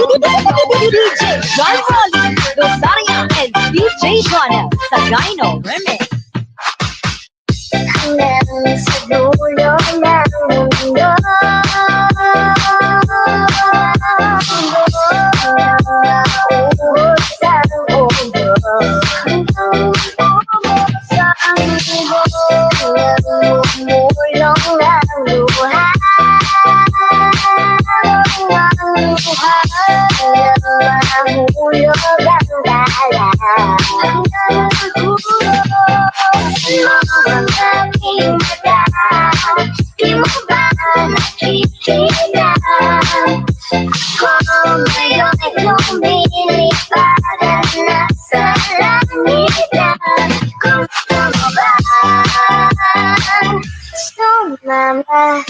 DJ John Rolly, Rosaria, and DJ Joanna sa Gyno Remix. Hanggang sa dulo ng mundo, nauubos ang ulo, hanggang ubos ang ibo, namumulong ang luha, mahulog ang dala, hanggang siguro mga aking mata, di mo ba nakikita? Ako ngayon ay lumilipad at nasa langit na. Gusto mo ba? Sumama.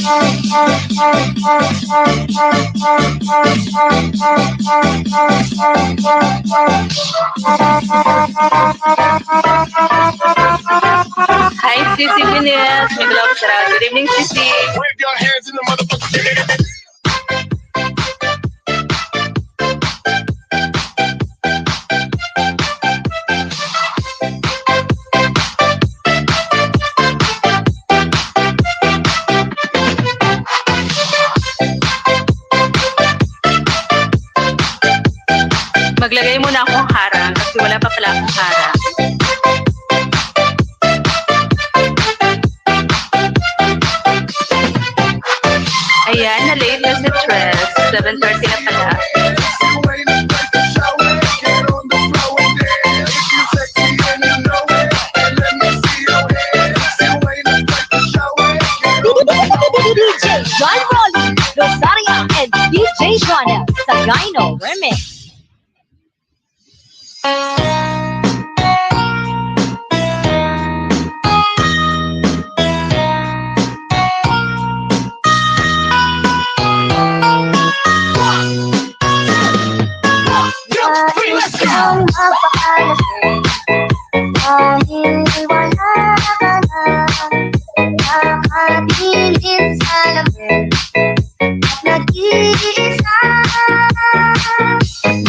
Hi, Sissy Guinness. May love siya. Good evening, Sissy. Wave your hands in the motherfucker. Maglagay muna akong harang kasi wala pa pala akong harang. Ayan, na-late na si Tress. 7:30 na pala. DJ John Rolly, Rosaria, and DJ Joanna sa Gyno Remix. Ang mapaalasay, dahil wala ka na, nakabilis sa lamig, at nag-iisa.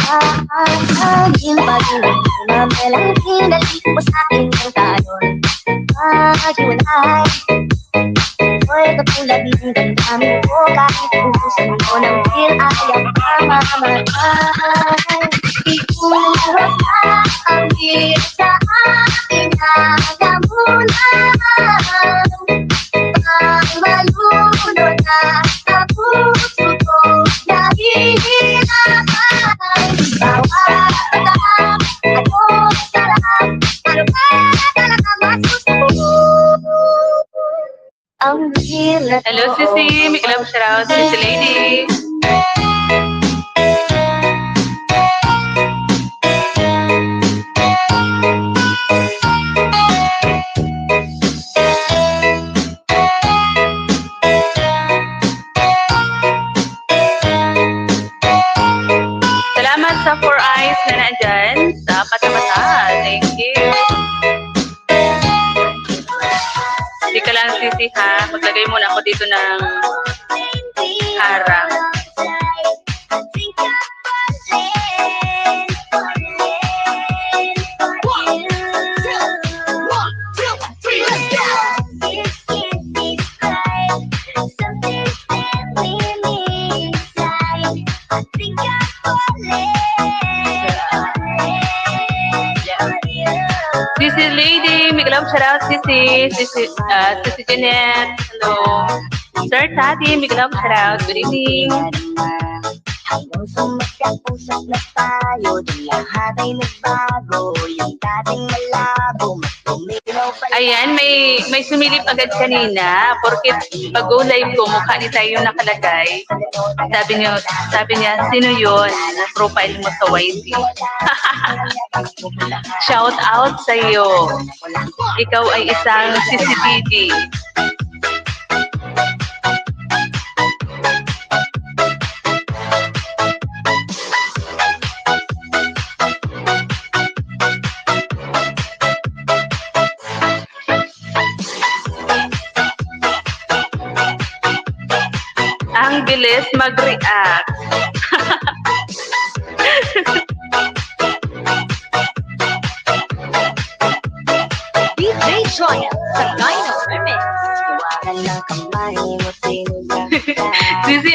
Maaaring pag-iwan na melang pinalik mo sa akin ng talon, maghiwalay. Ako'y katulad ng damdamin ko, kahit ubusan mo ng feel, ayaw ka mamamatay. Ikulong ka ang hirap sa akin, alam mo na. Ang malulot na sa puso ko, nahihirapan. Bawat pagkakam, ako sarap, ano ba talaga masusuko? Ang hirap. Hello, Sissy. May love siya. Sissy Lady. Salamat sa 4 eyes na nandyan sa apat na mata. Thank you. Hindi ka lang, Sissy, ha? Maglagay muna ako dito ng harang. Sissy Lady, may love shout out, Sissy. Sissy Jeanette. Hello. Sir Tati, may love shout out. Good evening. Hanggang sumasyak-usap na tayo, di lahat ay nagbago, yung dating malabo, tumilaw pala. Ayan, may sumilip agad kanina, porkit pag-go live ko, mukha ni tayo nakalagay. Sabi niya, sino yun? Profile mo sa YT. Shout out sa iyo. Ikaw ay isang CCTV. Ang bilis mag-react.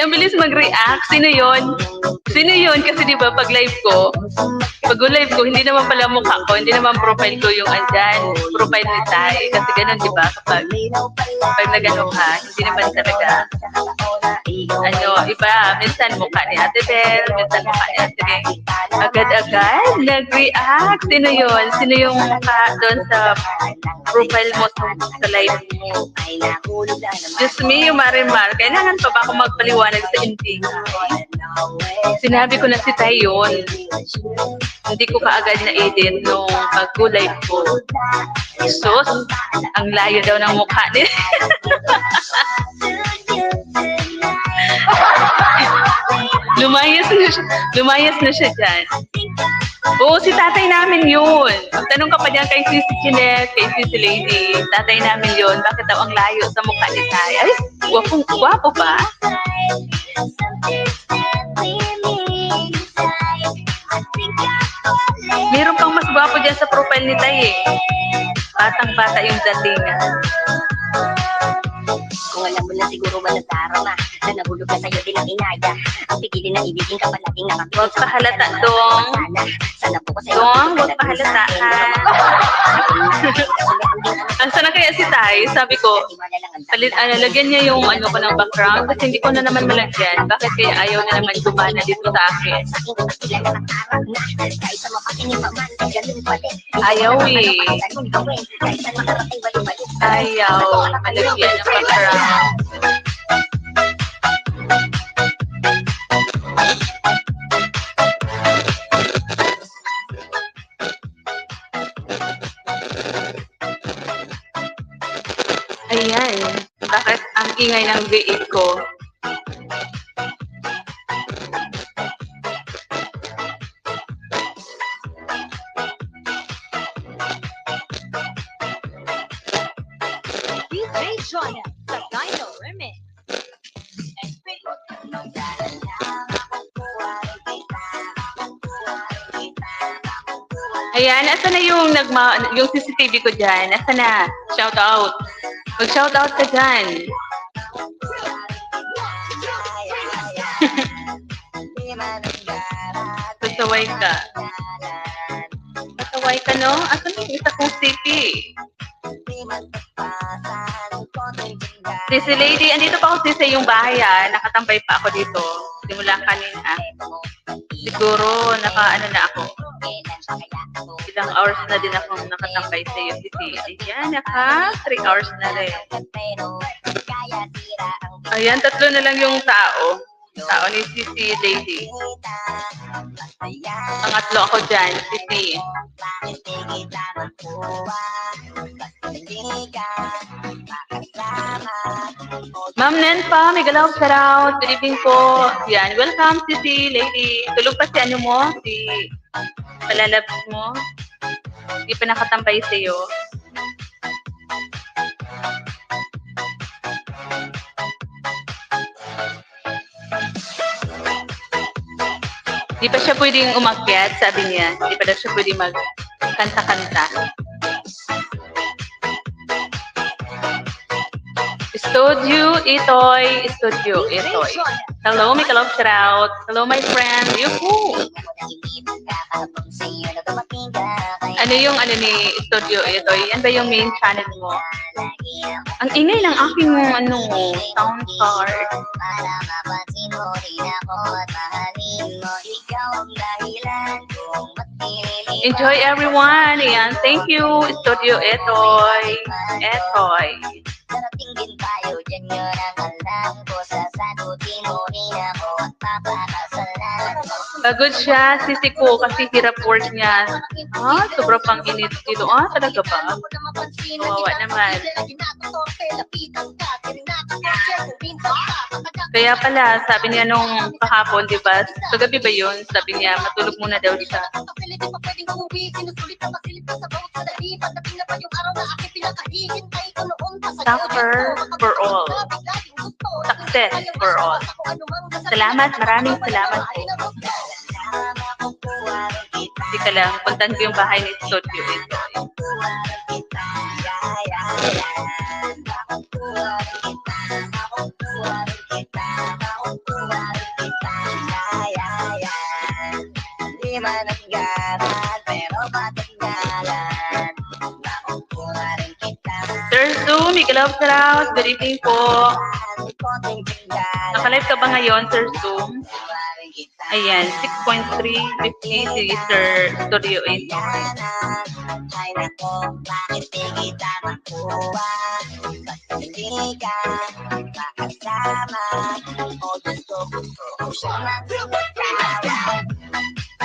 ang bilis mag-react. Sino yun? Sino yun? Kasi di ba pag live ko, hindi naman pala mukha ko, hindi naman profile ko yung andyan, profile ni Tay. Kasi ganun, di ba? Kapag nag-ano ka, hindi naman talaga, iba. Minsan mukha ni Ate Bel, minsan mukha ni Ate Ray. Agad-agad, nag-react. Sino yun? Sino yung mukha doon sa profile mo sa live mo? Just me, yung Marimar. Kailangan pa ba ako magpaliwanag sa hindi? Sinabi ko na si Tay yun. Hindi ko kaagad na-edit nung pag-live ko. Sus, ang layo daw ng mukha niya. Lumayas na siya dyan. Oo, si tatay namin yun. Tanong ka pa dyan kay Sisi Jeanette, kay Sisi Lady. Tatay namin yun. Bakit daw ang layo sa mukha ni Tay? Ay, gwapo ba? Meron pang mas gwapo dyan sa profile ni Tay eh. Batang-bata yung dating. Kung alam mo na siguro malatara na nahulog na sa'yo din ang inaya. Ang pigilin na ibigin ka palaging nakapigil. Huwag pahalata, Dong. Sana po ko sa'yo. Dong, huwag pahalata ka. Saan na kaya si Tay? Sabi ko, lagyan niya yung ano ko ng background kasi hindi ko na naman malagyan. Bakit kaya ayaw na naman gumana dito sa akin? Ayaw eh. Ayaw. Malagyan ng background. Ayan. Bakit ang ingay ng V8 ko? DJ Joanna, Sagino Remix. Ayan, asa na yung yung CCTV ko dyan? Asa na? Shout out. Mag-shout out ka dyan. Pasaway ka. Pasaway ka, no? Asa na yung isa kong CP? Sisi Lady, andito pa ako sa yung bahay nakatambay pa ako dito. Simula kanina. Siguro, naka-ano na ako. Ilang hours na din akong nakatambay sa iyo, Sisi. Ayan, 3 hours na rin. Ayan, 3 na lang yung tao. Tao ni Sisi Lady. Pangatlo ako dyan, Sisi. Ma'am Nenpa, may galaw shout out. Good evening po. Yan, welcome Sisi Lady. Tulog pa si ano mo? Si palalabs mo? Hindi pa nakatambay sa iyo. Di pa siya pwedeng umakyat, sabi niya. Di pa daw siya pwedeng magkanta-kanta. Studio Itoy. Studio Itoy. Hello, may kalog shout out. Hello, my friend. Yuhu! Ano yung ni Studio Itoy? Yan ba yung main channel mo? Ang ingay ng aking sound card. Enjoy everyone. Ayan. Thank you, Studio Etoy. Etoy. Darating din tayo, dyan yun ang alam ko. Sasagutin mo rin ako at papakasalan mo. Pagod siya, sisi ko, kasi hirap work niya. Sobrang pang init dito. Talaga ba? Kawawa naman. Kaya pala, sabi niya nung kahapon, di ba? Kagabi ba yun? Sabi niya, matulog muna daw siya. Suffer for all. Success for all. Salamat, maraming salamat po. Hindi ka lang, puntan ko yung bahay ni Studio ito. Lucy, Kalab, good evening po. Nakalive ka ba ngayon, Sir Zoom? Ayan, 6.350 si Sir Studio 8. Ay nako, bakit di kita makuha? Basta hindi ka makasama. O gusto ko siya magkakawa.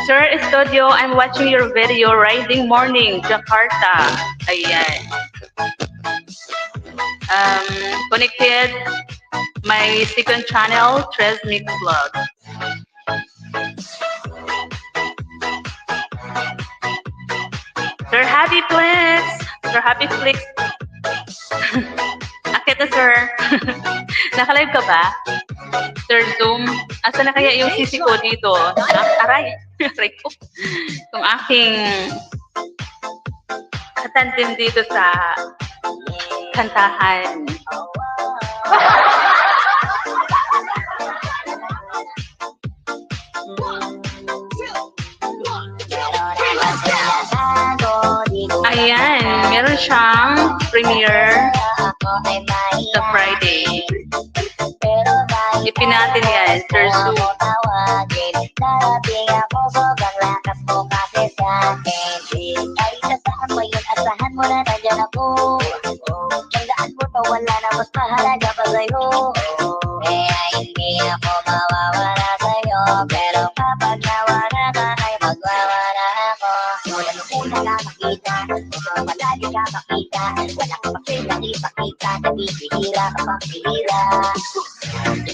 Sir Studio, I'm watching your video, Riding Morning, Jakarta. Ayan. Connected my second channel, Tres Mix Vlog. Sir Happy Flex! Sir Happy Flex! Akit na, sir. Nakalive ka ba? Sir Zoom? Asa na kaya yung sisi ko dito? Aray! Aray ko. Yung aking katandim dito sa kantahan. Ayan, meron siyang premiere sa Friday. Ipinatin yan, Sir Zoom. Darating ako, sobrang lakas mo kasi sa akin. Kahit asahan mo yun, asahan mo na nandyan ako. Tandaan mo pa, wala na mas mahalaga pa sa'yo. Kaya hindi ako mawawala sa'yo. Pero kapag nawala ka, ay magwawala ako. Mula nung una ka makita, malali ka makita. Wala ka pa ipakita, nabibihira ka pang bihira.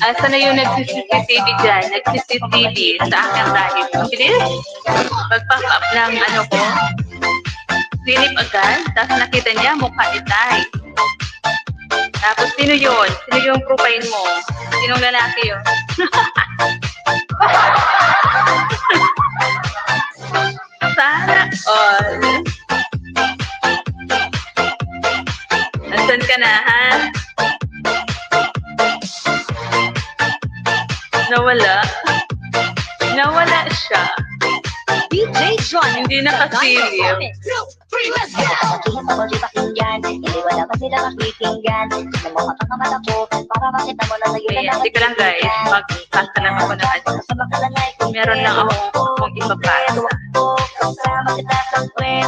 Asa na yung nag-CCTV dyan? Nag-CCTV sa akin live. Ang bilis. Pag-pack up ng ano ko, silip agad. Tapos nakita niya, mukha ni Tay. Tapos sino yun? Sino yung profile mo? Sinong lalaki yun? Sana all. Nasaan ka na, ha? Nawala. Nawala siya. DJ Joanna. Hindi nakasilip. Sabihin mo di pakinggan, hindi wala pa sila makikinggan. Alam mo kapag kamata ko, para makita mo na sa'yo na Ayan, sige lang guys. Mag-pasta lang ako ng ano. Meron lang akong ipapasa.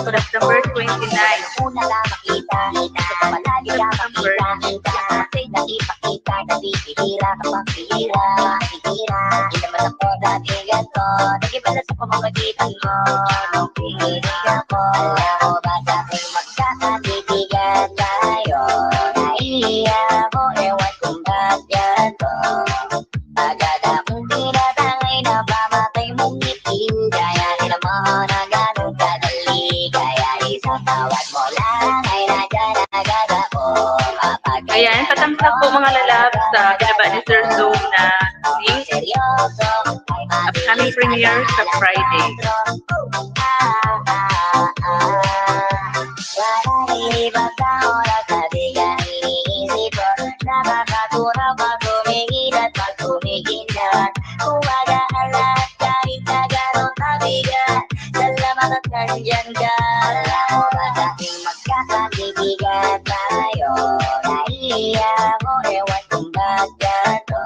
That's number 29. Una lang makita, malali ka makita. Kasi naipakita, nabibihira ka pang bihira. Bihira, hindi naman ako dati ganito. Nag-iba na sa pamamagitan mo. Nung pinilig ako, alam mo ba dati magkakatitigan tayo? Naiiya ako, ewan kung ba't ganito. Agad akong tinatangay na pamatay mong ngiti. Kaya nila mo na ganun kadali. Kaya isang tawad mo lang ay nandyan agad ako. Ayan, patamsak po mga lalab sa ginaba ni Sir Zoom na link. Upcoming premiere sa Friday. Ibang tao na sabi ka iniisip ko. Nakakaturaw pag tumigil at pag tumigilan. Kumagaan lahat kahit na gano'n kabigat. Salamat at nandyan ka. Alam mo ba dating magkakatibigan tayo? Naiiya ako, ewan kung ba't gato.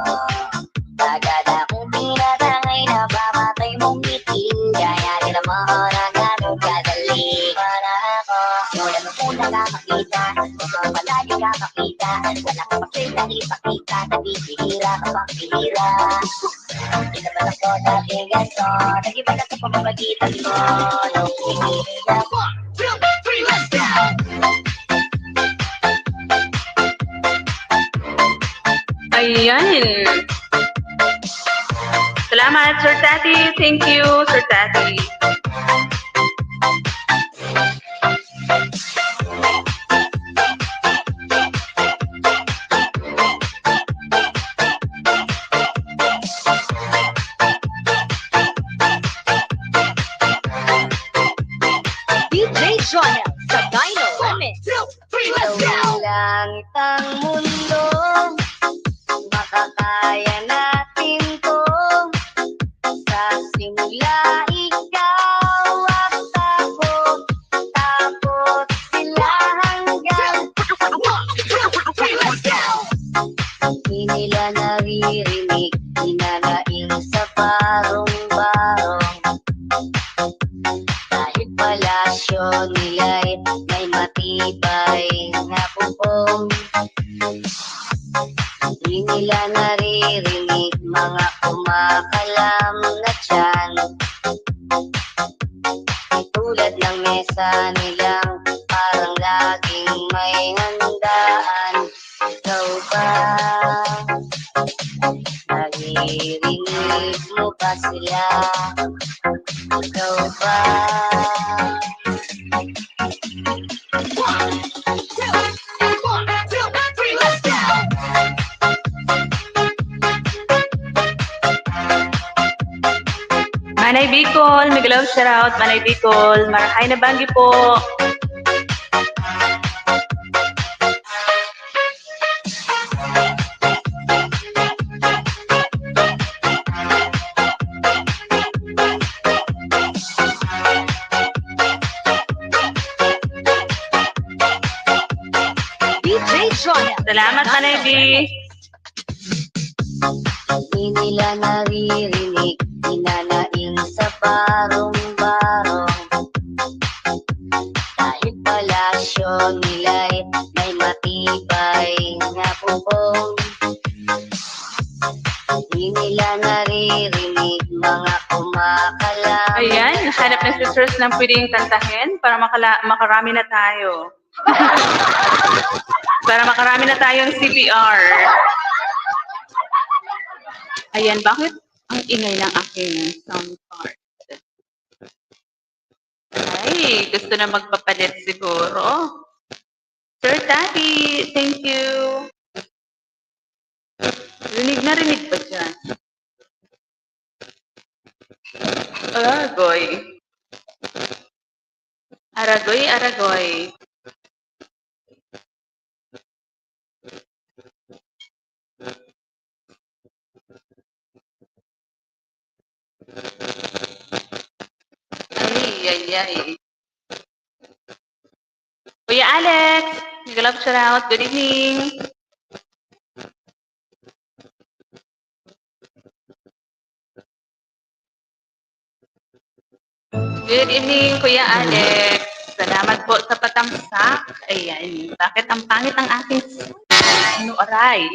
Agad akong tinatangay na pamatay mong ngiti. Kaya nila mo na gano'n kadali. Para ako, mula nung una ka makita, malali ka makita. Wala ka pa sila ipakita, nabibihira ka pang bihira. Hindi naman ako dati ganito, nag-iba na sa pamamagitan mo. Nung pinilig ako, 1, 2, 3, let's go! Ayan. Salamat, Sir Tati. Thank you, Sir Tati. DJ Joanna sa Dino Limit. 3, let's go! Langit ang mundo, makakaya natin to. Sa simula ikaw isa nilang parang laging may handaan. Ikaw ba? Naririnig mo ba sila? Ikaw ba? Manay Bicol, Miguel shoutout, Manay Bicol, Marahay na Banggi po. DJ Jonel. Salamat, Manay B. Di nila naririnig, inanaing sa barong-barong. Kahit palasyo nila'y may matibay na bubong. Di nila naririnig mga kumakalam. Ayan, hanap ng sisters na pwedeng kantahin para makarami na tayo. Para makarami na tayong CPR. Ayan, bakit ang ingay ng aking sound card? Ay, gusto na magpapalit siguro. Sir Daddy, thank you. Rinig ba dyan? Aragoy. Aragoy. Ay. Kuya Alex, nag-love shoutout. Good evening. Good evening, Kuya Alex. Salamat po sa patamsak. Ayan, bakit ang pangit ang aking aray?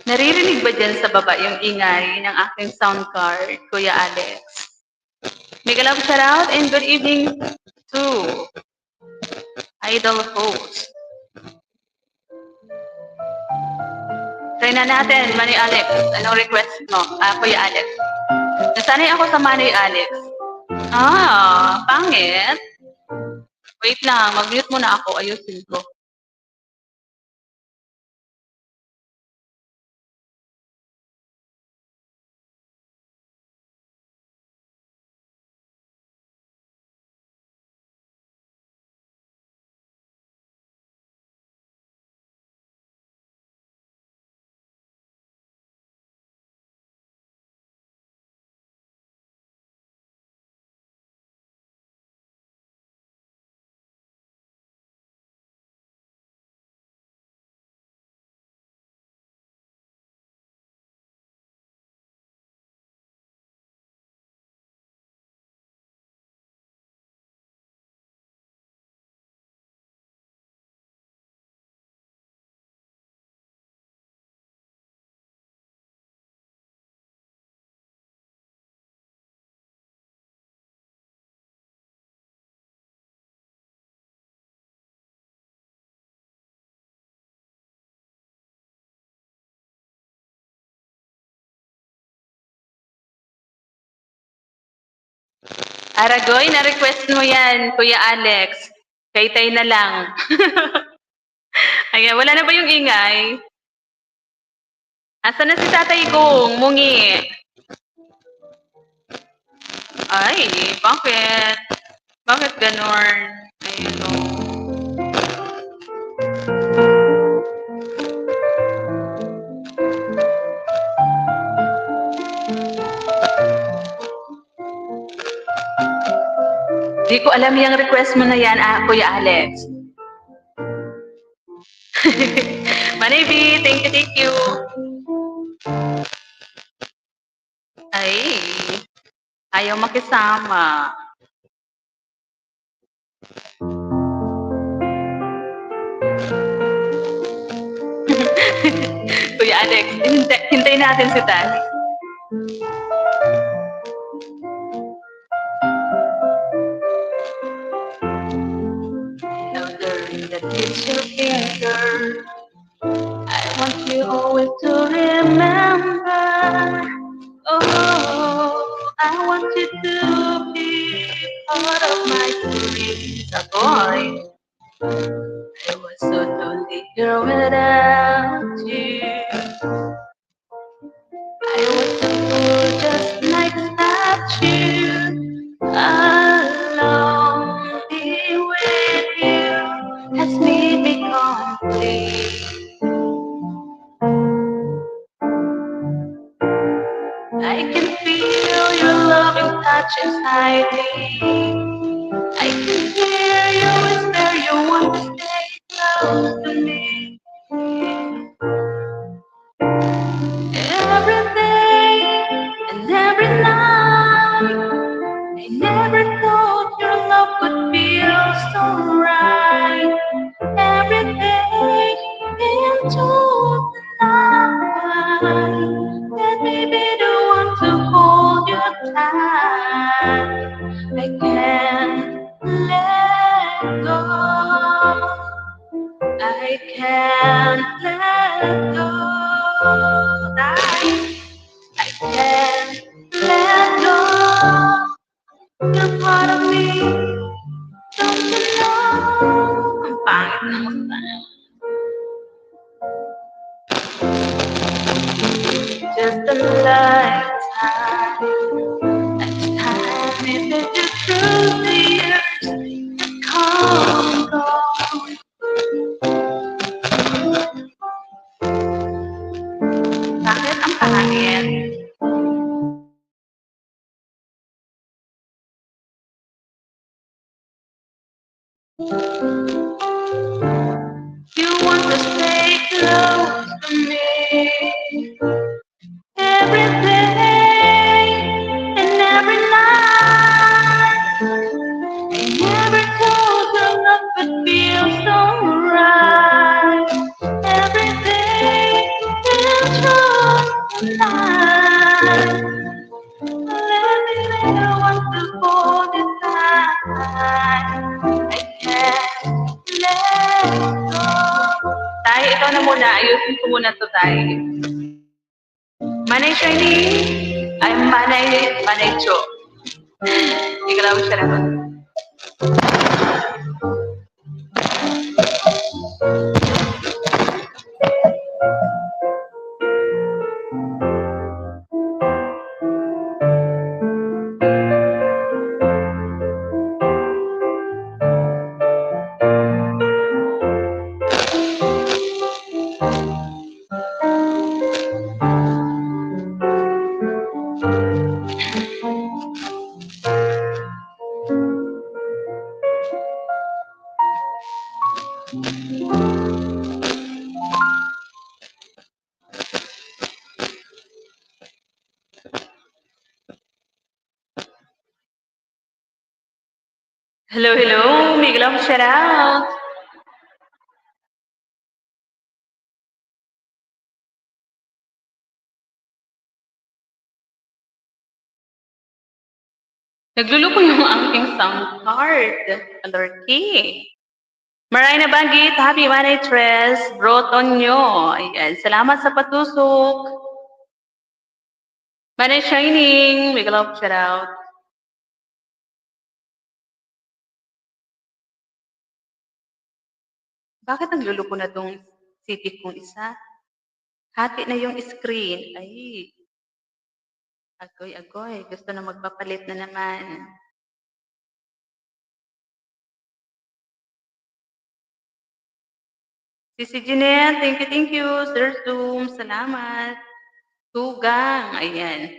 Naririnig ba dyan sa baba yung ingay ng aking sound card, Kuya Alex? Mega love shoutout and good evening to Idol Host. Try na natin, Manny Alex. Anong request mo, Kuya Alex? Nasanay ako sa Manny Alex. Pangit. Wait lang, mag-mute muna ako. Ayusin ko. Aragoy, na-request mo yan, Kuya Alex. Kaytay na lang. Ayan, wala na ba yung ingay? Asa na si Tatay Gong? Mungi. Ay, bakit? Bakit ganon? Ayun o. Di ko alam yung request mo na yan, Kuya Alex. Manay B, thank you. Ayaw makisama. Kuya Alex, hintayin natin si Tani. That it's your finger. I want you always to remember. Oh, I want you to be part of my dreams. A boy, I was so lonely here without you. I was so full, just like a statue. Alone, be with you has made me complete. I can feel your loving touch inside me. I can hear you whisper you want to stay close to me. Every day and every night, I never thought your love would feel so right. Every day into the night, let me be the one to hold you tight. I can't let go. I can't let go. I can't let go. You're part of me. Don't you know? Ang pangit naman tayo. Just a lifetime. Lifetime is it through the years. Come and go. Bakit ang pangit? You want to stay close to me every day and every night. I never told you love would feel so right. Every day and through the night. Let me be the one to hold you tight. I can't let go. Tay, ikaw na muna. Ayusin ko muna to, Tay. Manay Shiny. Ay, Manay Cho. Ikaw lang siya naman. Hello, hello. Miguel ang shout out. Nagluluko yung aking sound card. Alerty. Maray na banggit. Happy Manay Tres. Bro Tonyo. Ayan. Salamat sa patusok. Manay Shining. Miguel ang shout out. Bakit nagluluko na tong city kong isa? Hati na yung screen. Ay. Agoy. Gusto na magpapalit na naman. Sisi Jeanette, thank you. Sir Zoom, salamat. Tugang, ayan.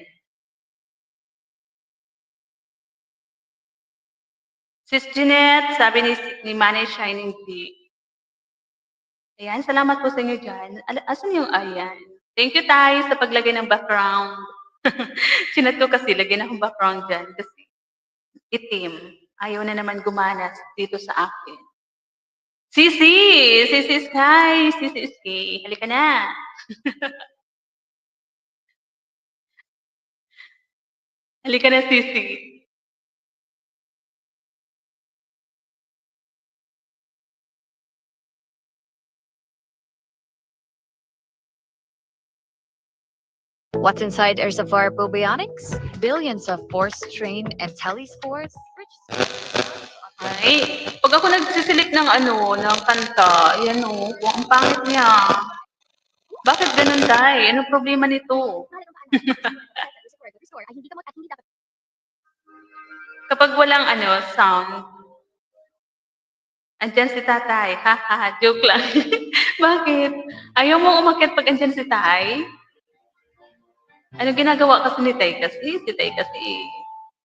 Sis Jeanette, sabi ni Manay Shining Tea. Ayan, salamat po sa inyo dyan. Asan yung ayan? Thank you tayo sa paglagay ng background. Chinat ko kasi, lagyan akong background dyan kasi itim. Ayaw na naman gumana dito sa akin. Sisi! Sisi Sky! Sisi Sky! Halika na! Halika na, Sisi. What's inside Erzavar Probiotics? Billions of force-trained and telespores. Ay, pag ako nagsisilik ng ng kanta, yan o, ang pangit niya. Bakit ganun, Day? Ano problema nito? Kapag walang sound, andyan si tatay. Ha, ha, ha, joke lang. Bakit? Ayaw mo umakyat pag andyan si tay? Ano ginagawa kasi ni tay kasi? Si tay kasi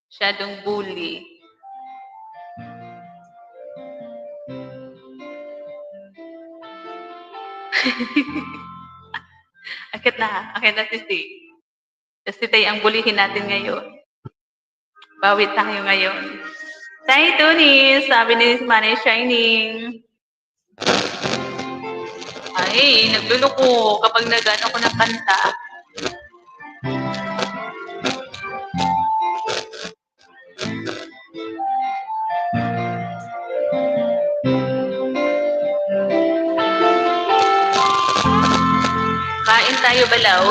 masyadong bully. Akit na si si. Kasi tay ang bulihin natin ngayon. Bawit tayo ngayon. Tay Tunis, sabi ni Manay Shining. Ay, nagluloko kapag nagano ko ng kanta. Kain tayo balaw.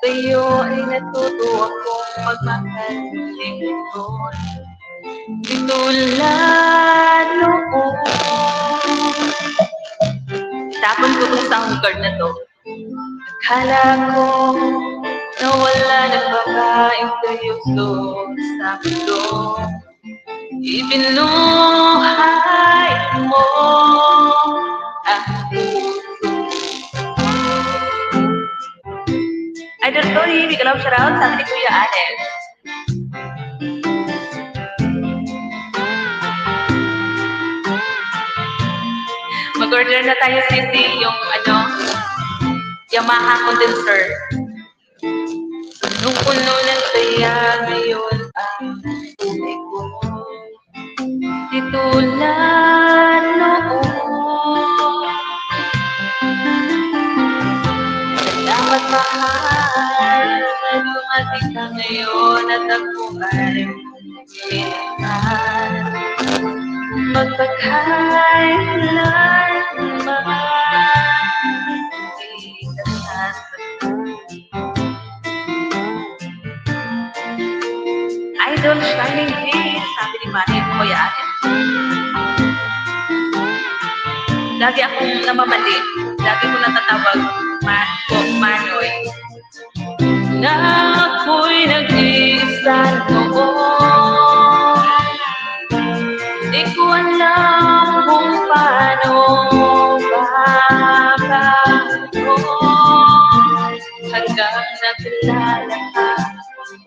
Tayo ay natuto akong magmahal ng lingkod. Itulad noon. Tapon ko tong sound card na to. Akala ko na wala ng babaeng seryoso sa mundo. Ibinuhay mo ang puso. Idol Tony, big love shout out sa akin ni Kuya Alex. Mag-order na tayo, Sisi, yung Yamaha condenser. Nung puno ng saya, ngayon ang tunay ko. Titulan noon. Salamat mahal, na dumating ka ngayon at ako ay pinagpan. Magpagkailanman di ka sasaktan. Idol Shining Day, sabi ni Manny Kuya Ate. Lagi akong namamali. Lagi ko natatawag Manoy. Na ako'y nag-iisa noon. Di ko alam kung paano makakaroon hanggang nakilala ka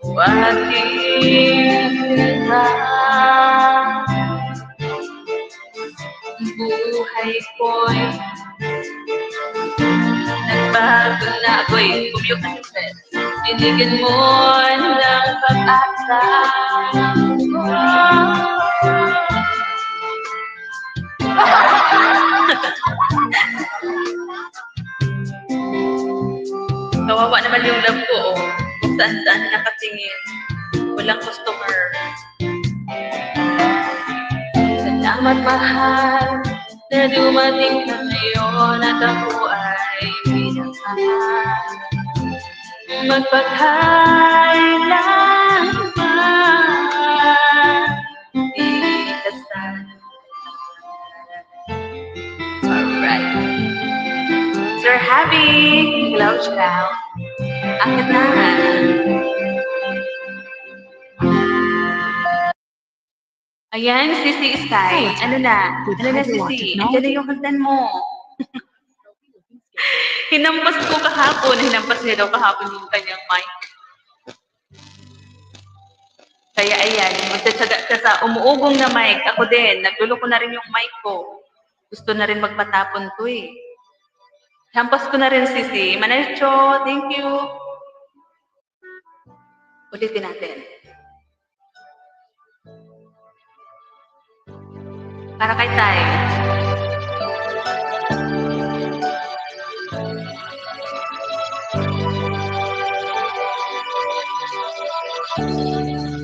o aking kita. Buhay ko'y nagbago na ako'y binigyan mo ng pag-asa. Kawawa naman yung love ko, oh. Kung saan-saan nakatingin. Walang customer. Salamat mahal na dumating ka ngayon at ako ay pinagmahal. Magpagkailanman di ka sasaktan. Alright. Sir Happy, love shout. Akit na. Ayan, Sisi Sky. Ano na, Sisi? Andiyan na yung hagdan mo. Hinampas ko kahapon. Hinampas niya daw kahapon yung kanyang mic. Kaya ayan, magtsatsaga siya sa umuugong na mic. Ako din, nagluloko na rin yung mic ko. Gusto na rin magpatapon to eh. Hampas ko na rin, Sisi. Manelcho, thank you. Ulitin natin. Para kay Tay.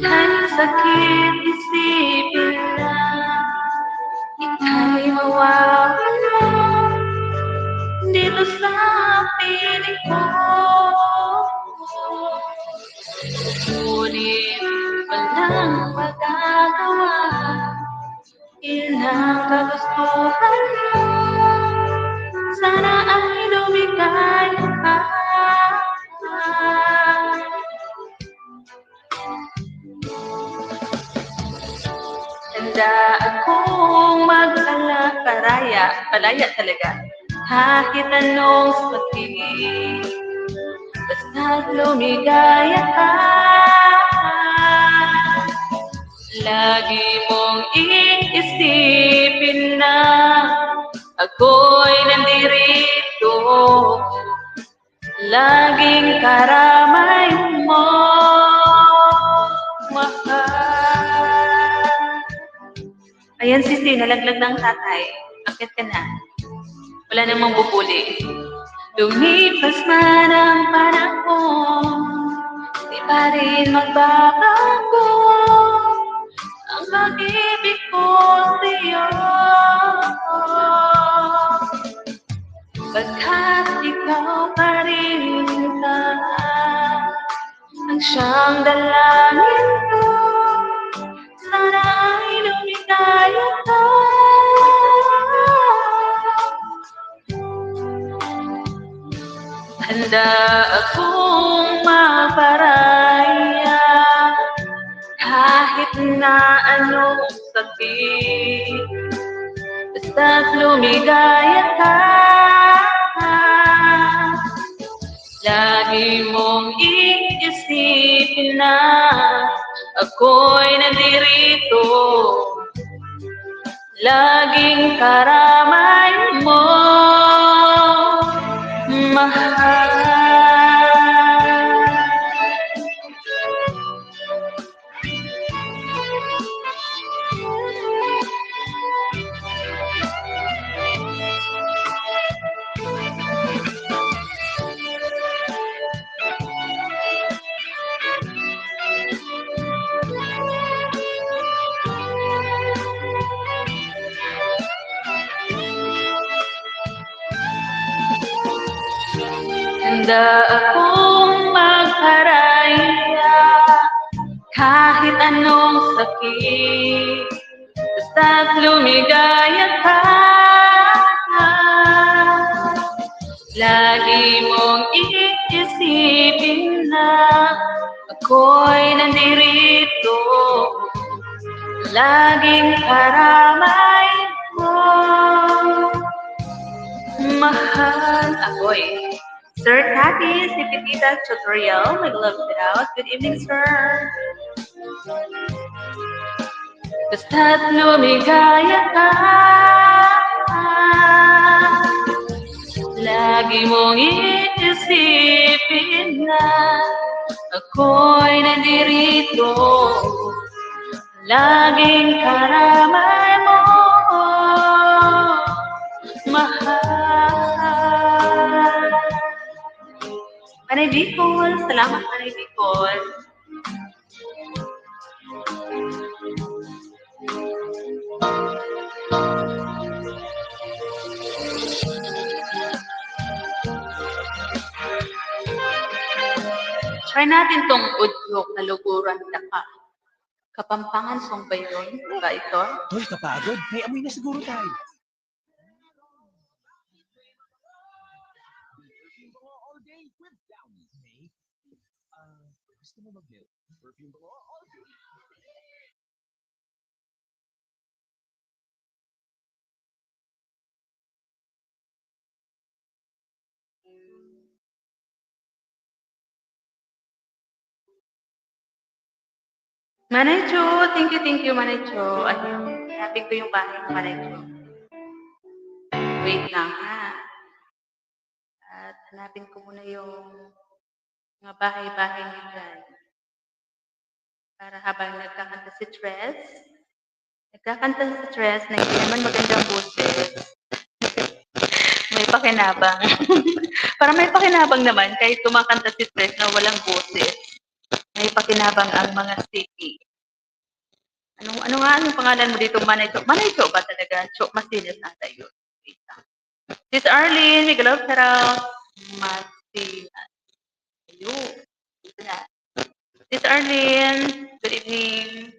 Kahit sakit isipin na ika'y mawawala dito sa piling ko. Ngunit walang magagawa, yun ang kagustuhan mo. Sana ay lumigay ka. Handa akong palaya talaga, kahit anong sakit. Basta't lumigaya ka. Lagi mong iisipin na ako'y nandirito. Laging karamay mo, mahal. Ayan, Sisi, nalaglag ng tatay. Bakit ka na? Wala namang bubuli. Lumipas man ang panahon, di pa rin magbabago ang pag-ibig ko sa'yo. Pagkat ikaw pa rin ang siyang dalangin ko, sana ay lumigaya ka. Handa akong maparaya kahit na anong sakit, basta't lumigaya ka. Lagi mong iisipin na ako'y nandirito. Laging karamay mo, mahal. Handa akong magparaya kahit anong sakit, basta't lumigaya ka. Lagi mong iisipin na ako'y nandirito. Laging karamay mo, mahal. Ako'y Sir Tati, si Pitita Tutorial, mag-love it out. Good evening, sir. Basta't lumigaya ka, lagi mong iisipin na ako'y nandirito. Laging karamay mo, mahal. Panay Bicol, salamat Panay Bicol. Try natin tong udyok na luguran daka. Kapampangan song ba yun? Ba ito? Hoy, kapagod. May amoy na siguro tayo. All day with Downy. May, gusto mo mag-milk? Perfume ko all day. Manay Cho, thank you Manay Cho. Ayun, hanapin ko yung bahay ng Manay Cho. Wait lang ha. At hanapin ko muna yung mga bahay-bahay niya dyan. Para habang nagkakanta si Tres, nagkakanta si Tres na hindi naman magandang boses. May pakinabang. Para may pakinabang naman kahit kumakanta si Tres na walang boses. May pakinabang ang mga city. Ano nga ang pangalan mo dito, Manay Cho? Manay Cho ba talaga? Cho Masinas ata yun. Wait lang. Sis Arlene, may galaw sarap. Masinas. Ayun. Dito na. Sis Arlene, good evening.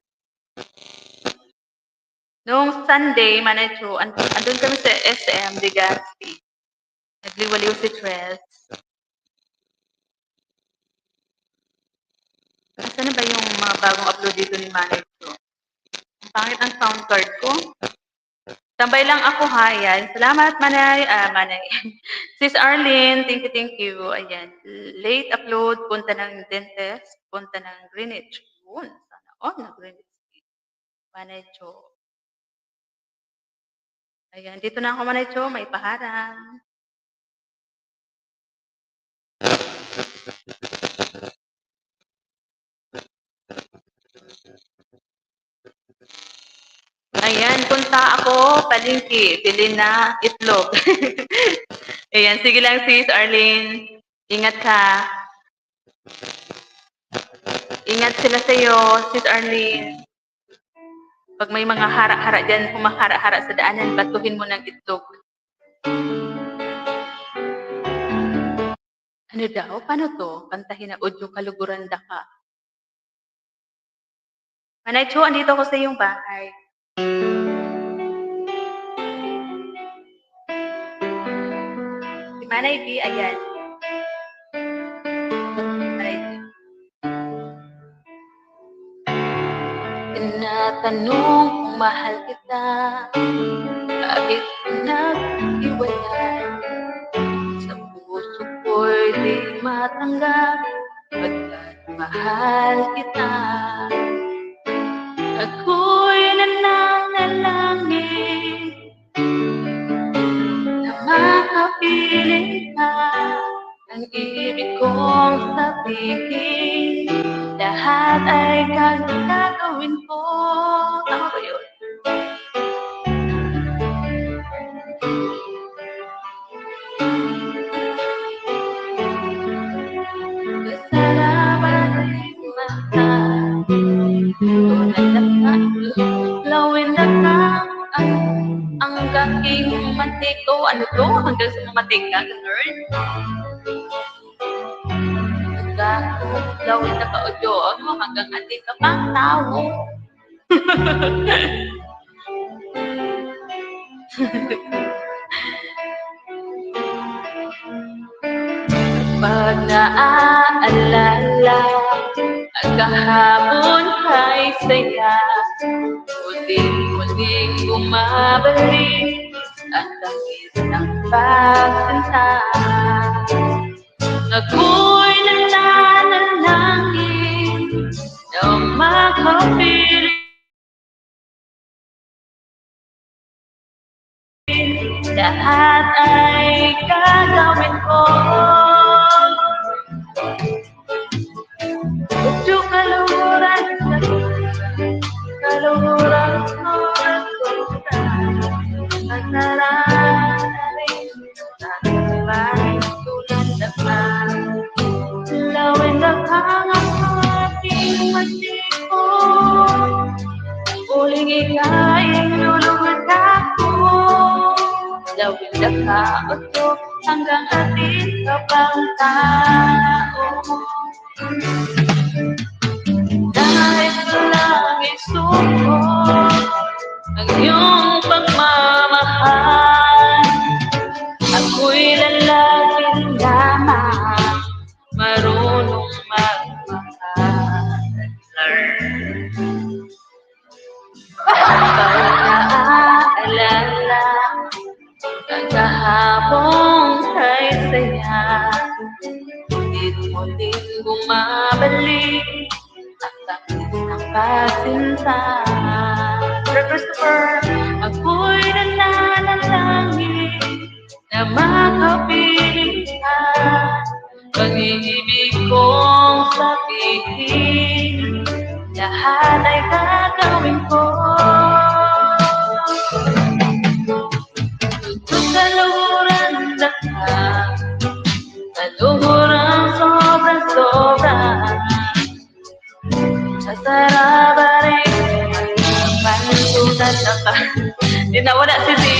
Noong Sunday, Manay Cho, andun kami sa SM Legazpi. Nagliwaliw si Tres. Saan na ba yung mga bagong upload dito ni Manay Cho? Ang pangit ang sound card ko. Tambay lang ako, ha. Ayan. Salamat, Manay. Manay. Sis Arlene, thank you. Ayan. Late upload, punta ng dentist, punta ng Greenwich. Yun. Sana all na Greenwich. Manay Cho. Ayan. Dito na ako, Manay Cho. May paharang. Ayan, punta ako, palingki, bili na itlog. Ayan, sige lang sis Arlene. Ingat ka. Ingat sila sa'yo, sis Arlene. Pag may mga hara-hara dyan, kumakara-hara sa daanan, batuhin mo ng itlog. Ano daw? Paano to? Kantahin na Udyo Kaluguran Daka. Manay Cho, andito ako sa iyong bahay. Si Manay D, ayan. Manay D. Tinatanong kung mahal kita, bakit nag-iwalay? Sa puso ko'y di matanggap, pagkat mahal kita. Ako'y nananalangin na makapiling ka. Ang ibig kong sabihin, lahat ay gagawin ko. Tama ba yun? Kasarapan ay mata, lawin na ka ang gaking matiko. Ano to? Hanggang sa matik ka, girl? Lawin na ka o Diyos, hanggang atin ka pang tao. Pag naaalala ang kahapon kay saya, muling bumabalik ang langit ng pagsinta. Ako'y nananalangin na makapiling, lahat ay gagawin ko. Udyo kaluguran, kaluguran ko nagpunta. Masaranarin sa bahay tulad na ka. Lawin na ka ang ating matiko. Uling ika'y lulugod ako. Lawin na ka o to hanggang atin ka pang tao. Dahil lang isuko ang iyong pagmamahal, ako'y lalaki lamang marunong magmahal. Pag naaalala ang kahapon kay saya, muling bumabalik ang langit ng pasinta. Sir Christopher, ako'y nananalangin na makapiling ka. Pag-ibig kong sabihin, lahat lahat ay gagawin ko. Kaluhuran lang ka, kaluhuran sobra-sobra. Sa sarap rin, magpapansunan na ka. Di na wala si Di.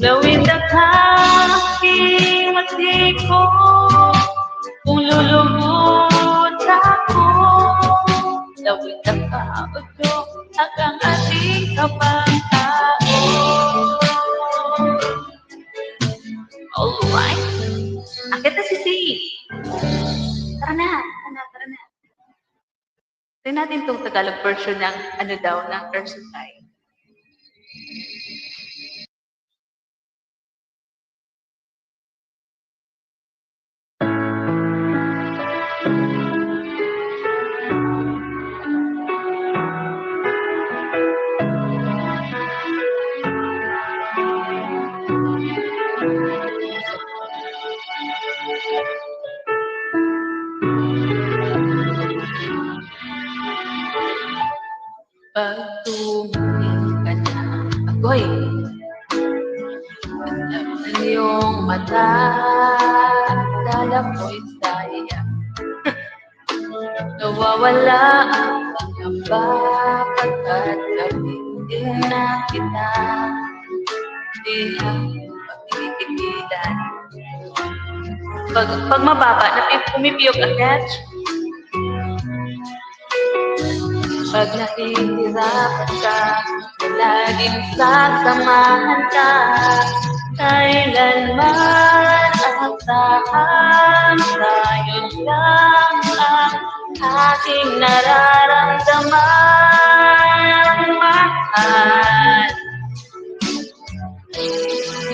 Gawin na kahit matiko, kung lulubot ako. Gawin na kaoto, hanggang ating kapang tao. Alright. Akit na si Si. Tara na, tara na, tara na. Tignan natin itong Tagalog version ng ano daw, ng Ersutay. Pag tumingin ka na, agoy, alam na iyong mata, dala ko'y saya. Nawawala ang pangamba pagkat gamitin na kita. Di na pagtitigilan. Pag mababa, pumipiyok agad. Pag nakihirapan ka, laging sasamahan ka. Kailanman asahan, tayo lang ang aking nararamdaman. Mahal,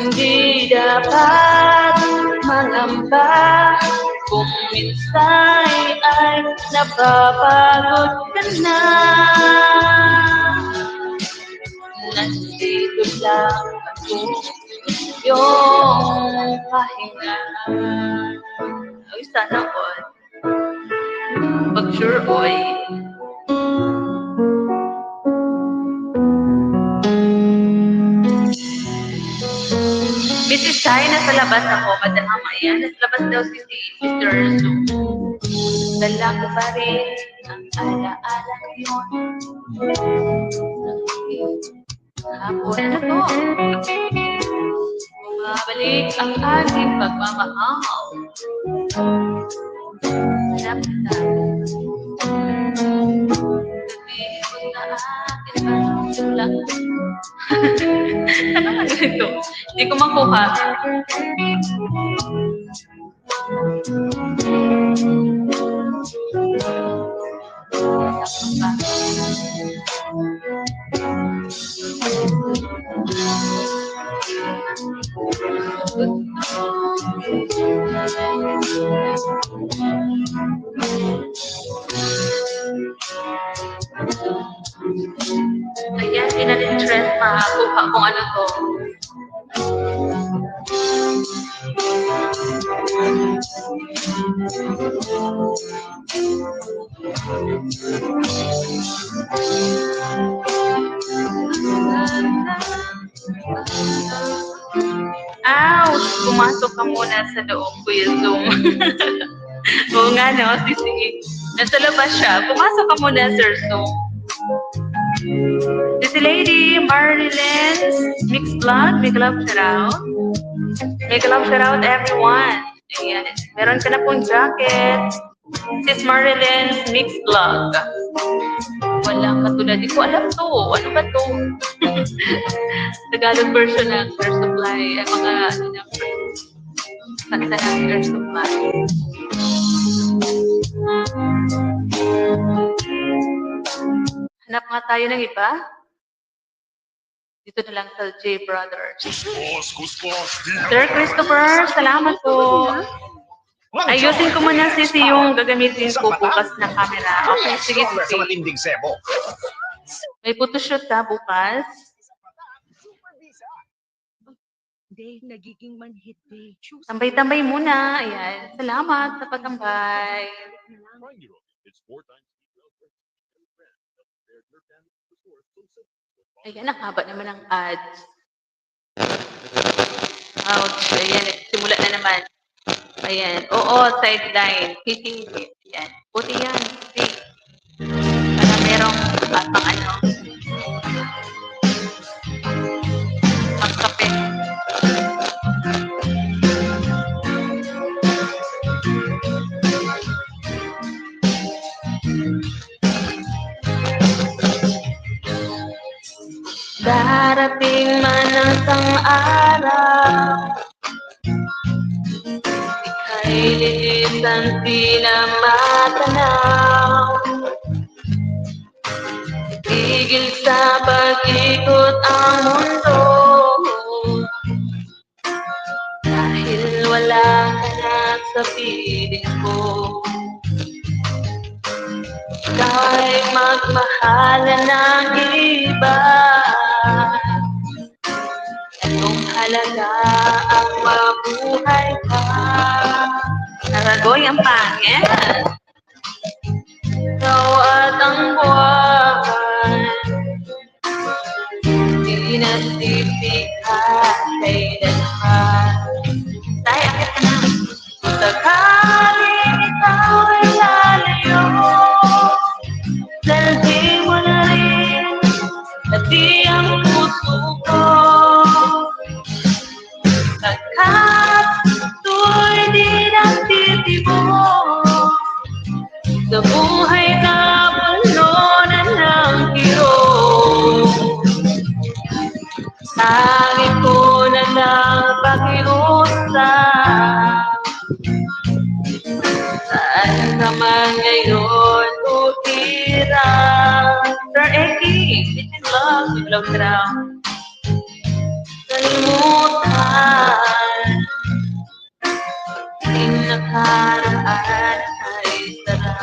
hindi dapat mangamba kung minsan ay napapagod ka na. Nandito lang ako, yung pahinga. Ay, sana all. Pag sure, oy. Mrs. Chai, nasa labas ako. Madam Ayan, nasa labas daw si Sister Zoom. Dala ko pa rin ang alaala yun. Hapon na to. Bumabalik ang aking pagmamahal. Hanap na. Sabihin mo na akin parang lang. Ano ka ito? Hindi ko makuha. Ayan, pinalintress makakuha kung ano to. Ouch! Pumasok ka muna sa loob, Kuya Zoom. Oo nga, no? Sisi. Nasa labas siya. Pumasok ka muna, Sir Zoom. This lady, Marilyn, Mixed Vlog, make love shout out. Make love shout out everyone. Ayan. Meron ka na pong jacket. Sis Marilyn, Mixed Vlog. Walang katulad. Di ko alam to. Ano ba to? Tagalog version ng Air Supply. Ay, mga ano na. Kanta ng Air Supply. Hanap nga tayo ng iba. Dito na lang sa J Brothers. Sir Christopher, salamat po. Ayusin ko muna sisi yung gagamitin ko bukas na camera. Okay, sige, sige. May photoshoot ka bukas? Day, nagiging manhit day. Tambay-tambay muna. Ayan. Salamat sa pagtambay. Ayan, ang haba naman ng ads. Ouch, ayan, simula na naman. Ayan, oo, sideline. Hihihi. Ayan, buti yan. Kasi, para merong pang ano, pangkape. Darating man ang isang araw, ika'y lilisan di na matanaw. Tigil sa pag-ikot ang mundo, dahil wala ka na sa piling ko. Ikaw ay magmahalan ng iba, kung halaga ang mabuhay ka. Naragoy ang pangit. Ikaw at ang buwan, di nasipihan kailanman. Tay, akit ka na. Sakaling ikaw ay lalayo, dalhin mo na rin pati ang puso ko. Pagkat ito'y di nagtitibok, sa buhay na puno na ng kirot. Langit ko na lang pakiusap, saan ka man ngayon utirang. Sir Eki, it's in love, in love raw. Kalimutan, aking nakaraan ay sarap.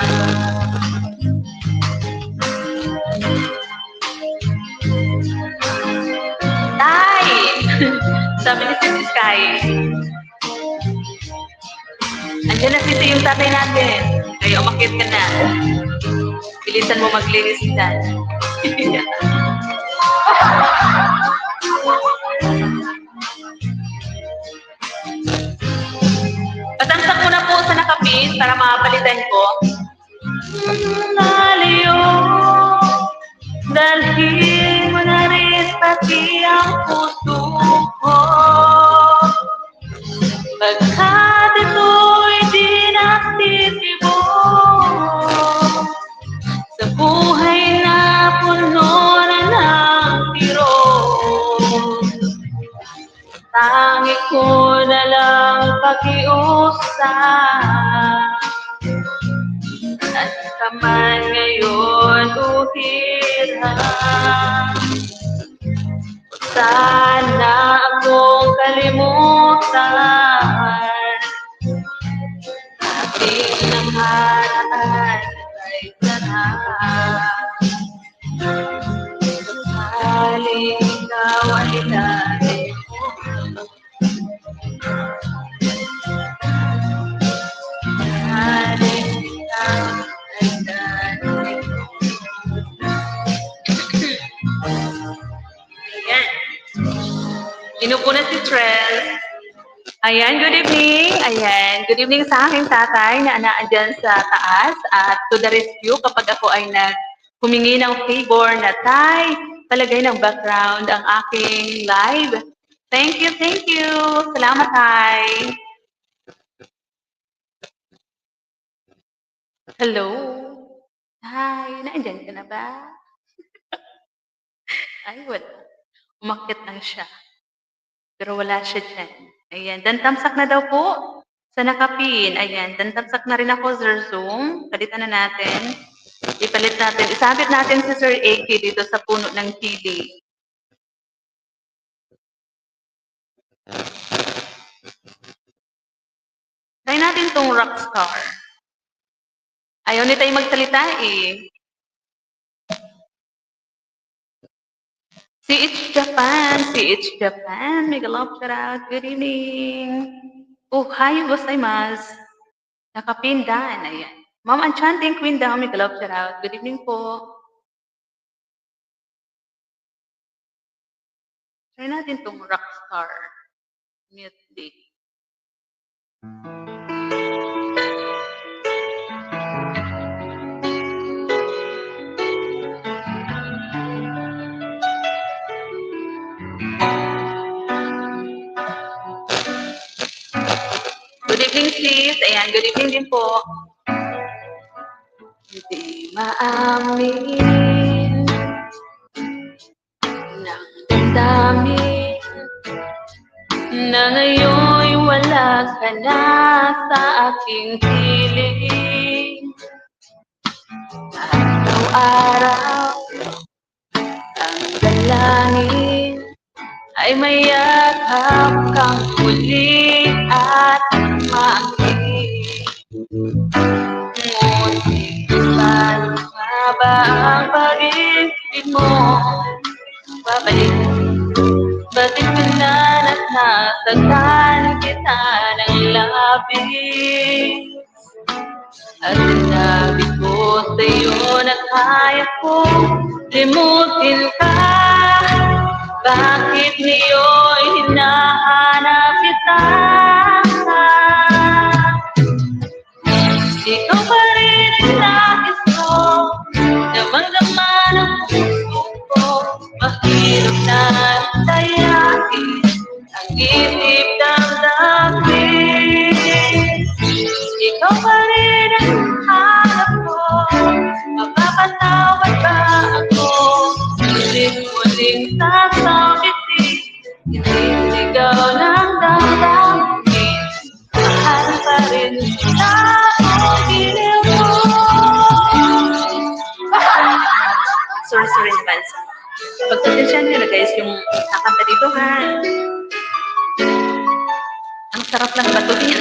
Tay! Sabi ni Sis Sky, andyan na sisi yung tatay natin. Kaya umakit ka na. Bilisan mo maglinis dyan. Patamsak mo na po sa nakapin para mapalitan ko. Laliyo, dalhin mo na rin pati ang puso ko. Pagkat ito'y di nagtitibok, sa buhay na puno na ng kirot. Tangi ko na lang pakiusap, at ka man ngayon uhirang. Sana akong kalimutan, ating nakaraan ay sarap. Sakaling ikaw ay lagi mo, sakaling ikaw ay lagi mo. Ayan. Inupo na si Trell. Ayan, good evening. Ayan, good evening sa aking tatay na naandyan sa taas at to the rescue kapag ako ay humingi ng favor na tay, palagay ng background ang aking live. Thank you, thank you. Salamat, tay. Hello. Hi, naandyan ka na ba? Ay, wala. Umakyat lang siya. Pero wala siya dyan. Ayan, dantamsak na daw po sa nakapin. Ayan, dantamsak na rin ako, Sir Zoom. Palitan na natin. Ipalit natin. Isabit natin si Sir AK dito sa puno ng chili. Try natin tong rockstar. Ayaw ni tayo magsalita eh. CH Japan, CH Japan. Mega love shout out. Good evening. Oh, hi, gozaimasu. Nakapindan. Ayan. Ma'am Enchanting Queen daw. Mega love shout out. Good evening po. Try natin tong Rockstar Music. Good evening, sis. Ayan, good evening din po. Hindi maamin ng damdamin na ngayon'y wala ka na sa aking piling. Araw-araw ang dalangin ay mayakap kang muli at maakit. Ngunit paano nga ba ang pag-ibig mo? Babalik, bakit ka na nasagtan kita ng labis? At sinabi ko sa'yo na kaya kong limutin ka. Bakit ngayon hinahanap kita? Ikaw pa rin ang nais ko, damang-daman ang puso ko. Mahirap na tayakin ang isip damdamin. Ikaw pa rin ang hanap ko, mapapatawad ba ako? Muling-muling sasabitin, isisigaw ng damdamin. Mahal pa rin kita o giliw mo. Sorry naman. Pagkatensya nyo na guys yung nakanta dito ha. Ang sarap ng bato niya.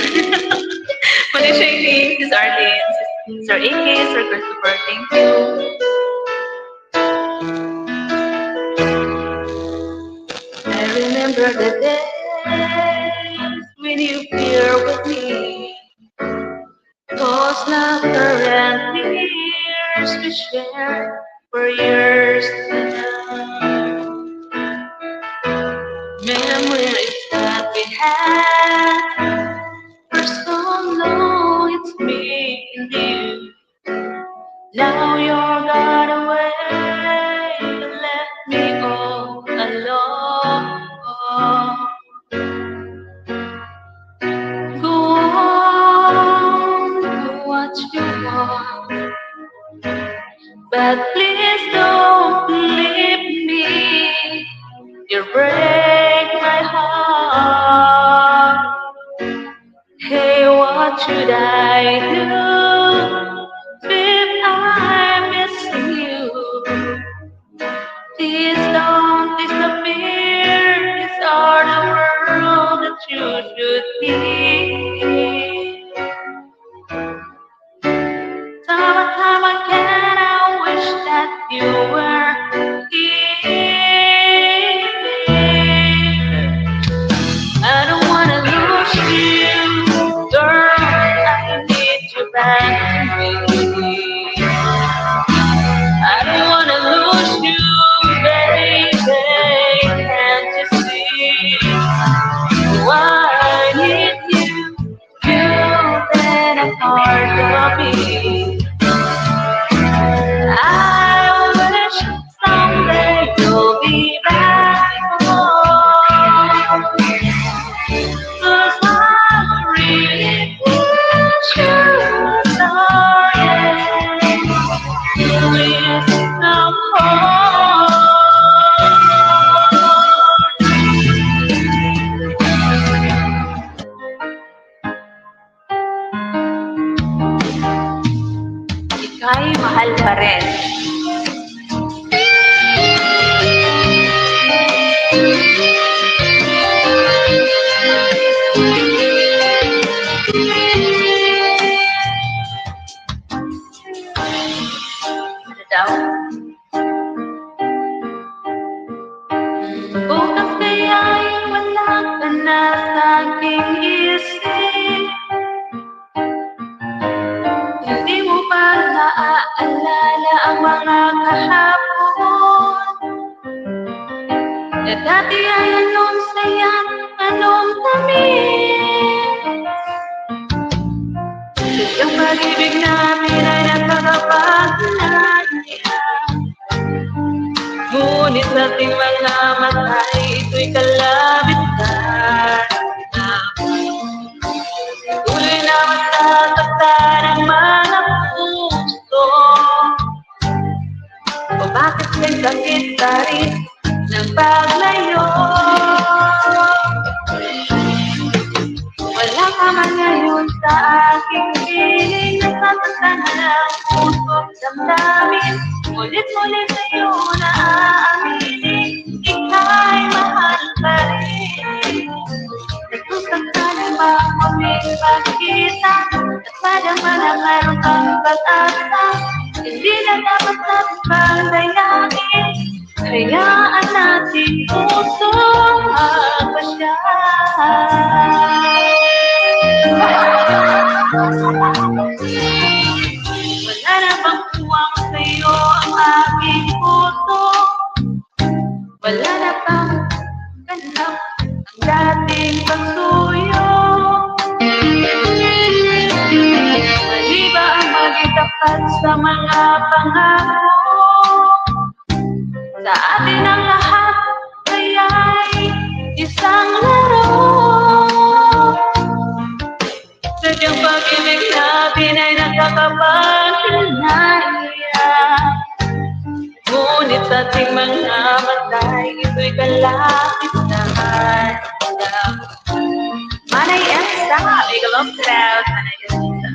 Muli siya yung Sis Arlene, Sir AK, Sir Christopher, thank you. I remember the days when you were with me. Those laughter and tears we shared for years now. Memories that we had for so long, it's me and you. Now you're gone away, you left me all alone. Go on, do what you want, but please don't leave me. You break my heart. Hey, what should I do if I'm missing you? Please don't disappear. These are the world that you should be. Time again, I wish that you were here. I don't wanna lose you, girl. I need you back to me. I don't wanna lose you, baby. Can't you see? Oh, I need you. You've been a part of me. I wish someday you'll be back home. 'Cause I really wish you darling. Please come home. Ika'y mahal pa rin. Ano daw? Bukas kaya'y wala ka na sa aking isip. Hindi mo ba naaalala ang mga kahapon? Na dati ay anong saya, anong tamis. Sadyang pag-ibig namin ay nakakapaglanaya. Ngunit sa ating mga mata ito'y kalabitan na. Tuloy na masasaktan ang mga puso. O bakit may sakit pa rin ng paglayo? Wala ka man ngayon sa aking piling. Nasasaktan na ang puso't damdamin. Ulit-ulit sa'yo na aaminin, ika'y mahal pa rin. Nagsusaktan ang mga muling pagkita, at madama na mayroon kang pag-asa. Hindi na dapat natin pagdayain, hayaan natin puso magpasya. Wala na bang puwang sa'yo ang aking puso? Wala na bang ganap ang dating pagsuyo? Mali ba ang maging tapat sa mga pangako? Sa atin ang lahat kaya'y isang laro. Sadyang pag-ibig natin ay nakakapaglanaya. Ngunit sa ating mga matay ito'y kalakitan. Manay Elsa, big love cloud, Manay Elsa.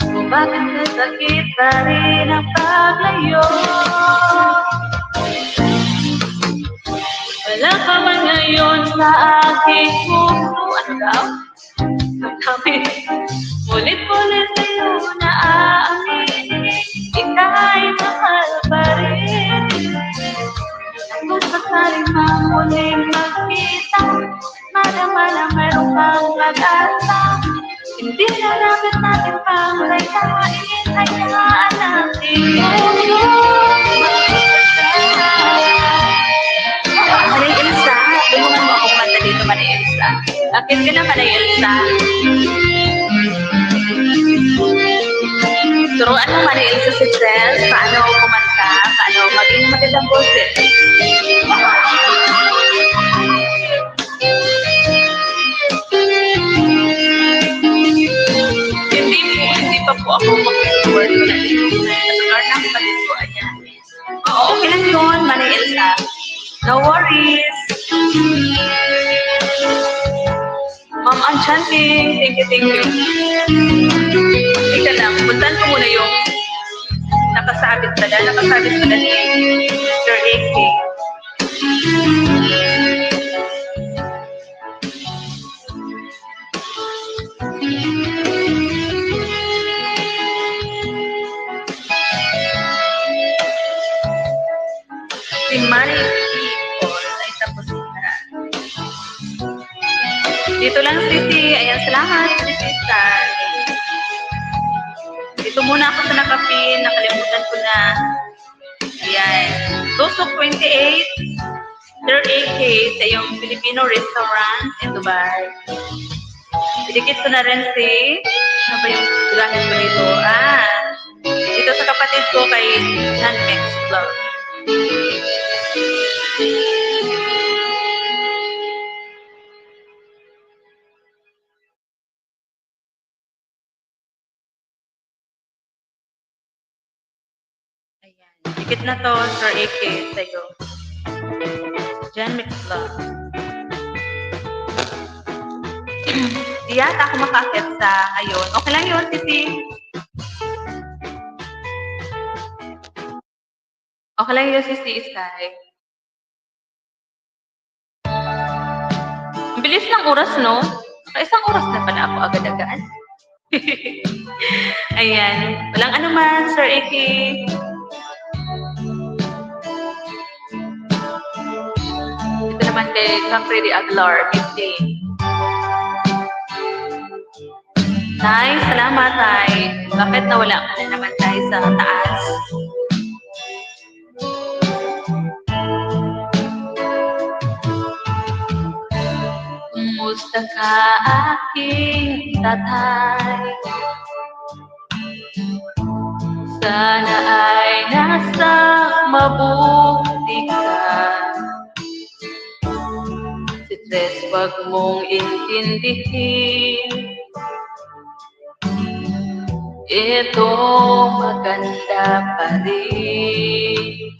Kung bakit nasakit pa rin ang paglayo? Wala ka man ngayon sa aking puso. Ano daw? Ulit-ulit sa'yo na aaminin, ika'y mahal pa rin. Kung sakaling mamuling magkita, madama na mayroon kang pag-asa. Hindi na dapat natin pang layain, hayaan natin puso magpasya. Manay Elsa, tulungan mo ako kumanta dito, Manay Elsa. Akit ka na, Manay Elsa. Turuan mo, Manay Elsa, si Cel, paano kumanta, paano maging magandang boses. Hindi pa po ako mag-record na dito. Nag-record na ako pa dito, ayan. Oo, okay lang yun, Manay Elsa. No worries. Ma'am Enchanting, thank you. Ika lang, puntan ko muna yung nakasabit pala ni Sir AK. Si Manny People ay tapos na. Dito lang, Sisi. Ayan, salamat, Sisi Star. Dito muna ako sa nakapin. Nakalimutan ko na. Ayan. Tusok 28. Sir AK sa yung Filipino restaurant in Dubai. Didikit ko na rin si... Ano ba yung gahit ko dito? Dito sa kapatid ko kay Hanmex Vlog. Ayan. Dikit na to, Sir AK, sa'yo. Jan McVlog. Di yata ako makakit sa ngayon. Okay lang yun, Sisi. Okay lang yun, Sisi Sky. Ang bilis ng oras, no? Isang oras na pala ako agad-agad. Ayan. Walang anuman, Sir Iki. Ito naman kay Capri Aglar, midday. Tay, salamat, Tay. Bakit nawala ka na naman, Tay, sa taas? Kamusta ka aking tatay? Sana ay nasa mabuti ka. Si Tres, wag mong intindihin. Ito maganda pa rin.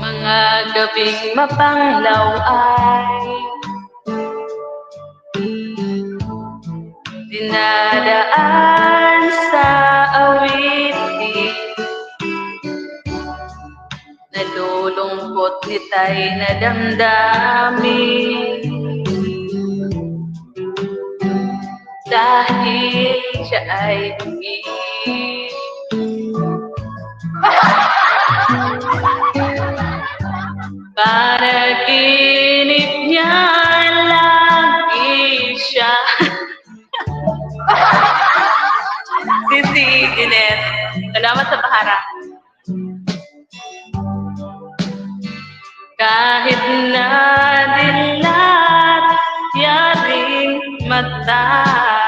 Mga gabing mapanglaw ay dinadaan sa awitin. Nalulungkot nita'y na damdamin. Dahil siya ay umiibig. Panaginip niya lagi siya. Sisi Ginette, salamat sa paharap. Kahit na dilat yaring mata.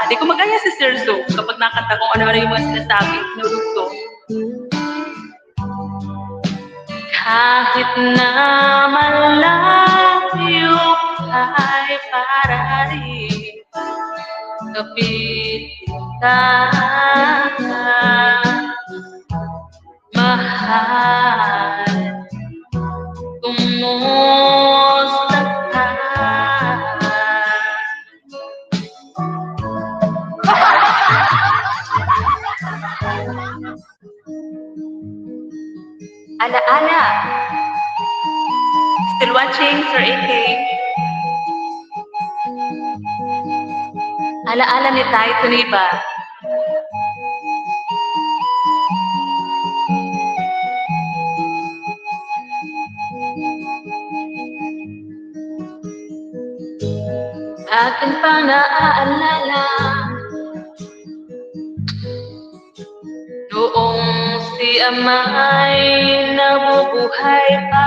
Di ko magaya si Sir Zo kapag nakanta kung ano yung mga sinasabi, nurugto. Kahit na malayo ay parating kapitin ka, mahal. Kumusta ka? Ala-ala. Still watching, Sir AK. Ala-ala ni Tay Tuniba. Akin pang naaalala noong si Ama'y nabubuhay pa.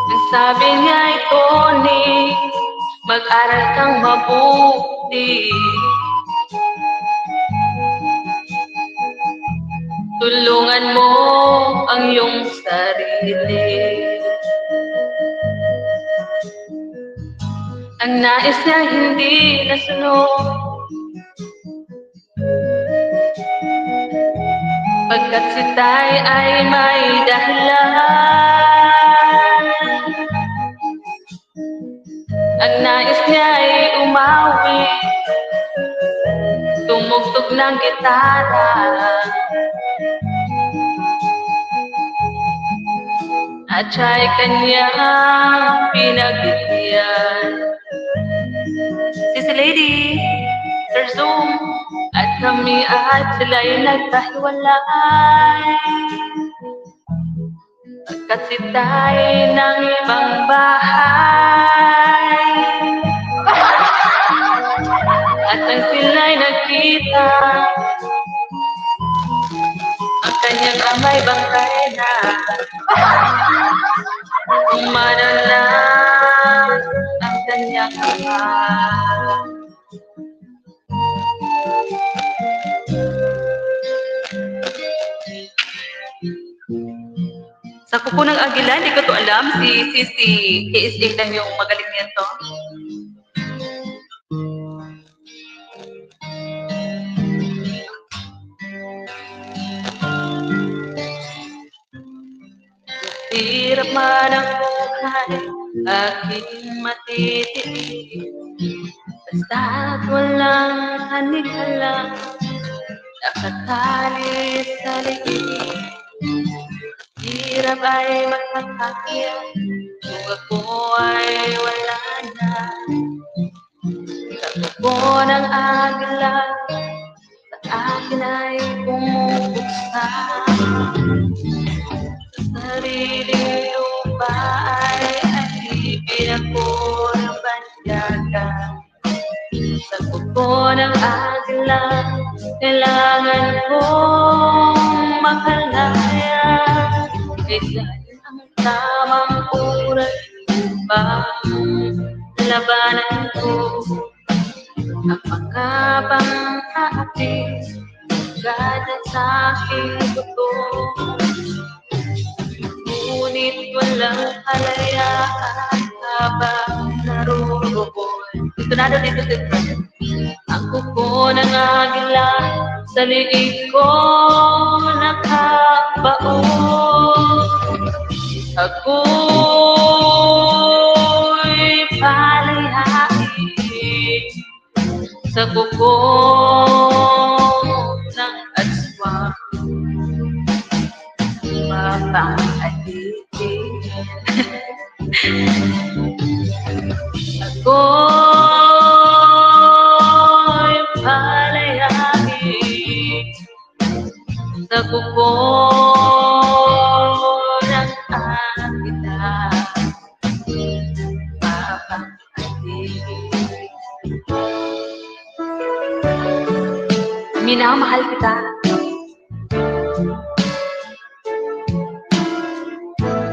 Ang sabi niya'y Tony, mag-aral kang mabuti. Tulungan mo ang iyong sarili. Ang nais niya hindi nasunod, pagkat si Tay ay may dahilan. Ang nais niya ay umawi, tumugtog ng gitara, at siya'y kanyang pinagbigyan. Sisi Lady, Sir Zoom, at kami at sila'y nagkahiwalay. Pagkat si Tay ng ibang bahay, at nang sila'y nagkita, ang kanyang amay bangkay na. Umanan na ang kanyang ama. Sa kuko ng Agila, hindi ko to alam. Si KSA lang yung magaling nito. Hirap man ang buhay, aking matitiis. Basta't walang hanik-halak, nakatali sa liig. Hirap ay magpapakya, kung ako ay wala na. Sa kuko ng Agila, sa akin ay pumupuksa. Sariling lupa ay alipin ako ng banyaga. Sa kuko ng Agila, kailangan kong makalaga. Isayin ang tamang oras upang labanan ko ang makabang aapis gana sa aking buto. Ngunit walang kalayaan habang naroon. Tunado dito dito. Ang kuko ng agila sa liig ko nakabaon. Ako'y palayain sa kuko ng aswang. Mapang-alitin. Ako'y palayain sa kuko ng agila. Mapang-alitin. Minamahal kita.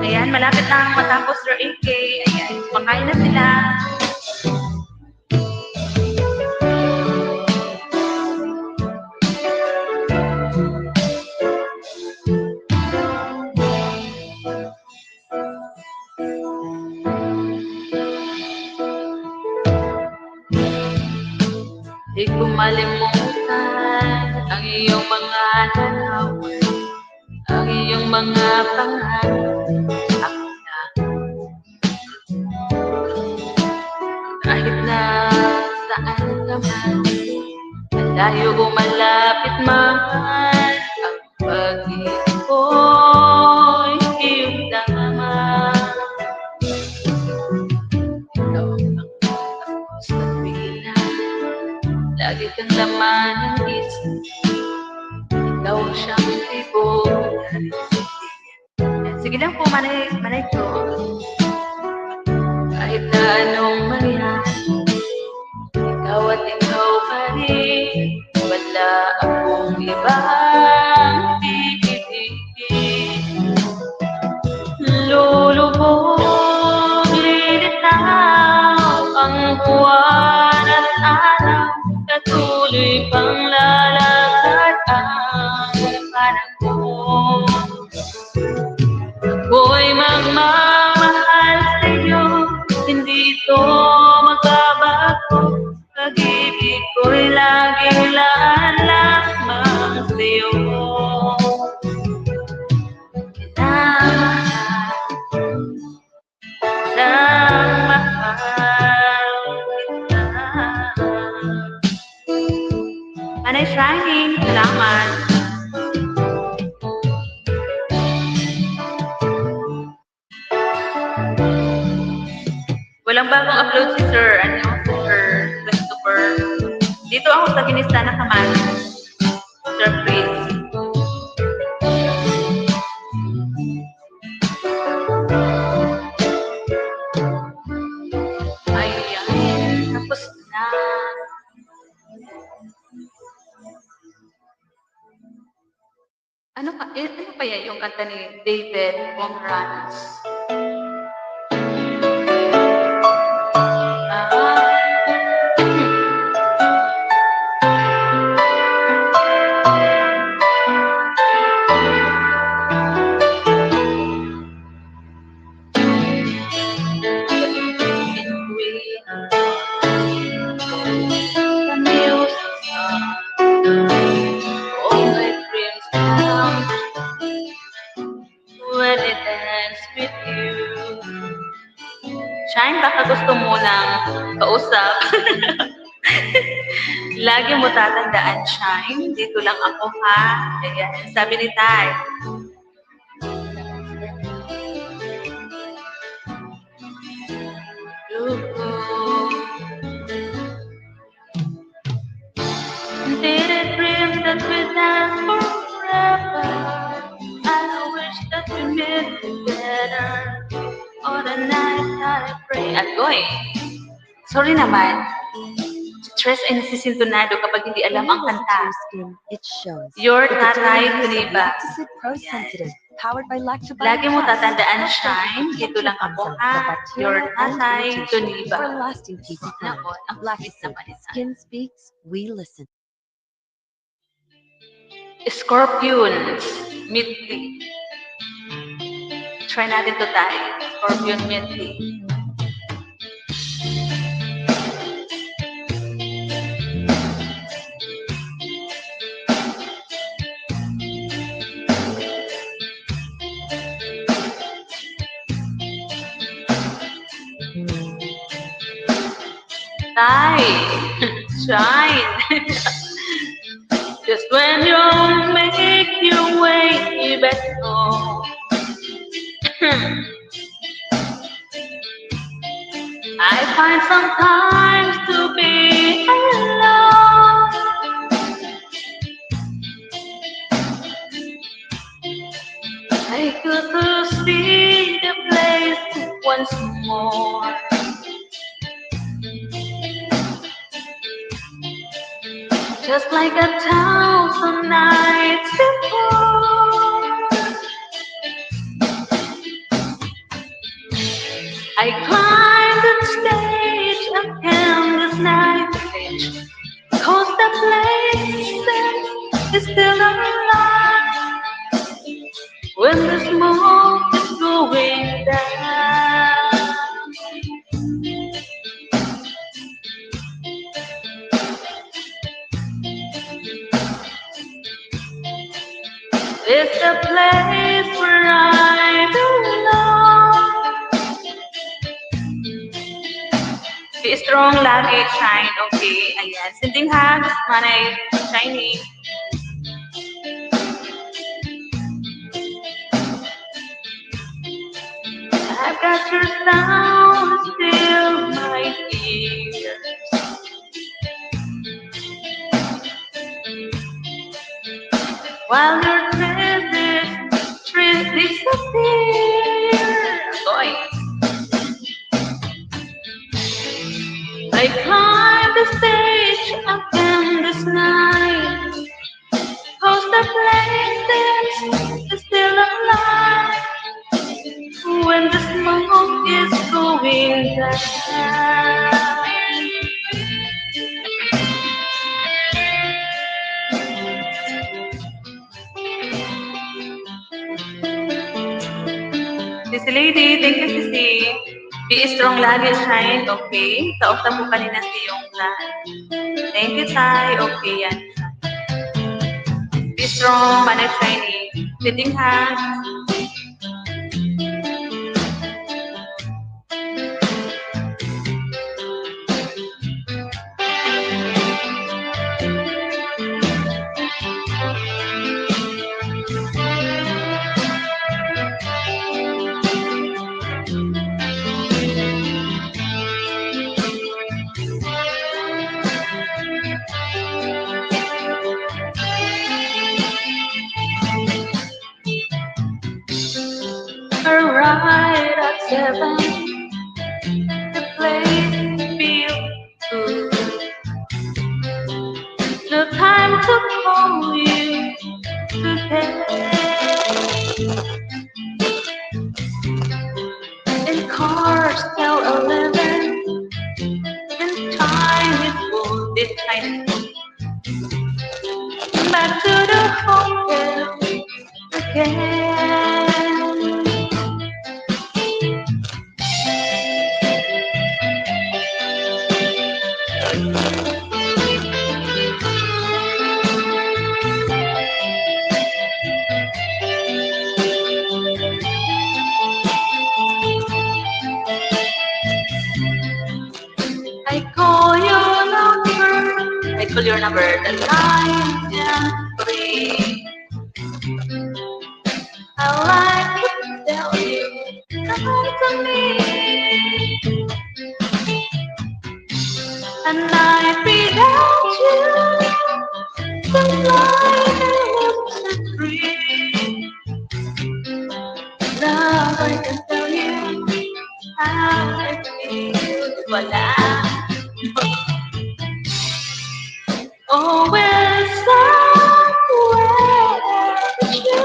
Ayan, malapit lang matapos Sir AK. Ayan, kumakain na sila. Di ko malimutan ang iyong mga larawan, ang iyong mga pangalan. Ako na, kahit na saan ka man, malayo o malapit man, ang pag-ibig ko'y iyong tama. Ikaw ang tapos na bilang, lagi kang laman ng isip. Ikaw siyang tibo. Sige lang po, manay ko. Kahit na anong mangyari, ikaw at ikaw pa rin. Wala akong ibang pipiliin. Lulubog, lilitaw ang buwan at araw. Patuloy pang lalakad ang panahon. Ako'y magmamahal sa'yo, hindi ito magbabago. Pag-ibig ko'y laging laan lamang sa'yo. Mahal kita. Manay Shining, salamat. Walang bagong upload si Sir. Ano si Sir Christopher? Dito ako sa Ginista na Kaman. Sir Chris. Ayan, tapos na. Ano pa yan yung kanta ni David Pomeranz? Shine, baka gusto mo ng kausap. Lagi mo tatandaan, Shine. Dito lang ako, ha? Ayan, sabi ni Tay. Did a dream that we dance forever? I wish that we met together. All the night that I pray. Agoy. Sorry naman. Stress ay nasisintonado kapag hindi alam ang kanta. It shows. Your that the tatay, dermatologist Tuniba. is pro-sensitive Lagi mo tatandaan, Shine, dito lang ako ha. Your Nanay Doniba. Nako, ang lakit naman isa. Scorpions, meet me. Try natin to tayo. Scorpion, meet me. Shine. Just when you make your way back home. I find sometimes to be alone. I could to see the place once more. Just like 1,000 nights before. I climbed the stage again this night, cause the place is still alive when the smoke is going down. It's the place where I belong. Be strong lagi, Shine. Okay, ayan. Sending hands, Manay, Shiny. I've got your sound still my ears. While your trees disappear. Boy. I climb the stage again this night, cause the place is still alive when the smoke is going down. Sisi Lady, thank you, Sisi. Be strong lagi, Shine. Okay. Kausap ko kanina si Yonglan. Thank you, Tay. Okay, yan. Be strong, Manay Shiny. Sitting hands. Right at 7, the place feels good. No time to call you today. In cars till 11, and time is full. This time is full. Back to the hotel again. Call your number, the line and free. I like to tell you, come to me. A night without you, the light is free. Love, I can tell you how I feel. Voila. Oh, well, somewhere you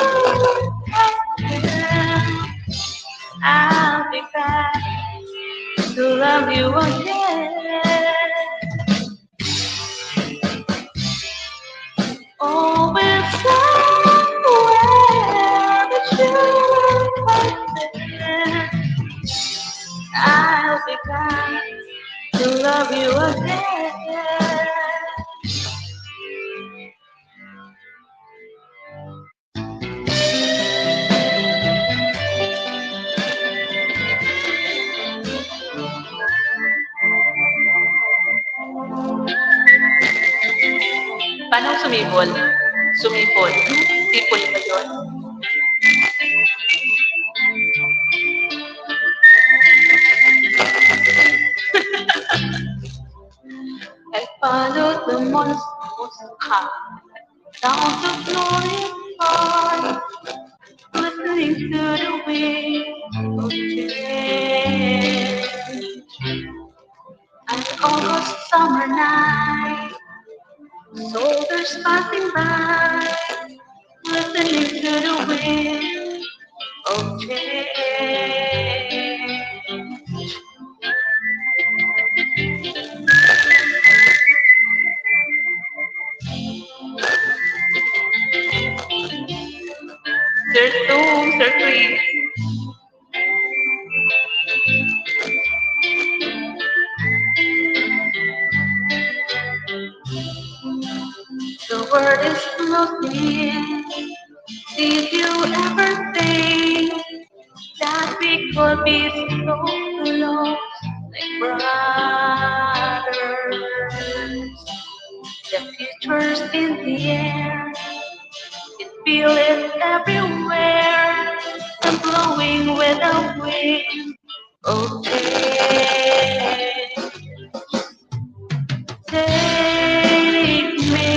I'll be back to love you again. Always somewhere that you are. I'll be back to love you again. Paano sumibol? Sumipol. Sipol ba yun? I followed the monster's car down the glorious path, listening to the wind of change. An August summer night, soldiers passing by, listening to the wind of change. There's two, there's three. The word is looking. Did you ever think that we could be so close like brothers? The future's in the air. You feel it everywhere. And blowing with a wind. Okay. Take me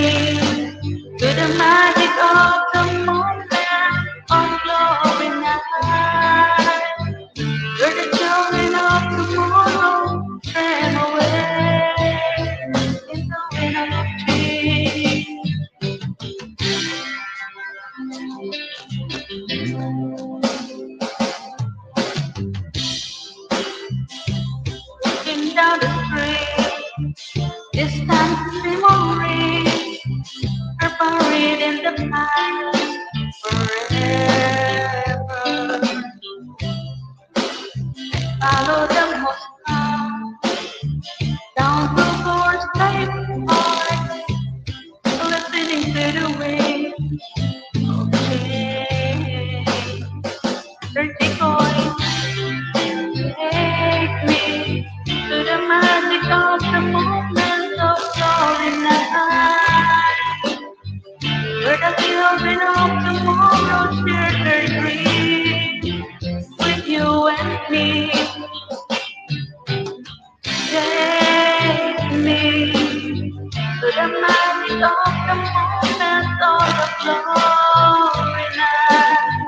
to the magic of the moment of glory night. Where the children of tomorrow ran away in the wind of the tree. Walking down the street, distant memories are buried in the past forever. Follow the Moscow down the Lord's State Park, listening to the wind of change. Dirty coin, take me to the magic of the moment of glory night. Where the children of tomorrow share their dreams with you and me. Take me to the magic of the moment of the glory night.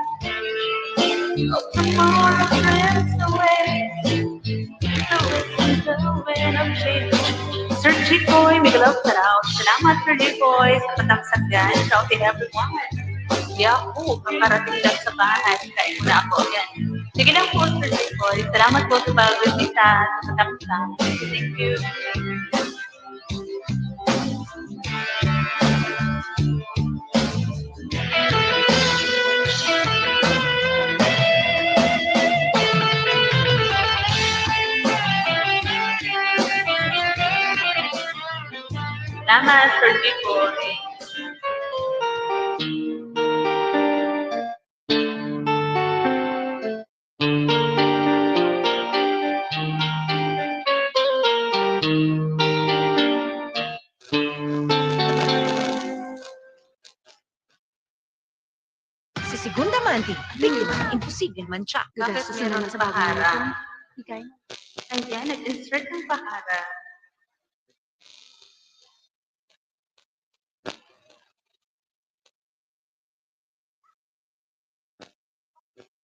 Of tomorrow drifts away, the wind of change. Sir Chicoy, may galaw sa raw. Salamat Sir Chicoy sa patamsagyan. Shout to everyone. Yaku, kakarating lang sa bahay. Kain mo na ako. Yan. Sige lang po Sir Chicoy. Salamat po sa pagbisita sa patamsag. Thank you. Salamat Sir Chicoy. Sa segunda manti, tingin man, imposible man siya. Bakit meron sa bahara? Ayan, nag-insert ng bahara.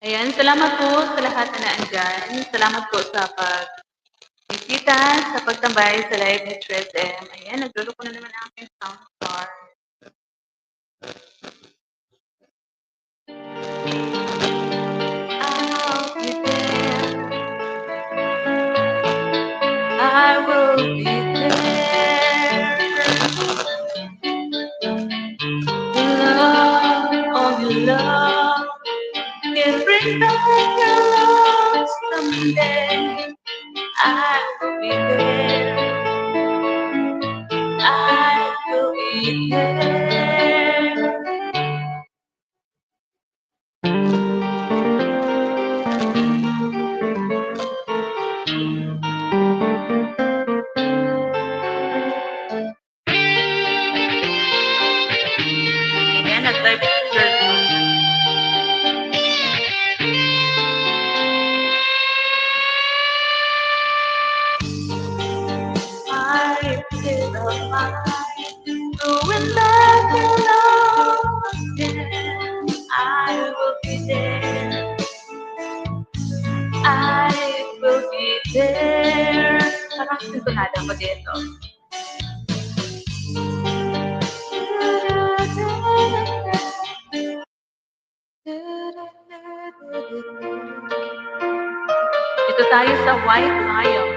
Ayan, salamat po sa lahat na naandyan. Salamat po sa pag-bisita, sa pagtambay sa live ni Tres M. Ayan, nagluluko na naman ang aking soundbar. I'll be there will bring back your love someday. I will be there. I will be there. Ayan, nag-live picture ko. I feel alive, going back alone again. I will be there. I will be there. Parang sintonada ko dito. Dito tayo sa White Lion.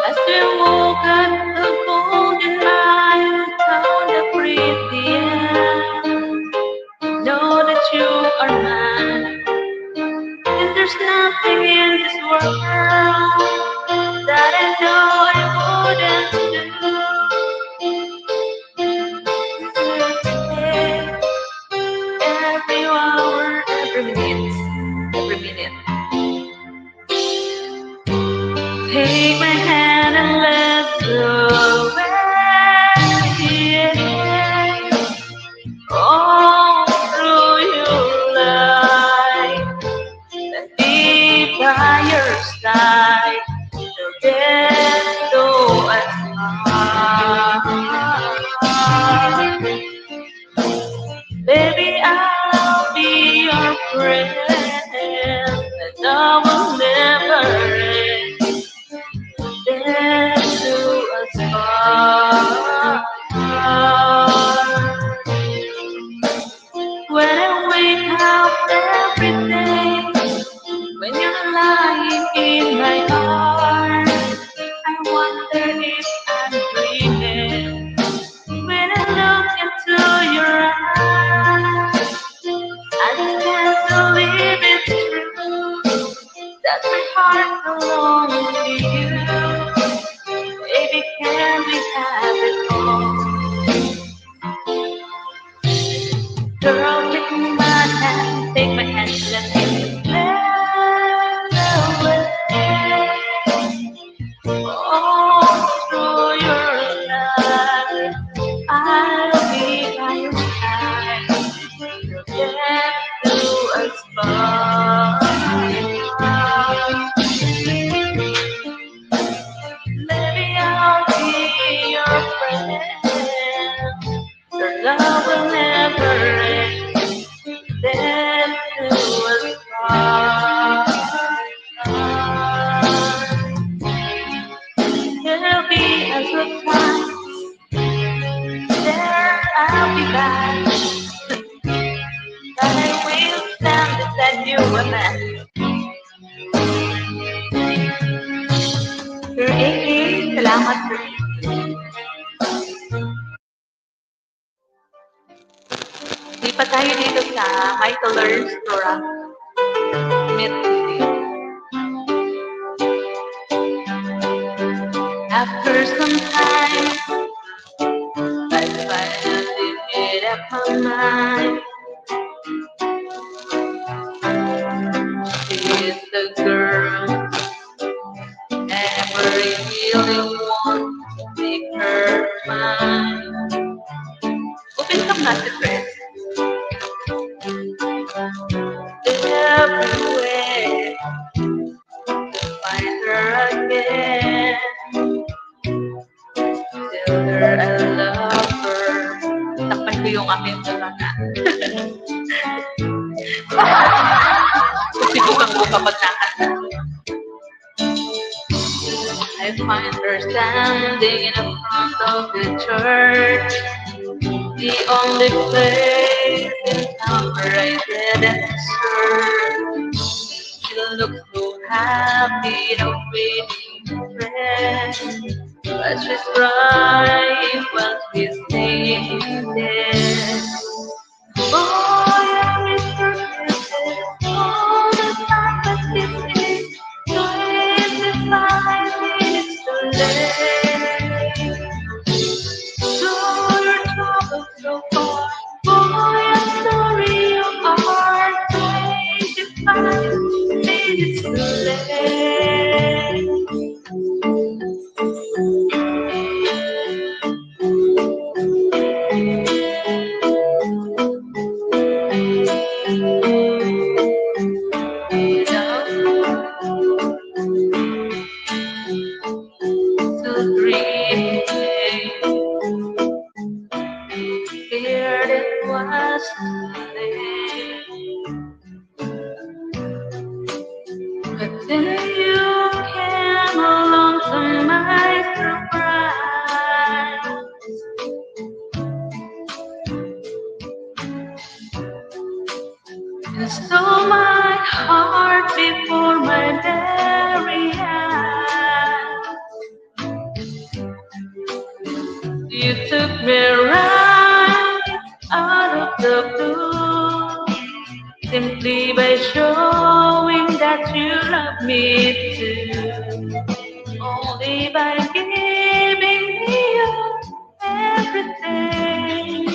As we walk at the golden mile down the pretty end, know that you are mine. And there's nothing in this world that I know I wouldn't do. Every hour, every minute. Take my hand and let's go away. All through your life, and be by your side till death do us part. Baby, I'll be your friend, and I will never end. Death do us part. When I wake up every day, when you're lying in my arms, I wonder if I'm dreaming. When I look into your eyes, I just can't believe it's true that my heart belongs to you. Baby, can we have it all? Girl, take my hand, let's get away. All through your life, I'll be by your side. Till death do us part. Maybe I'll be your friend. Your love will never end. Death do us part. There'll be a good time. There I'll be back. But I will stand beside you and that. Sir AK, salamat sir. Lipat tayo dito sa Michael Learns to Rock. Meet after some time, I finally made up my mind. She's the girl I really want to make her mine. Open ka nga si Chris. Everywhere to find her again. Tell her I love her. Takpan ko yung aking tulanga. Kasi bukang-buka pag nakanta. I find her standing in front of the church, the only place in town where I didn't search. She looks so habit of reading friends. But she's crying while she's staying there. Oh, I miss her kisses all the time, but this is 25 minutes too late. So your trouble so far, boy, I'm sorry you are 25 minutes too late. To dream, feared it was too late. But then you came along to my surprise. And stole my heart before my very eyes. You took me right out of the blue, simply by showing that you love me too. Only by giving me your everything.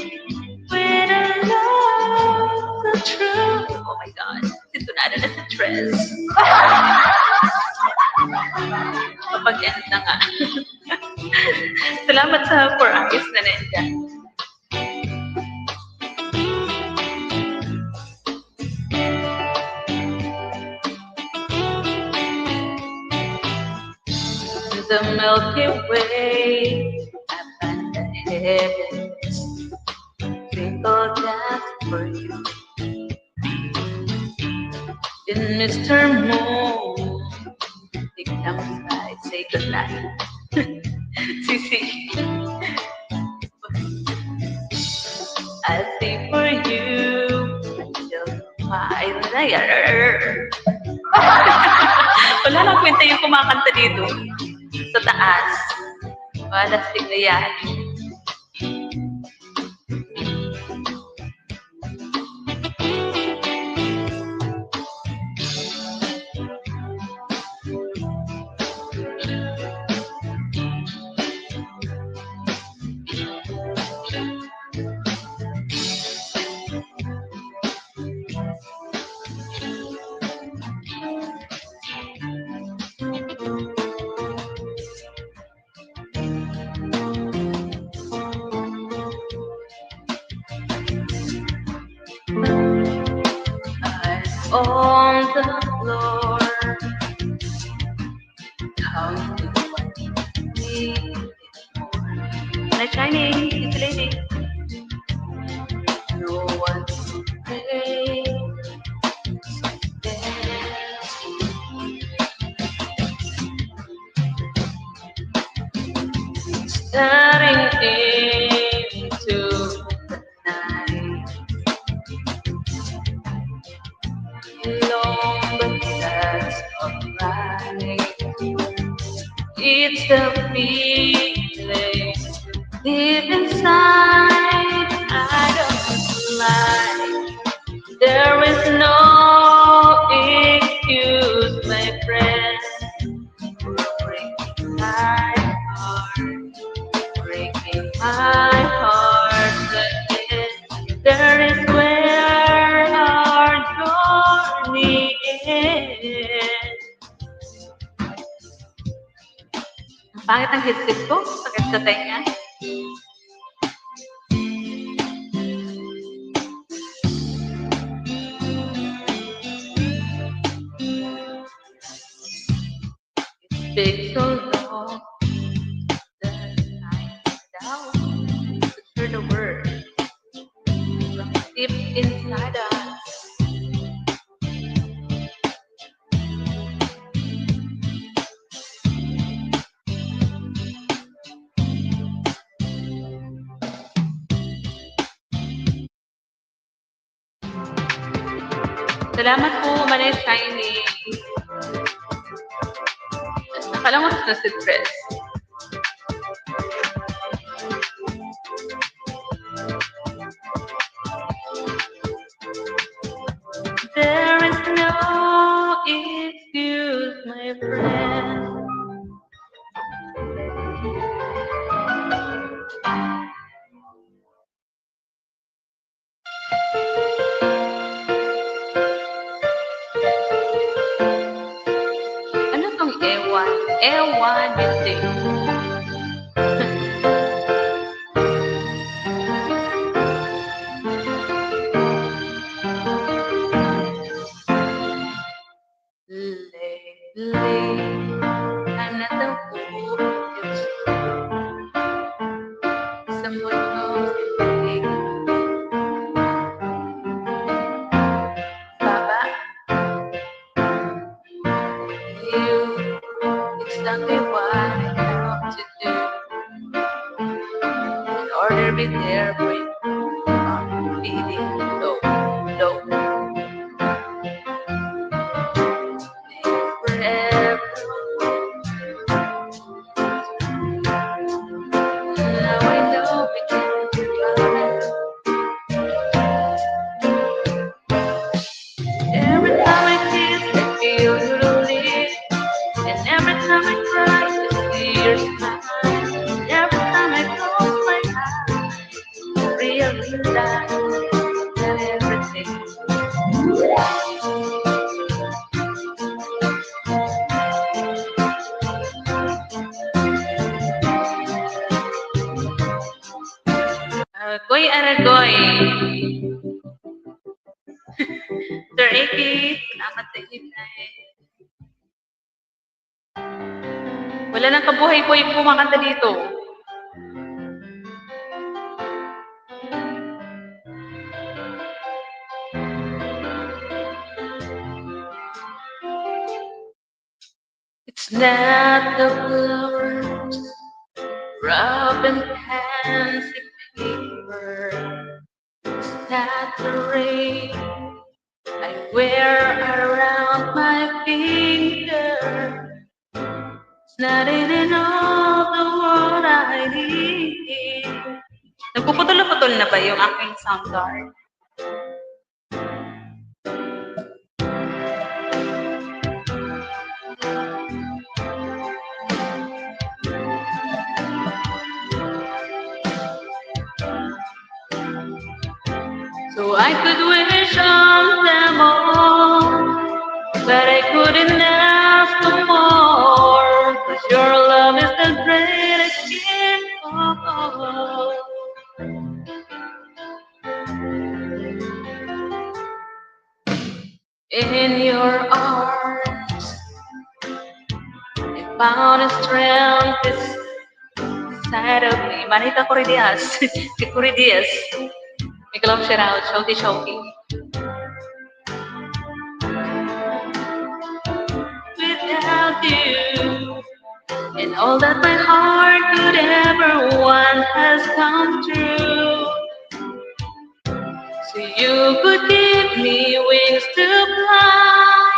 With a love so true. Oh my God, ito na na sa stress. Kapag-end na nga. Salamat sa 4 eyes na nandiyan. The Milky Way, up in the heavens, twinkle just for you. In Mr. Moon, take them aside, say goodnight. Sisi, I'll sing for you until my liar. Wala lang kwenta yung kumakanta dito. Sa taas. Malastig na yan. On the floor, counting what we need more. Night shining, it's lady. No one to pray. Staring into the night. Long, but that's alright. It's the feeling deep inside. I don't lie. There is no excuse, my friend, for breaking my heart, breaking my heart again. There is where our journey ends. Ang pangit ang headset ko, sakit sa tenga. It's been so long that I'm down to hear the word from deep inside us. Salamat po, Manay Shiny. Akala mo na si Tres. There is no excuse, my friend. Ano tong ewan? Ewan, hindi. Lately, another fool is someone knows me. Baba, you exactly what I have to do in order to be there when I'm feeling low, low. Forever. Now I know we can survive. Every time I kiss, I feel you release. And every time I cry, I see your smile. And every time I close my eyes, I realize that everything. Koy Aragoy. Sir Aki, salamat sa inyo. Wala nang kabuhay-buhay kumakanta dito. It's not the flowers, rubbing fancy paper. It's not the ring I wear around my finger. It's not in all the world I need. Nagpuputol-putol na ba yung aking sound card? So I could wish on them all, but I couldn't ask for more. 'Cause your love is the greatest gift of all. In your arms, I found a strength inside of me. Manita Corridias, si Corridias. Make a love shout out, shouty shouty. Without you, and all that my heart could ever want has come true. So you could give me wings to fly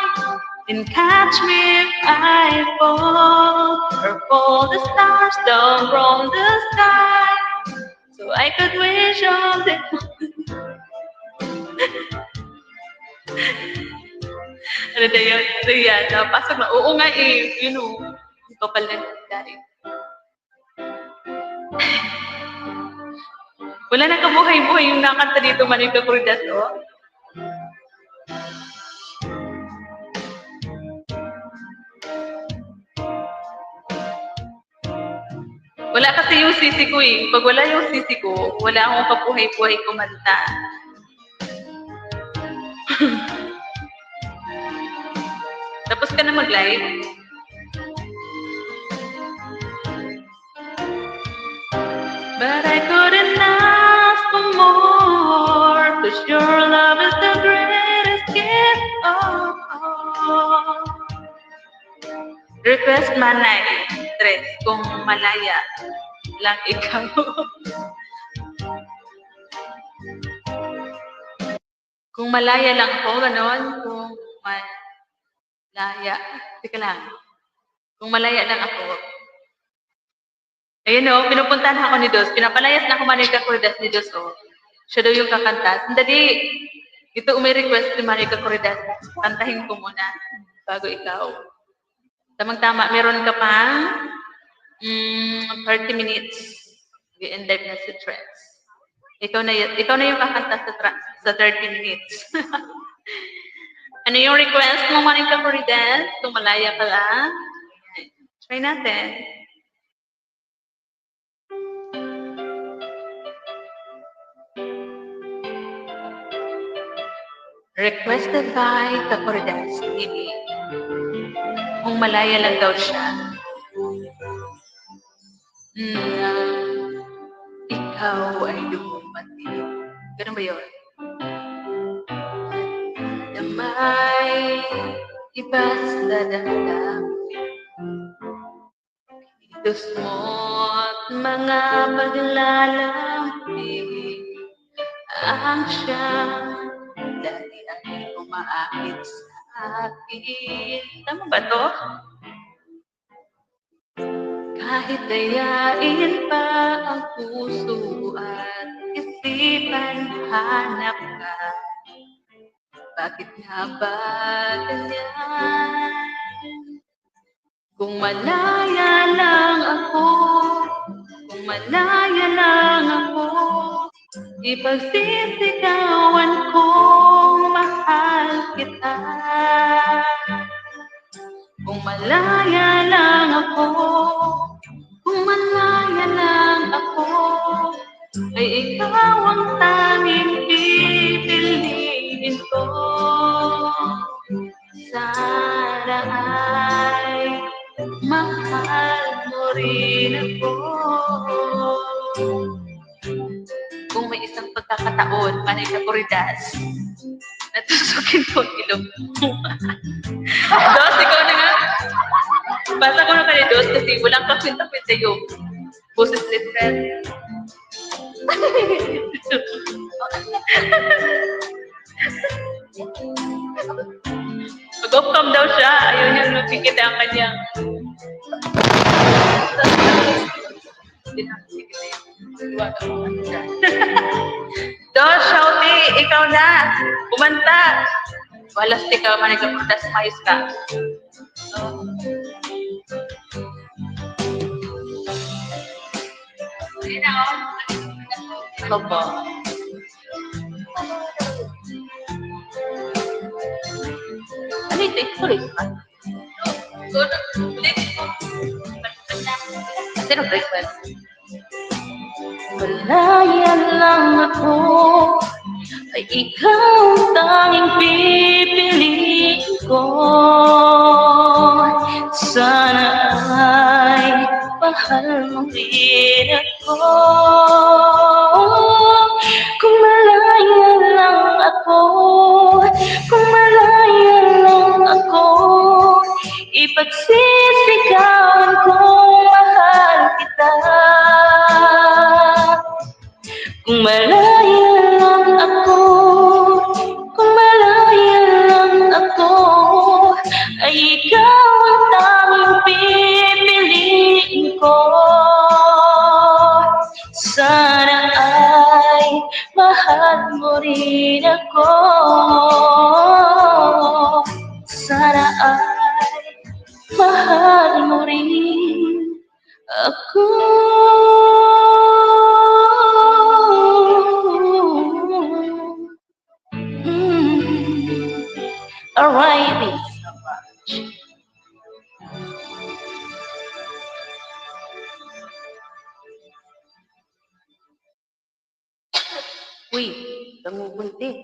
and catch me if I fall, or pull the stars down from the sky. So I could wish on them. Ano na yun? Ano yan? Pasok na. Oo nga eh. You know. Ikaw pala dahil. Wala na kabuhay-buhay yung nakanta dito, Manita Corridas, oh. Wala kasi yung sisi ko eh. Pag wala yung sisi ko, wala akong kabuhay-buhay kumanta. Tapos ka na mag-live? But I couldn't ask for more, 'cause your love is the greatest gift of all. Request Manay, Tres, kung malaya lang ikaw. Kung malaya lang ako, ganon. Kung malaya. Teka lang. Kung malaya lang ako. Ayun o, pinupuntahan ako ni Dos. Pinapalayas na ako Manika Corridas ni Dos o. Siya daw yung kakanta. Sandali, ito may request ni Manika Corridas. Kantahin ko muna bago ikaw. Tamang-tama, meron ka pang 30 minutes. And live na si Tress. Ikaw na yung kakanta sa 30 minutes. Ano yung request mo, Manika Corridas? Kung malaya ka lang. Try natin. Requested by Corridas TV. Kung malaya lang daw siya. Ikaw ay dumating. Ganun ba yun? Damay iba sa damdamin. Kilos mo't mga paglalambing ang siyang dati ay umaakit sa akin. Tama ba to? Kahit dayain pa ang puso at isipan, hanap ka. Bakit nga ba ganyan? Kung malaya lang ako, ipagsisigawan kong mahal kita. Kung malaya lang ako, ay ikaw ang tanging pipiliin ko. Sana ay mahal mo rin ako. Kung may isang pagkakataon, Manika Corridas, natusukin ko ang ilong mo. Dos, ikaw na nga. Basta ko na kay Dos kasi walang kakwinta-kwinta yung boses literal. Mag-off-cam daw siya. Ayaw niyang nakikita ang kanyang. Dos, shouty, ikaw na. Kumanta. Walas ka, Manika Corridas, mayos ka. Ako po. Ano yung take for it? Sino request? Malaya lang ako, ay ikaw ang tanging pipiliin ko. Sana ay mahal mo rin ako. Kung malaya lang ako, ipagsisigawan kong mahal kita. Kung malaya lang ako, ay ikaw ang tanging pipiliin ko. Sana ay mahal mo rin ako. Sana ay mahal mo rin ako. Alright. Uy, tangubunti.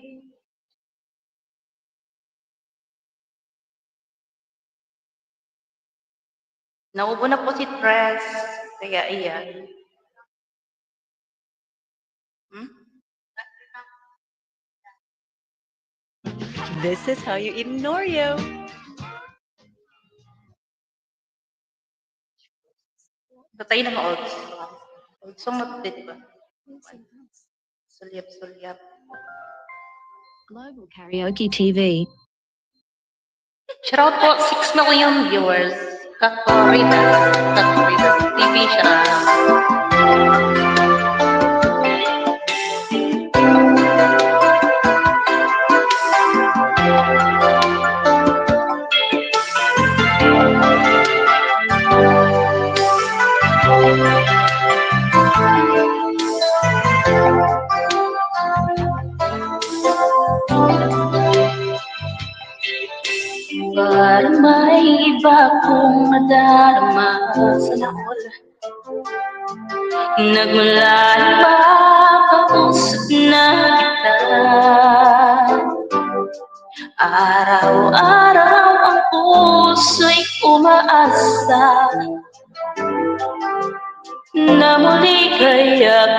Naubo na po si Tress. Kaya iyan. This is how you eat an Oreo. Tatay ng oats. Oats ang matutid ba? Sulyap. Global Karaoke TV. Shout out po, 6 million viewers. Kakoritas TV siya. Parang may iba kong nadarama sa lakol. Nagmula ba kausap na kita? Araw-araw ang puso'y umaasa na muli kaya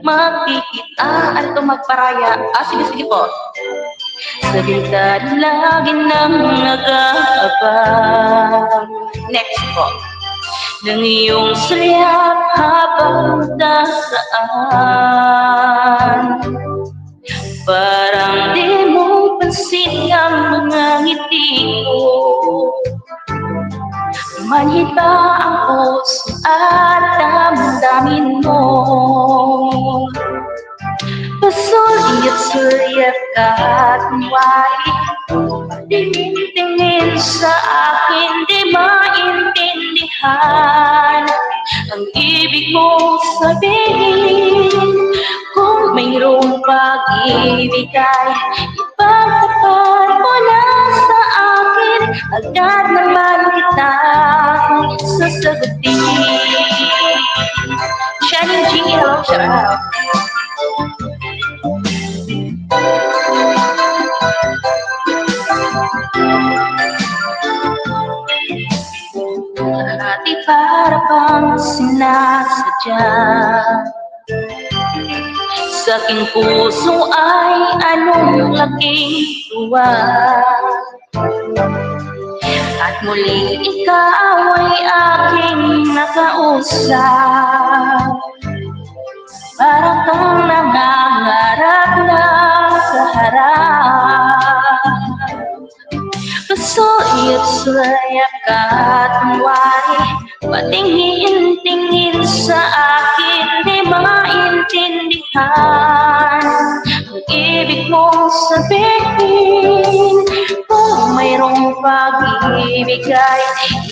makikita. Ano ito magparaya? Sige po. Sa bintad lagi nang nag-aabang. Next po. Ng iyong siyap habang dasaan. Parang di mo pansin ang mga ngiti ko. Manhita ang puso at damdamin mo. Pasulit sulyap ka at wari. Tingin sa akin, di maintindihan ang ibig mo sabihin. Kung mayroong pag-ibig ay ipagtapat mo na sa akin. Agad naman kitang sasagutin. Shining G, hello, shout out. Di para bang sinasadya sa aking puso ay anong laking tuwa. At muli ikaw ay aking nakausap. Para kang nangangarap na sa harap. Pasulyap ka at wari. Patingin-tingin sa akin, di maintindihan ang ibig mong sabihin. Kung mayroong pag-ibig ay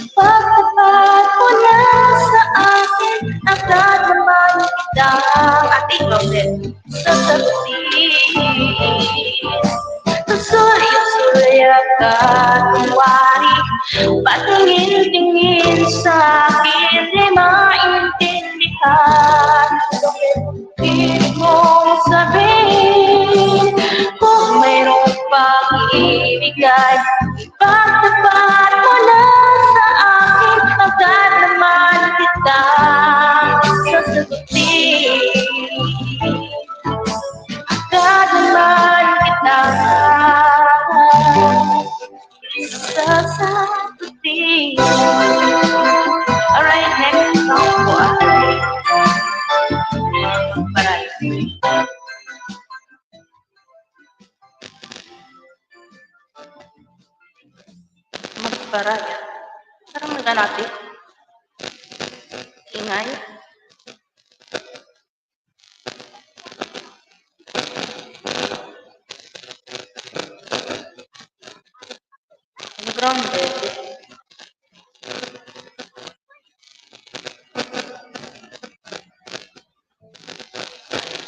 ipagtapat mo na sa akin. Agad naman kitang ating problem sasagutin. Pasulyap ka at wari. Patingin-tingin sa akin, di maintindihan ibig mong sabihin. Kung mayroong pag-ibig ay ipagtapat mo na sa akin. Agad naman kitang sasagutin. Agad naman kitang sasagutin. Alright, next song po ay Magparaya. Magparaya. Parang naganati. Ingay. Grounded.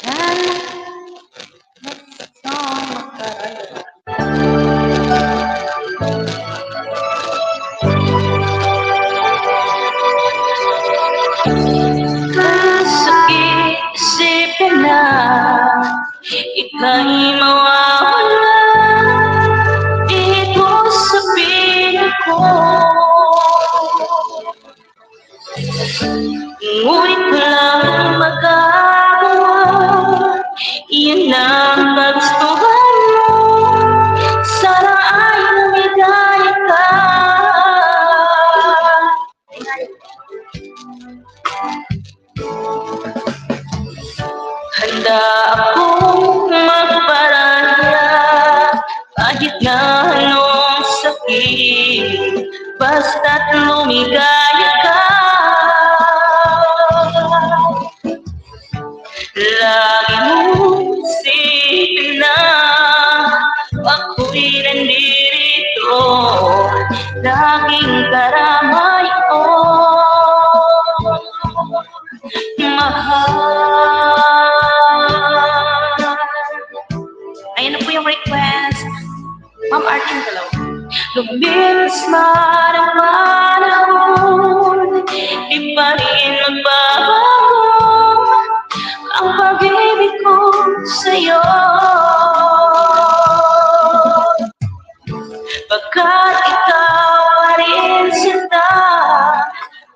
Yan. Next song, Magparaya. Sakit isipin na ika'y mawawala dito sa piling ko. Ngunit walang magagawa, iyan ang kagustuhan mo. Sana ay lumigaya ka. Handa akong magparaya kahit na anong sakit. basta't lumigaya ka. Lagi mong isipin na ako'y nandito, laging karamay ko, mahal. Ayan na po yung request. Ma'am Artin Galaw. Lumipas man ang panahon, di pa rin magbabago ang pag-ibig ko sa'yo. Pagkat ikaw pa rin sinta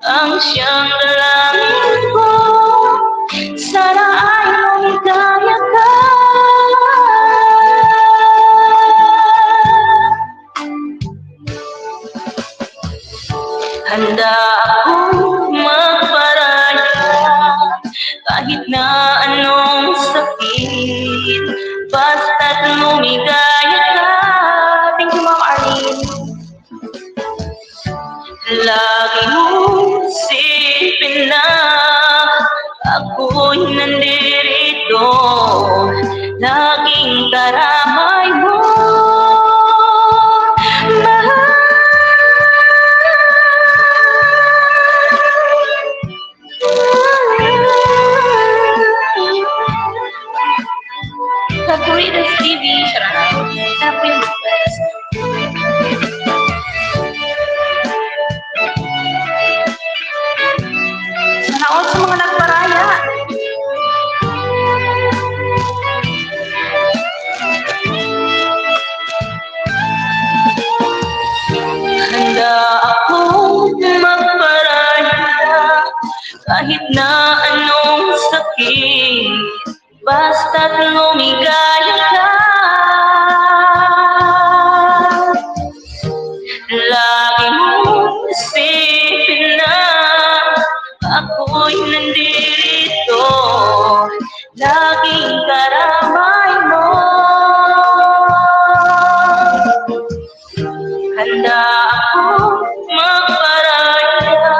ang siyang dalangin ko, sana ay lumigaya ka. Handa akong magparaya kahit na anong sakit, basta't lumigaya ka. Thank you, Ma'am Arlene. Lagi mong isipin na ako'y nandito, laging karamay mo, mahal. Favoritas TV, sarap. Sarap yung request. Sana all sa mga nagparaya. Handa akong magparaya kahit na anong sakit, basta't lumigaya ka. Lagi mong isipin na ako'y nandito, laging karamay mo. Handa akong magparaya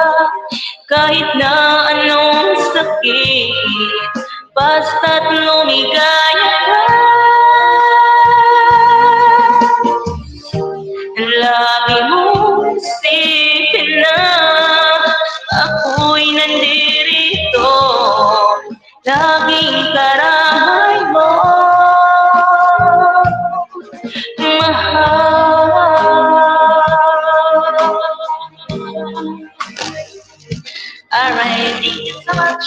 kahit na anong sakit, basta't lumigaya ka. Lagi mong isipin na ako'y nandito, laging karamay mo, mahal. Alright, thank you so much.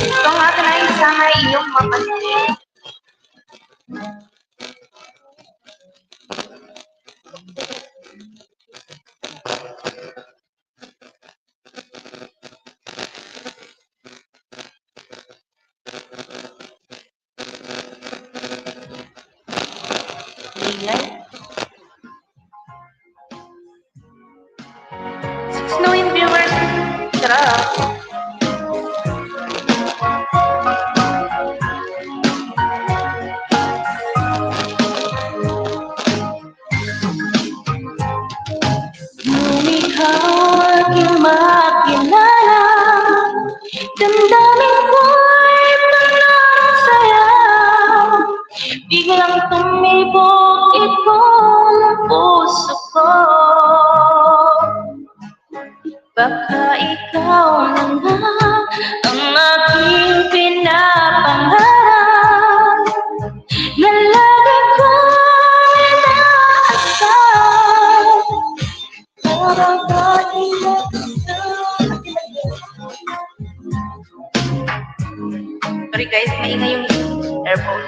Ito nga ito na isa nga iyong mapansin. Ayan. 6 million viewers. Sarap. Damdamin ko'y panang saya, biglang tumibok itong puso ko. Baka ikaw na nga ang aking pinapangarap, na lagi ko'y inaasam. Parang tayo sorry guys, maingay yung airphone.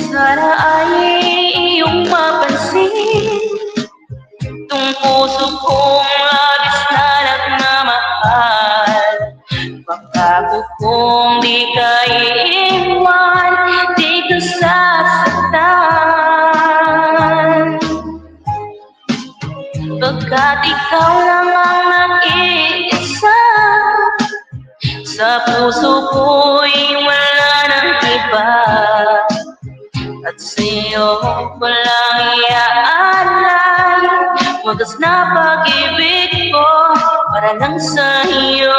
Sana ay iyong mapansin itong puso kong labis na nagmamahal. Baka kung di ka iiwan, di ka sasaktan. Pagkat ikaw lang ang nag-iisa Sa puso ko'y wala nang iba, at sa'yo walang iaalay. Wagas na pag-ibig ko para lang sa'yo.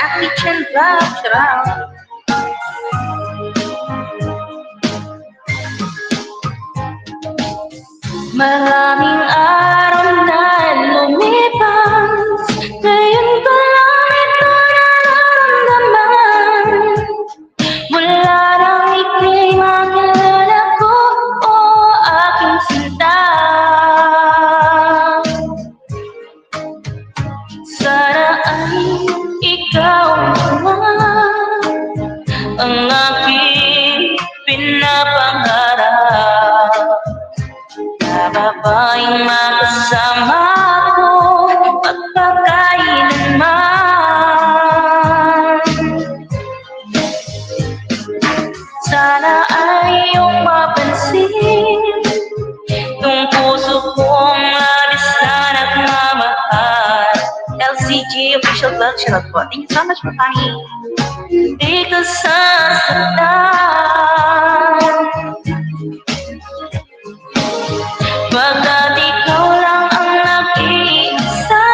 Aki Chan Vlog, shout out. Maraming araw na lumipas, ngayon ko lang ito nararamdaman. Mula nang ika'y makilala ko, o aking sinta. Sana ay ikaw naman ang aking pinapangarap. Babaeng makasama ko pagkakailanman. Sana ay iyong mapansin yung puso kong labis na nagmamahal. LCG Official Vlog, shout out po. Thank you so much for coming. Di ka sasaktan pagkat ikaw lang ang nag-iisa.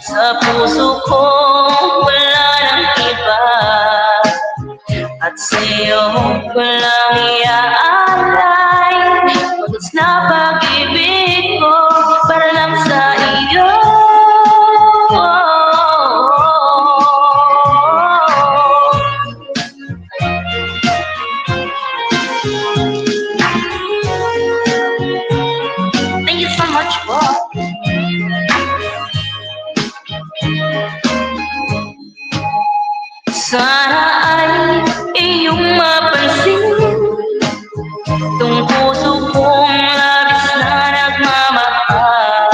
Sa puso ko wala nang iba, at sa'yo walang iaalay. Wagas na pag-ibig ko para lang sa iyo. Thank you so much po. Sana ay iyong mapansin itong puso kong labis na nagmamahal.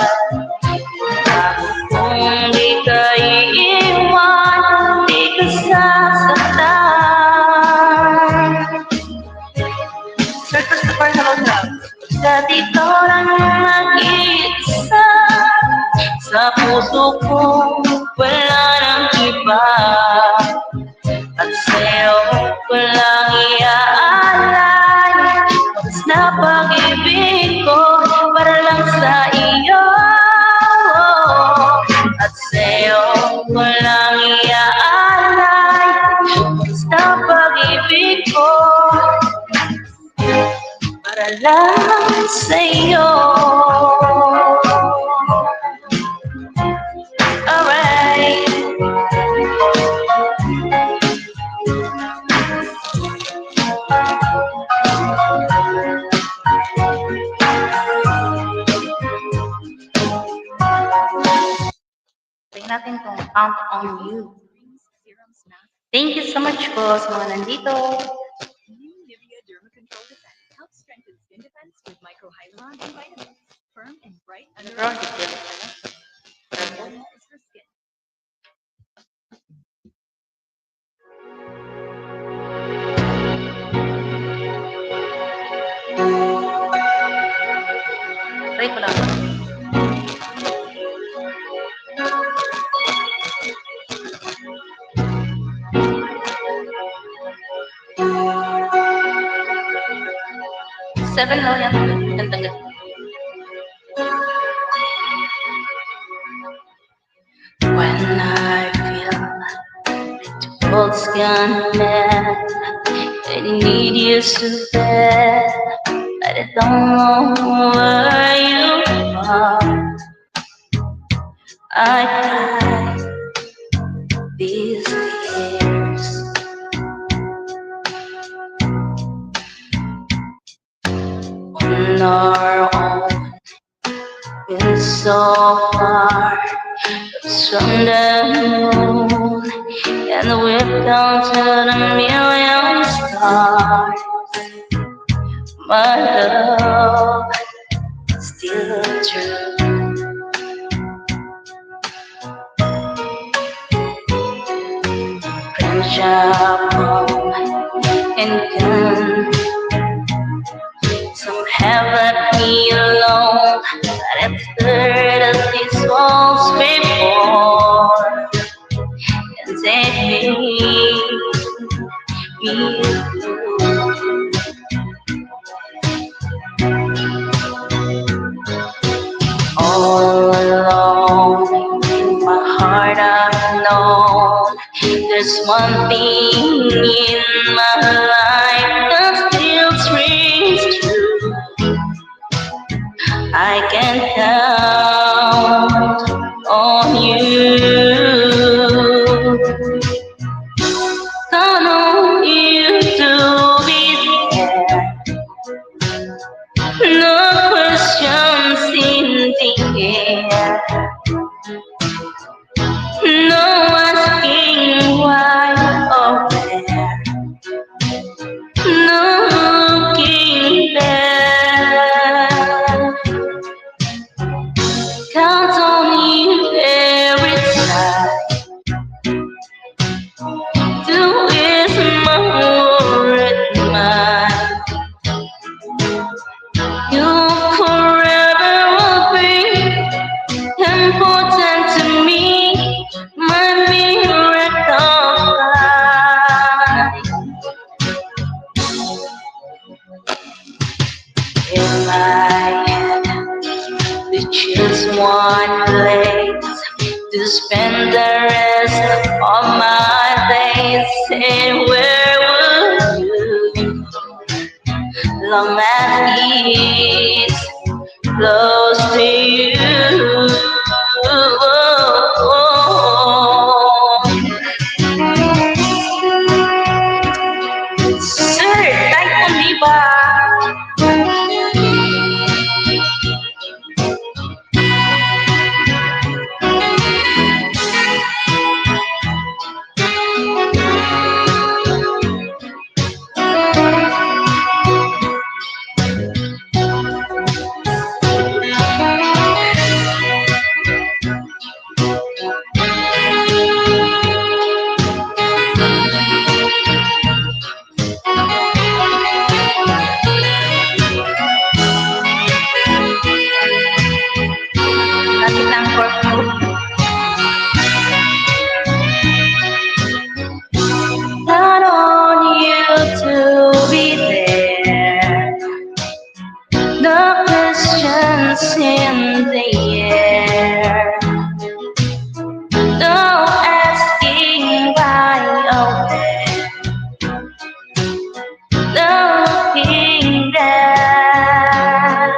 Bakit kung di ka iiwan, di ka sasaktan. Sir Christopher, hello love. At ikaw lang ang nag-iisa. Sa puso ko wala nang iba, at sa'yo walang iaalay. Wagas na pag-ibig ko para lang sa iyo, at sa'yo walang iaalay. Wagas na pag-ibig ko para lang sa'yo. Alright. Tingnan natin itong Count on You. Thank you so much po sa mga nandito. New Nivea Derma Control Defense helps strengthen skin defense with microhyaluron and vitamins. Firm and bright under Wrong eyes. detail. Derma is for skin. Try ko lang. Seven lang yan. Ganda ganda. When I feel the world's gone mad, I need you so bad, but I don't know where you are. I cried these tears. On our own, been so far from the moon, and we've counted a million stars. My love is still true. From Japan and gone. Some have left me alone, but I've heard of these walls before, and they make me all alone. In my heart I know there's one thing in my life that still rings true. I can count on you. Count on you to be there. No questions in the air. No asking why or where. No looking back. Count on you every time. To is my word mine. You forever will be important to me. My miracle in my head. To choose one place to spend the rest of my days. And where would you, long as it's close to you? Sir, Typhoon Diva. Lapit lang for count on you to be there. No questions in the air. No asking why or where. No looking back.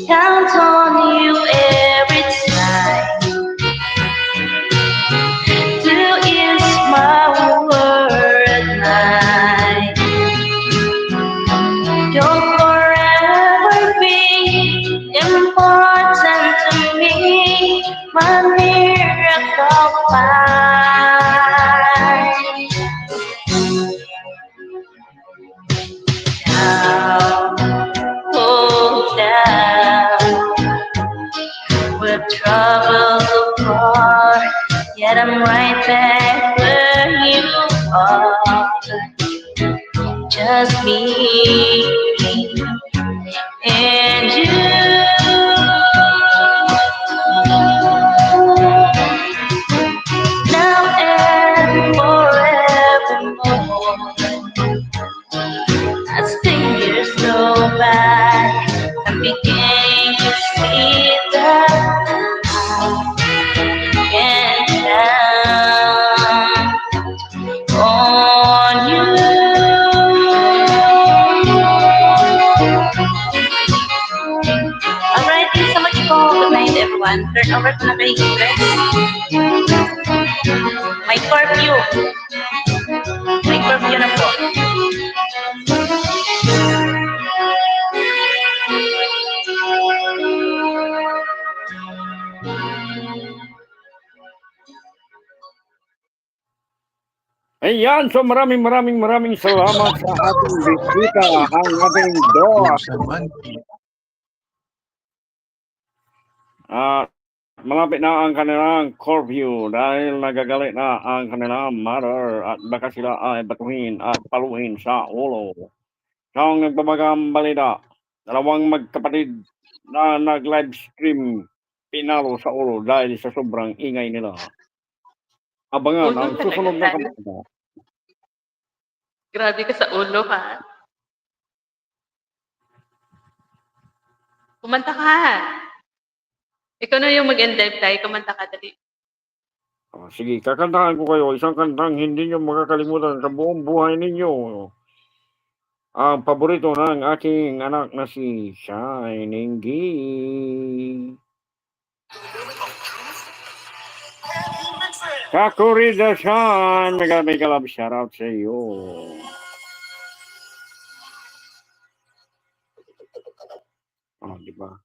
Count on you every time. To is my word mine. You'll forever be important to me. My miracle find. Down, oh down. We've traveled so far, yet I'm right back where you are. Just me and you. Now and forevermore. As the years go by, I'm beginning to see that I can count on you. Alright, thanks so much po. Good night, everyone. Turn over to na kay Ingrid. May curfew. May curfew na po. Ayan, so maraming salamat sa ating bisita, ang ating Dora. malapit na ang kanilang curfew dahil nagagalit na ang kanilang mother at baka sila ay batuhin at paluin sa ulo. Sa nagbabagang balita, dalawang magkapatid na nag-live stream pinalo sa ulo dahil sa sobrang ingay nila. Abangan Ulo ang susunod na talaga. kampanya. Grabe ka sa ulo, ha? Kumanta ka. Ikaw na yung mag-endive tayo. Kumanta ka, dali. Sige, kakantahan ko kayo isang kantang hindi nyo makakalimutan sa buong buhay ninyo. Ang paborito ng aking anak na si Shining Gee. Kakurida Shan, mega love shoutout sa iyo. Oh, di ba?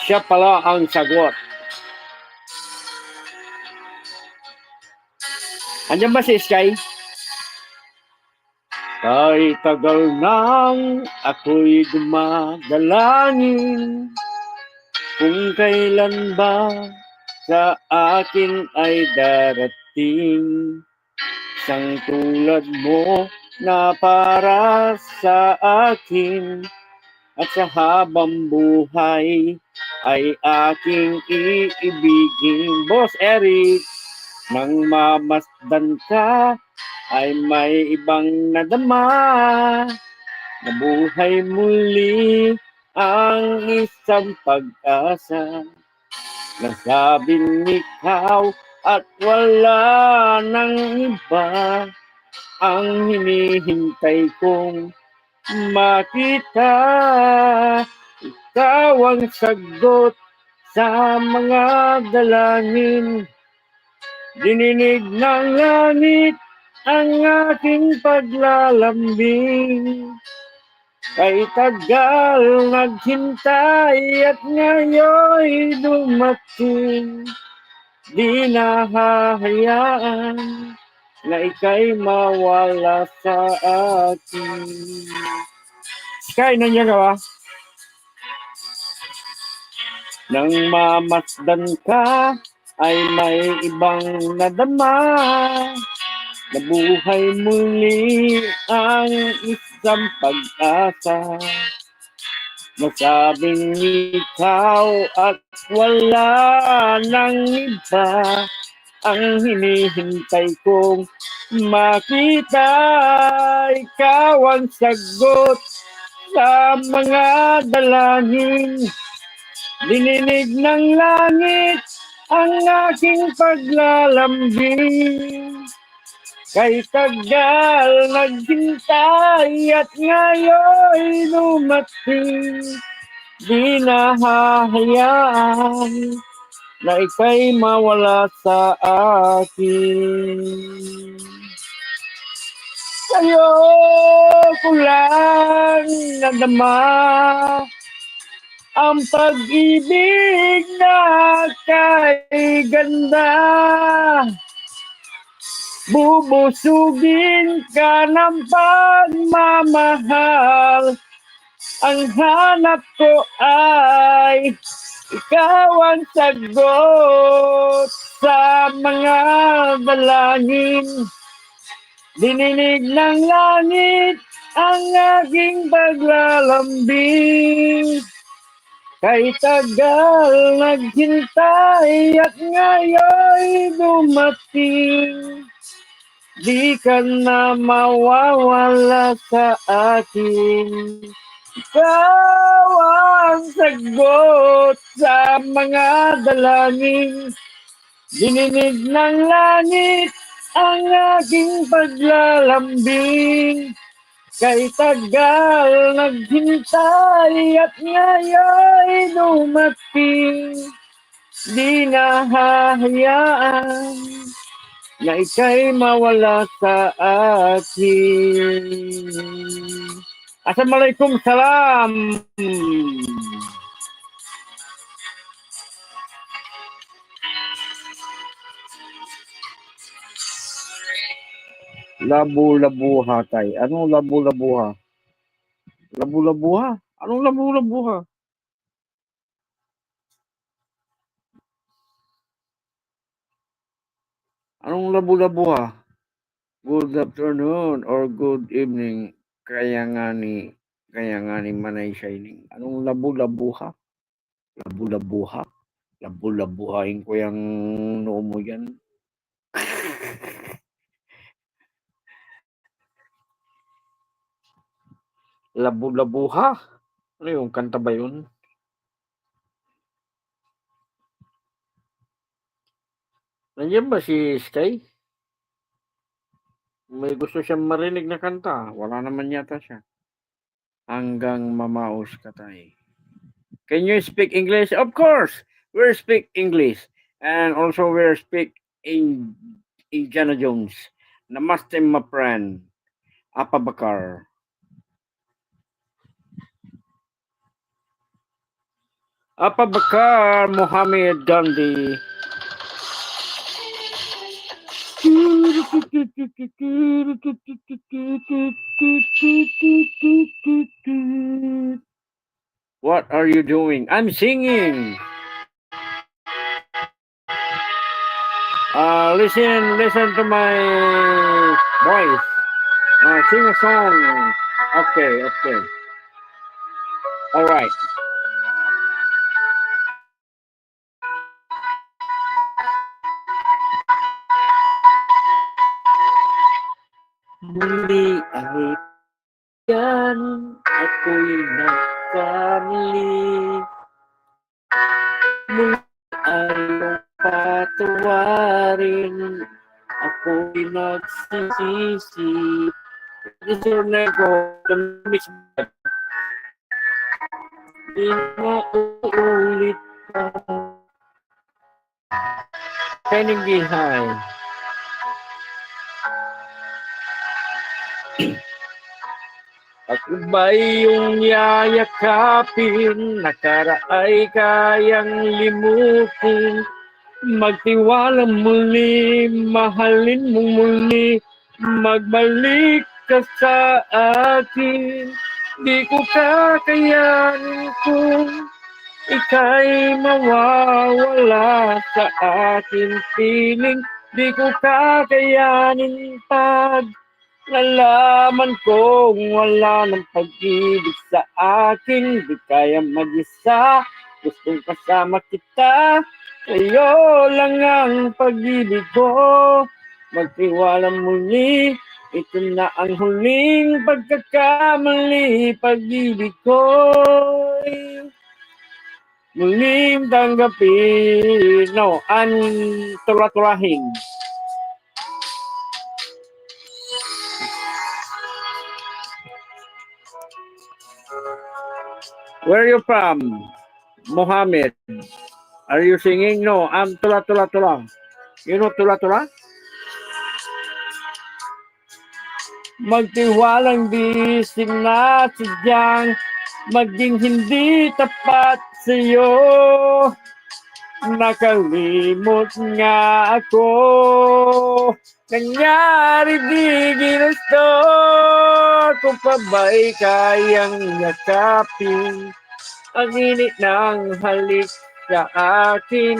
Siya pala ang sagot. Andiyan ba si Sky? Kahit tagal nang ako'y dumadalangin, kung kailan ba sa akin ay darating isang tulad mo na para sa akin at sa habang buhay ay aking iibigin. Boss Eric, nang mamasdan ka ay may ibang nadama, nabuhay muli ang isang pag-asa. Nasabing ikaw at wala nang iba ang hinihintay kong makita. Ikaw ang sagot sa mga dalangin, dininig ng langit ang aking paglalambing. Kay tagal naghintay at ngayon dumating, di na hahayaan na ika'y mawala sa akin. Sky, nandiyan ka ba? Nang mamasdan ka ay may ibang nadama, nabuhay muli ang isang pag-asa. Nasabing ikaw at wala nang iba ang hinihintay kong makita. Ikaw ang sagot sa mga dalangin, dininig ng langit ang aking paglalambing. Kay tagal naghintay at ngayon dumating, di na hahayaan na ika'y mawala sa akin. Sa'yo ko lang nadama ang pag-ibig na kay ganda. Bubusugin ka ng pagmamahal, ang hanap ko ay ikaw ang sagot sa mga dalangin, dininig ng langit ang aking paglalambing. Kay tagal naghintay at ngayon dumating, di ka na mawawala sa akin. Ikaw ang sagot sa mga dalangin, dininig ng langit ang aking paglalambing. Kay tagal naghintay at ngayon dumating, di na hahayaan na ika'y mawala sa akin. Assalamualaikum salam. Labu-labuha, tay. Anong labu-labuha? Labu-labuha? Anong labu-labuha? Anong labu-labuha? Good afternoon or good evening. Kaya nga ni Manay Shining. Anong labu-labuha? Labu-labuha? Labu-labuhain ko yung noo mo yan. Labu-labuha? Ano yung kanta ba yun? Nandiyan ba si Sky? May gusto siyang marinig na kanta. Wala naman yata siya. Hanggang mamaos ka tayo. Can you speak English? Of course, we speak English. And also we speak in Indiana Jones. Namaste, my friend. Apa bakar? Apa bakar, Muhammad Gandhi? What are you doing? I'm singing. Listen to my voice. Sing a song. Okay. All right. Muli ay yan, ako'y nagkamali. Muli ay patawarin, ako'y nagsisisi. Deserve na ko, di na uulit pa. Peninggihay. Ako ba'y iyong yayakapin, nakaraay kayang limutin, magtiwala muli, mahalin mo muli, magbalik ka sa akin. Di ko kakayanin kung ika'y mawawala sa akin piling. Di ko kakayanin pag nalaman kong wala ng pag-ibig sa akin. Di kaya mag-isa, gustong kasama kita. Sa'yo lang ang pag-ibig ko. Magtiwala muli, ito na ang huling pagkakamali. Pag-ibig ko muling tanggapin. No, tulatulahin. Where are you from? Mohammed. Are you singing? No, I'm tula. You know tula? Magtiwalang di sinasadyang maging hindi tapat sa'yo. Nakalimot nga ako. Nangyari di ginusto. Kung pa ba'y kayang yakapin ang init ng halik sa akin?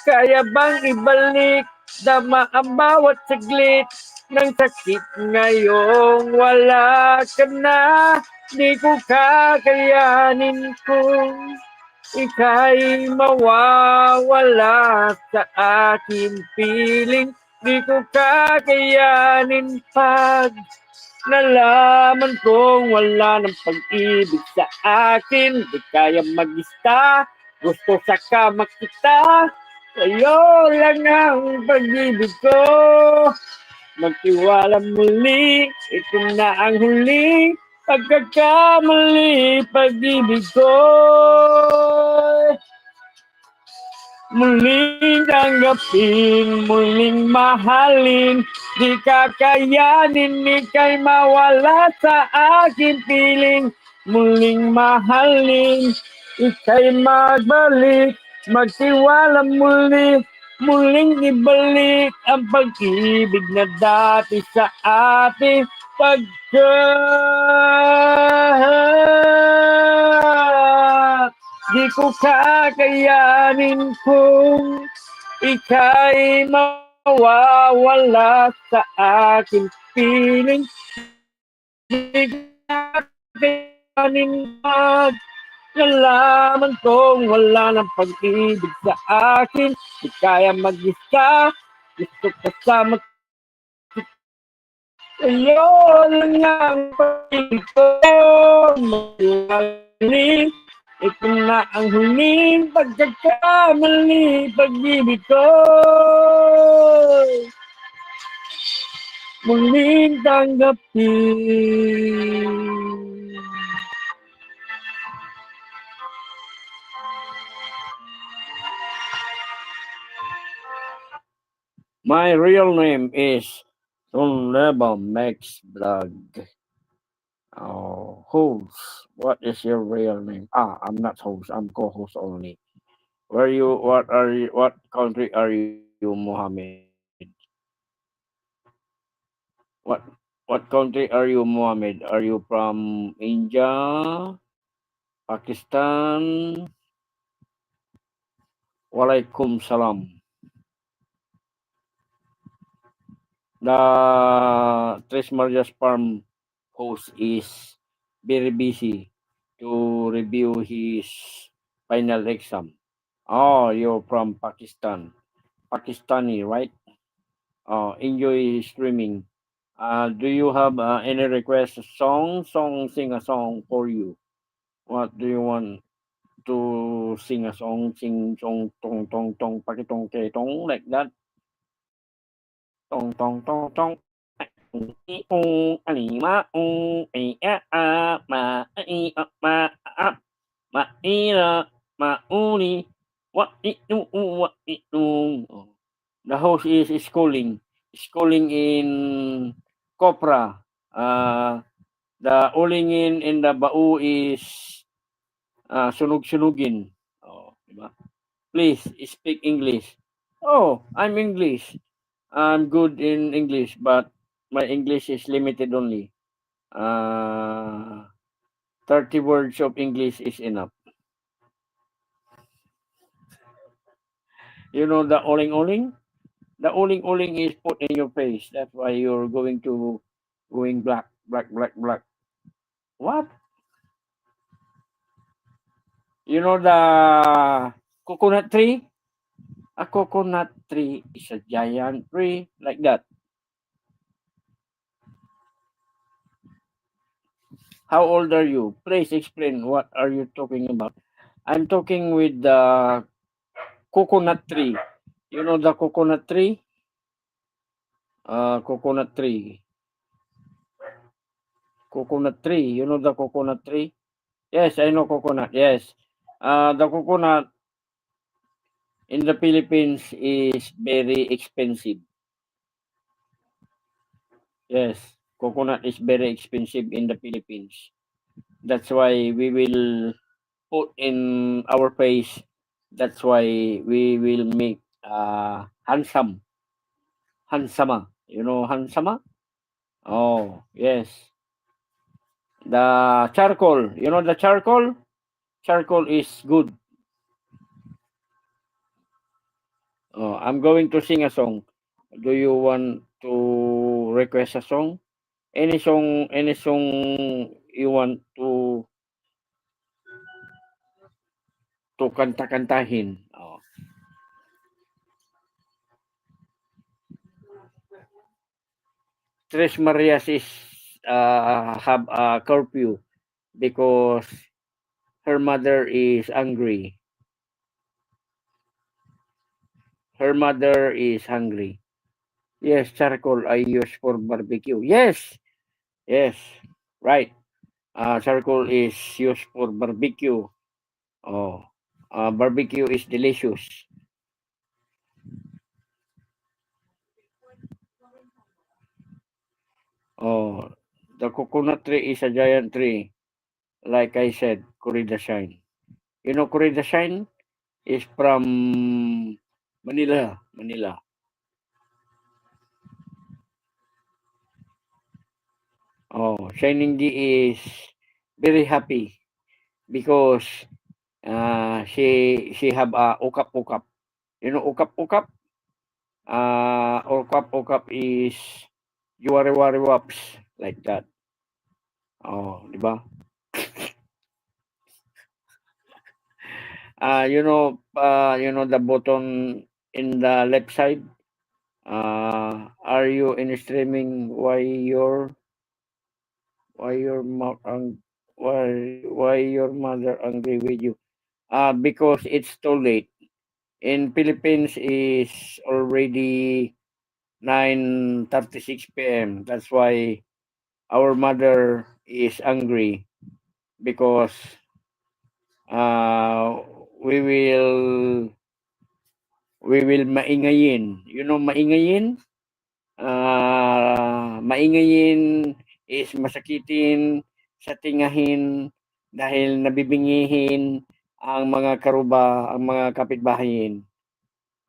Kaya bang ibalik dama ang bawat saglit ng sakit ngayong wala ka na? Di ko kakayanin kung ika'y mawawala sa akin piling. Di ko kakayanin pag nalaman kong wala ng pag-ibig sa akin. Di kaya mag-isa, gusto sa kama kita. Sa'yo lang ang pag-ibig ko. Magtiwala muli, ito na ang huling pagkakamali. Pag-ibig ko muling tanggapin, muling mahalin. Di kakayanin, ika'y mawala sa aking piling. Muling mahalin, ika'y magbalik, magtiwala muli. Muling ibalik ang pag-ibig na dati sa ating pagkat. Di ko kakayanin kung ika'y mawawala sa aking piling. Di ko kakayanin pag nalaman kong wala ng pag-ibig sa akin. Di kaya mag-isa, gusto kasama sa'yo lang ang pag-ibig ko. Magaling, ito na ang huling pagkakamali, pag-ibig ko. Muling tanggapin. My real name is Sunleba Max Vlog. Oh, host. What is your real name? I'm not host. I'm co-host only. Where you? What are you? What country are you, Mohammed? What What country are you, Mohammed? Are you from India, Pakistan? Walaikum salam. The Tres Marias Farm host is very busy to review his final exam. Oh, you're from Pakistan. Pakistani, right? Enjoy streaming. Do you have any request song? Sing a song for you. What do you want to sing a song? Sing song tong tong tong pakitong ke tong like that. Tong tong tong tong. Alima ma ma ma mauni what what the host is schooling in Copra. The ulingin in the bau is sunog-sunugin. Diba? Please speak English. Oh, I'm English. I'm good in English, but my English is limited only. 30 words of English is enough. You know the oling-oling? The oling-oling is put in your face. That's why you're going black. What? You know the coconut tree? A coconut tree is a giant tree like that. How old are you? Please explain what are you talking about. I'm talking with the coconut tree. You know the coconut tree? Coconut tree. Coconut tree. You know the coconut tree? Yes, I know coconut. Yes. The coconut in the Philippines is very expensive. Yes, coconut is very expensive in the Philippines. That's why we will put in our face. That's why we will make handsome. Hansama. You know Hansama? Oh, yes. The charcoal. You know the charcoal? Charcoal is good. I'm going to sing a song. Do you want to request a song? Any song you want to kanta-kantahin? Tres Marias is have a curfew because her mother is angry. Her mother is hungry. Yes, charcoal I use for barbecue. Yes, right. Charcoal is used for barbecue. Barbecue is delicious. The coconut tree is a giant tree. Like I said, Corrida Shine. You know Corrida Shine is from Manila. Oh, Shining D is very happy because she have a ukap. You know ukap? Ukap is juwari-wari waps like that. Oh, di ba? You know the button in the left side. Are you in streaming? Why your mother angry with you? Because it's too late. In Philippines is already 9:36 p.m. That's why our mother is angry because we will maingayin. You know maingayin? Maingayin is masakitin, sa tingahin dahil nabibingihin ang mga karuba, ang mga kapitbahayin.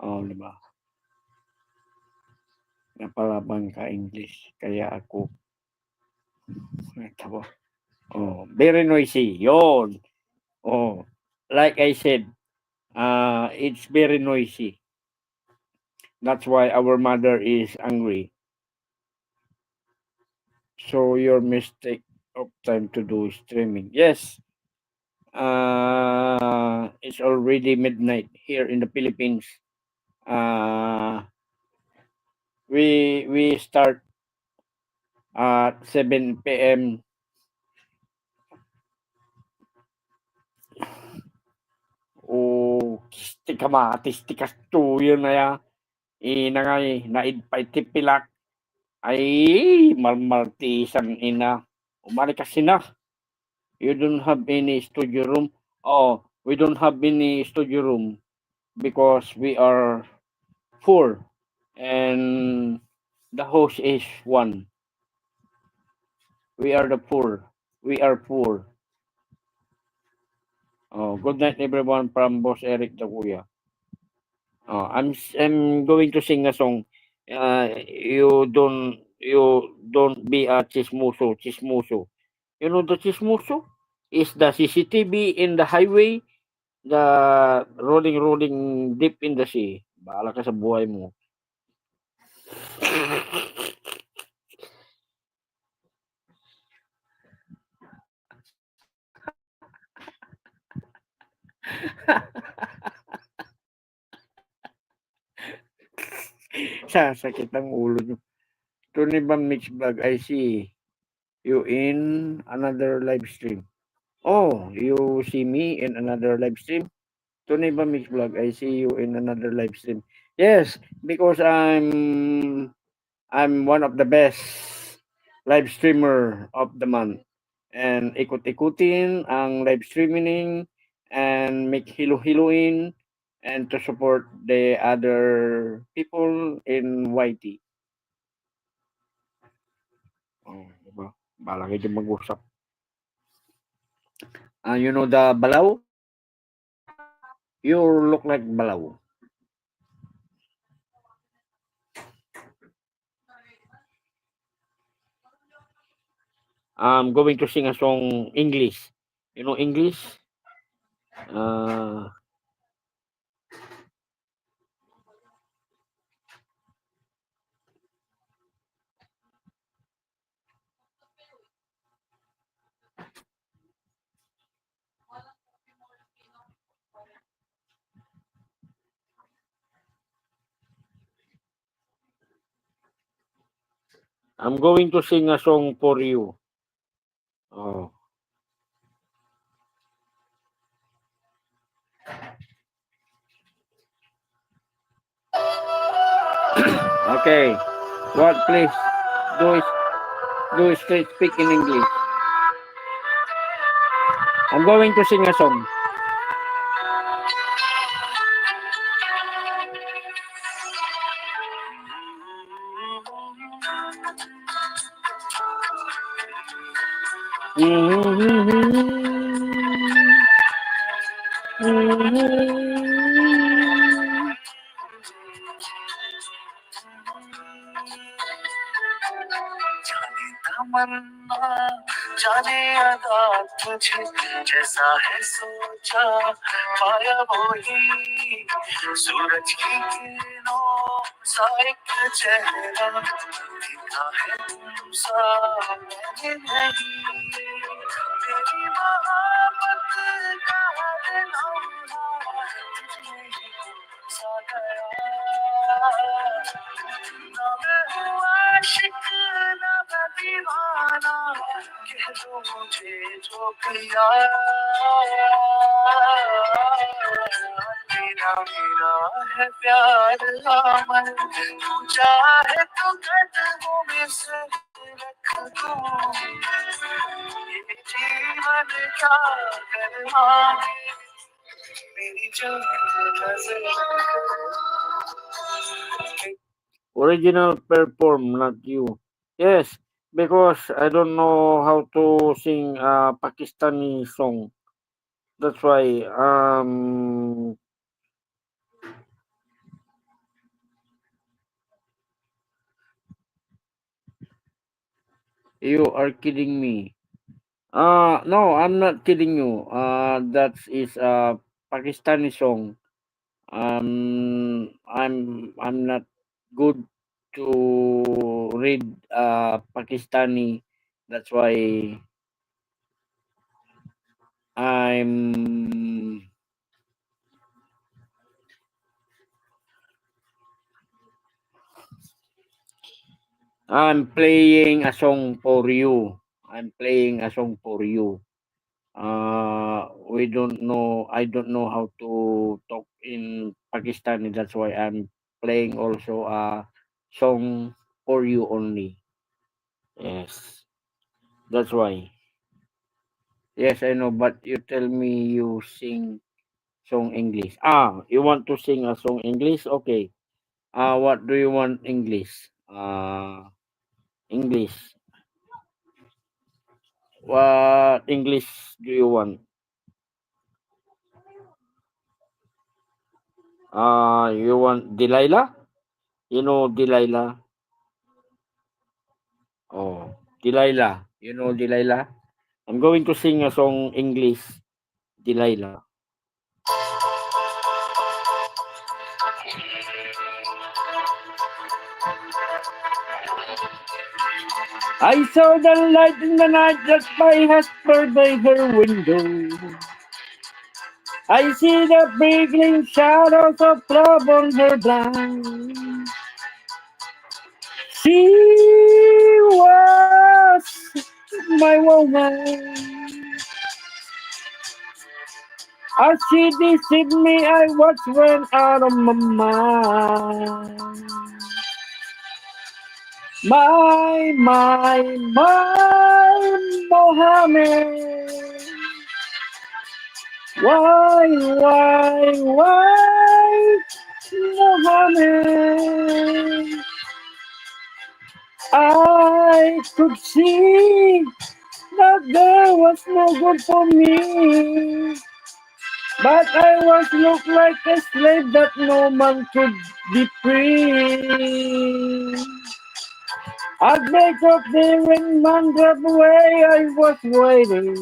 Oh, di ba? Napalabang ka English kaya ako tawa. Oh, very noisy. Yon. Oh, like I said, it's very noisy. That's why our mother is angry. So your mistake of time to do streaming. Yes. It's already midnight here in the Philippines. We start at 7 p.m. Kisti kamatis tikas tuyo na ya. Inangay naidpay tipilak. Ay malmartisan ina. Umali kasi na. You don't have any studio room. Oh, we don't have any studio room because we are poor and the host is one. We are the poor. We are poor. Oh, good night everyone from Boss Eric the Kuya. Oh, I'm going to sing a song. You don't be a chismoso. You know the chismoso is the CCTV in the highway, the rolling deep in the sea. Bahala ka sa buhay mo. Sasakit ang ulo nyo. Tony Bang Mix Vlog, I see you in another live stream. Oh, you see me in another live stream? Tony Bang Mix Vlog, I see you in another live stream. Yes, because I'm one of the best live streamer of the month. And ikut-ikutin ang live streaming and make hilo-hiloin and to support the other people in YT. Oh, diba? Bala kayo mag-usap. You know the Balaw? You look like Balaw. I'm going to sing a song English. You know English? I'm going to sing a song for you. Oh. Okay. What please do straight speak in English. I'm going to sing a song. तमन्ना जाने अदा तुझे जैसा है सोचा पाया वही सूरज की किरणों सा एक चेहरा देखा है तुमसा मैंने नहीं तेरी मोहब्बत का हर लम्हा तुझमें ही सा गया ना मैं हूँ आशिक ना मैं दीवाना कह दो मुझे जो पिया तेरा मेरा है प्यार अमर तू चाहे तो कदमों में से रख दूं ये जीवन का करना मेरी जो नजर Original perform, not you. Yes, because I don't know how to sing a Pakistani song. That's why you are kidding me. No, I'm not kidding you. That is a Pakistani song. I'm not good to read Pakistani. That's why I'm I'm playing a song for you. I'm playing a song for you. We don't know. I don't know how to talk in Pakistani. That's why I'm playing also a song for you only. Yes, that's why. Yes, I know. But you tell me you sing song English. You want to sing a song English? Okay. What do you want English? English. What English do you want? You want Delilah? You know Delilah? Oh, Delilah. You know Delilah? I'm going to sing a song English. Delilah. I saw the light in the night just by her window. I see the wriggling shadows of love on her blind. She was my woman. As she deceived me, I was went out of my mind. My Mohammed. Why, Mohammed? I could see that there was no good for me. But I was looked like a slave that no man could be free. I'd break up there when man dropped away, I was waiting.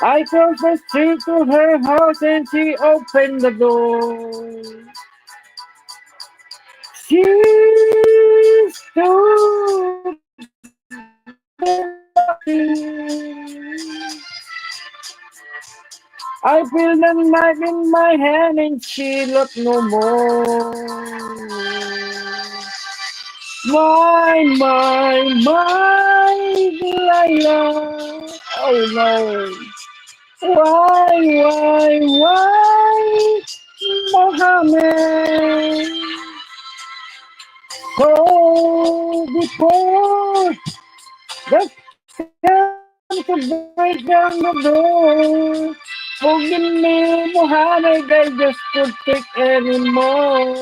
I crossed the street to her house and she opened the door. She stood there. I feel the knife in my hand and she looked no more. My, Delilah. Oh no. Why, Mohammed? So before the come to break down the door, forgive me, Mohammed, I just could take anymore.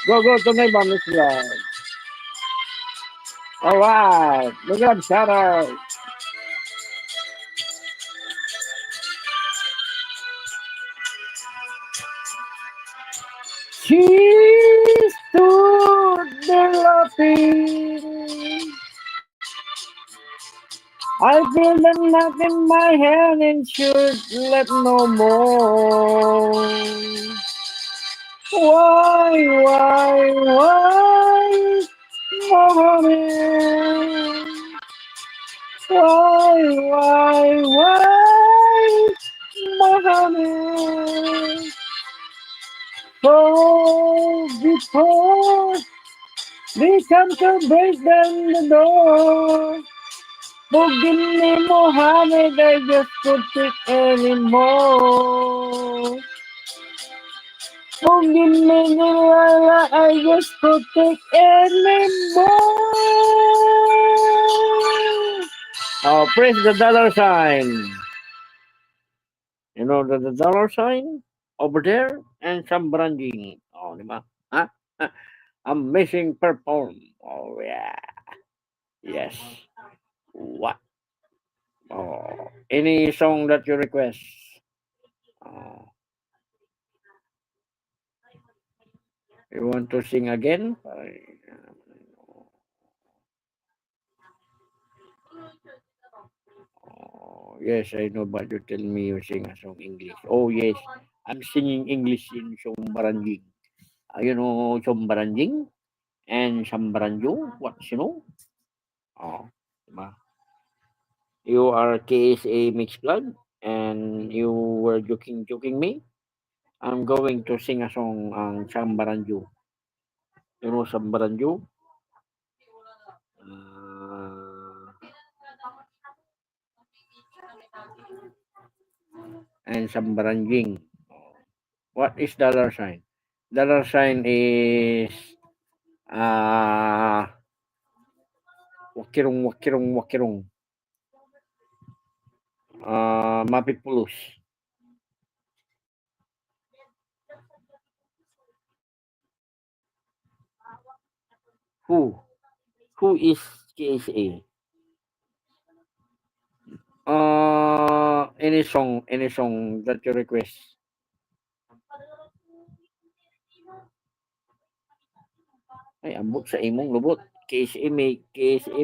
Go to my bonus vlog. Alright, look at shout out. She stood feel the knock in my head and should let no more. Why, Mohammed? Why, Mohammed? So before they come to break down the door, forgive me, Mohammed, I just couldn't take anymore. Forgive me, Delilah, I just couldn't take anymore. Oh, press the dollar sign. You know the dollar sign over there and some branding. Oh, di ba? Huh? Amazing perform. Oh, yeah. Yes. What? Oh, any song that you request? Oh, you want to sing again? Oh, yes, I know, but you tell me you sing a song English. Oh, yes, I'm singing English in Sombaranjing. You know Sombaranjing and Sambaranjo? What, you know? Oh, diba? You are KSA Mixed Blood and you were joking me. I'm going to sing a song ang Sambaranjo. You know Sambaranjo? And Sambaranjing. What is dollar sign? Dollar sign is wakirong. Mapipulus. Who? Who is KSA? Any song that you request. Ay, ambot sa imong lubot. KSA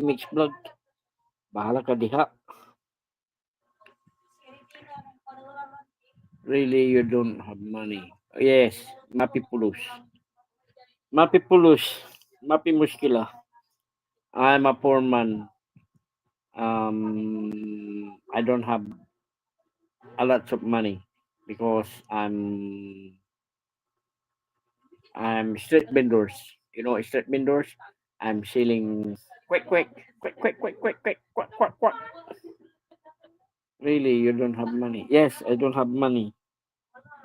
Mix Vlog. Bahala ka diha. Really, you don't have money. Yes, mapipulus. Mapi muskila. I'm a poor man. I don't have a lot of money because I'm street vendors. You know street vendors? I'm selling quick. Really, you don't have money? Yes, I don't have money.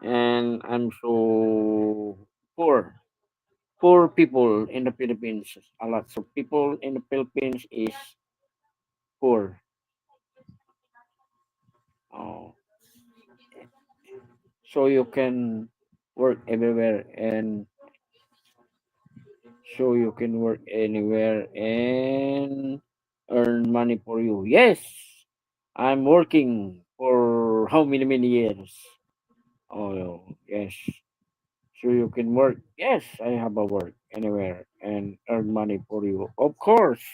And I'm so poor. Poor people in the Philippines. A lot of people in the Philippines is poor. Oh, so you can work everywhere and so you can work anywhere and earn money for you. Yes, I'm working for how many years? Oh, yes. So you can work. Yes, I have a work anywhere and earn money for you. Of course.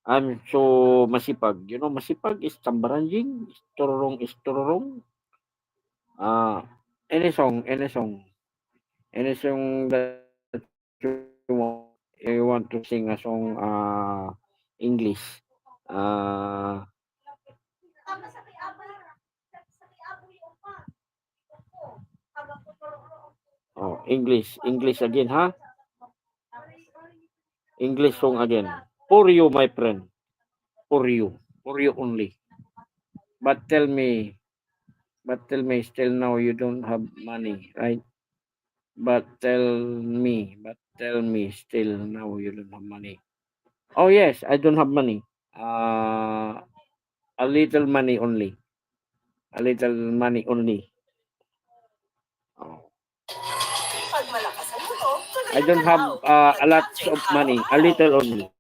I'm so masipag. You know, masipag is tambaranjing, is tororong. Any song that you want to sing a song, English. Uh, English again, huh? English song again. For you, my friend. For you only. But tell me, still now you don't have money, right? But tell me, still now you don't have money. Oh yes, I don't have money. A little money only. A little money only. Oh. I don't have a lot of money. A little only.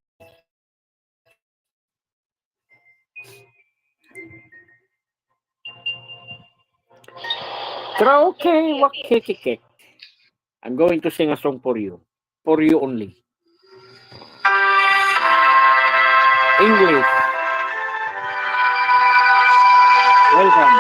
Karaoke, wakikikik. I'm going to sing a song for you. For you only. English. Welcome.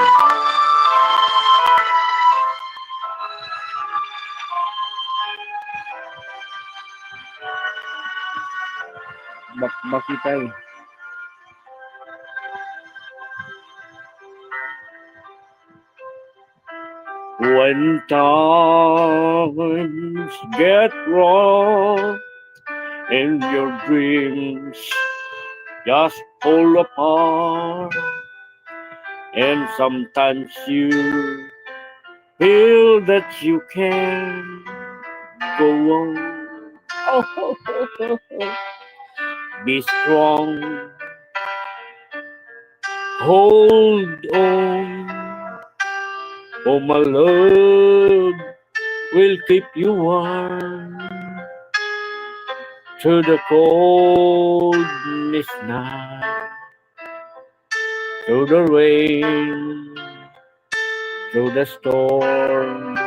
Bakbaki tayo. When times get rough and your dreams just fall apart, and sometimes you feel that you can go on. Oh, be strong, hold on. Oh, my love will keep you warm through the coldness night, through the rain, through the storm.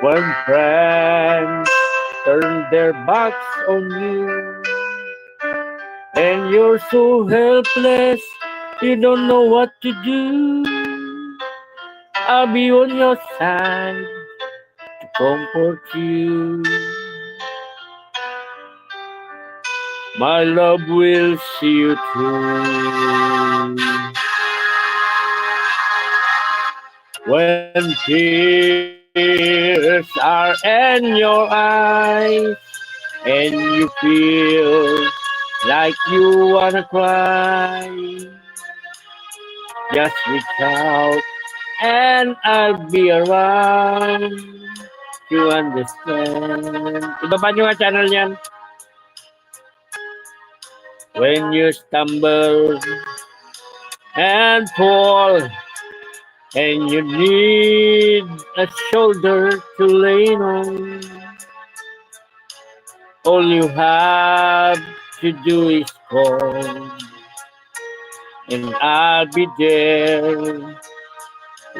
When friends turn their backs on you and you're so helpless, you don't know what to do, I'll be on your side to comfort you. My love will see you through. When tears are in your eyes and you feel like you wanna cry, just reach out and I'll be around to understand. Ibaba nyo nga channel yan. When you stumble and fall and you need a shoulder to lean on, all you have to do is call, and I'll be there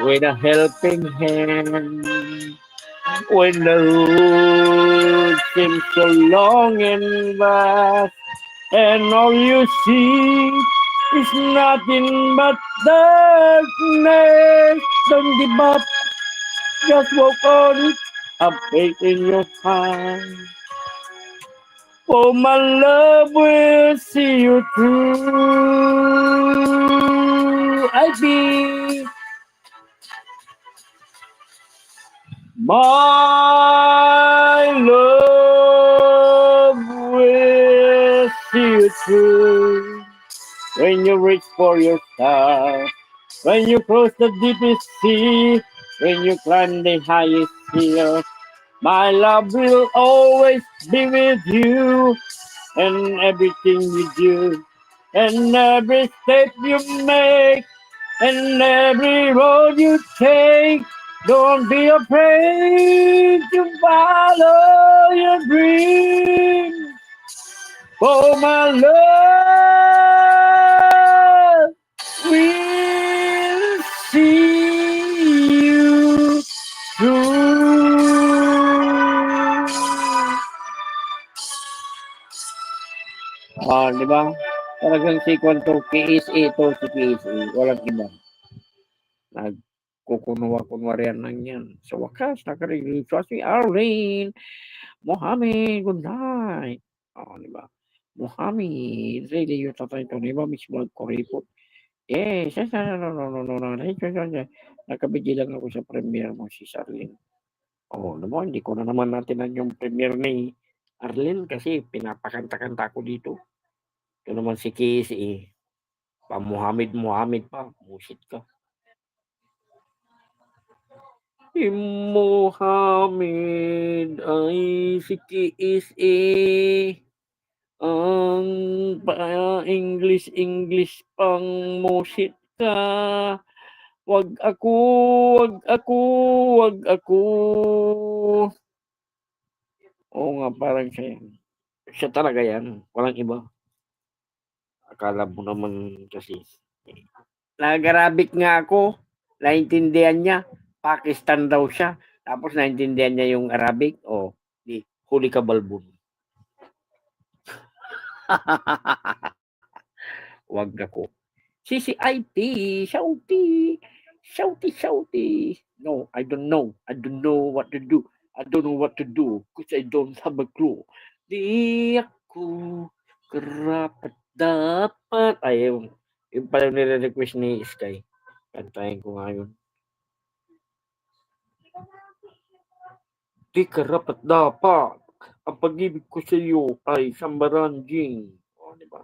with a helping hand. When the road seems so long and vast, and all you see is nothing but darkness, don't give up, just walk on, have faith in your heart. Oh, my love will see you through. I be my love will see you through. When you reach for your star, when you cross the deepest sea, when you climb the highest hill, my love will always be with you. And everything you do, and every step you make, and every road you take, don't be afraid to follow your dream. For my love will see you through. Di ba? Talagang si Kwanto, KSA to si KSA. Walang iba. Nagkukunwa-kunwarian lang yan. Sa wakas, nakarinig si Arlene. Mohammed, good night. Di ba? Mohammed, really yung tatay to. Di ba? Mismo ko-report. Yes, no. Nakabigil lang ako sa premiere mo si Arlene. Naman, hindi ko na naman natin yung premiere ni Arlene kasi pinapakanta-kanta ko dito. Ito naman si KSA. Pa-Muhammad pa. Musit ka. Si Muhammad ay si KSA. Ang pa-English pang musit ka. Wag ako. Oo nga, parang siya yan. Siya talaga yan. Walang iba. Akala mo naman kasi. Nag-Arabic nga ako. Naintindihan niya. Pakistan daw siya. Tapos naintindihan niya yung Arabic. Di huli ka balbon. Wag ako. CCIP, shouty, shouty, shouty. No, I don't know. I don't know what to do. I don't know what to do because I don't have a clue. Di ako karapat dapat. Ay, yung pala nire-request ni Sky. Kantahin ko nga yun. Di karapat dapat. Ang pag-ibig ko sa iyo ay sambaranjing. O, di ba?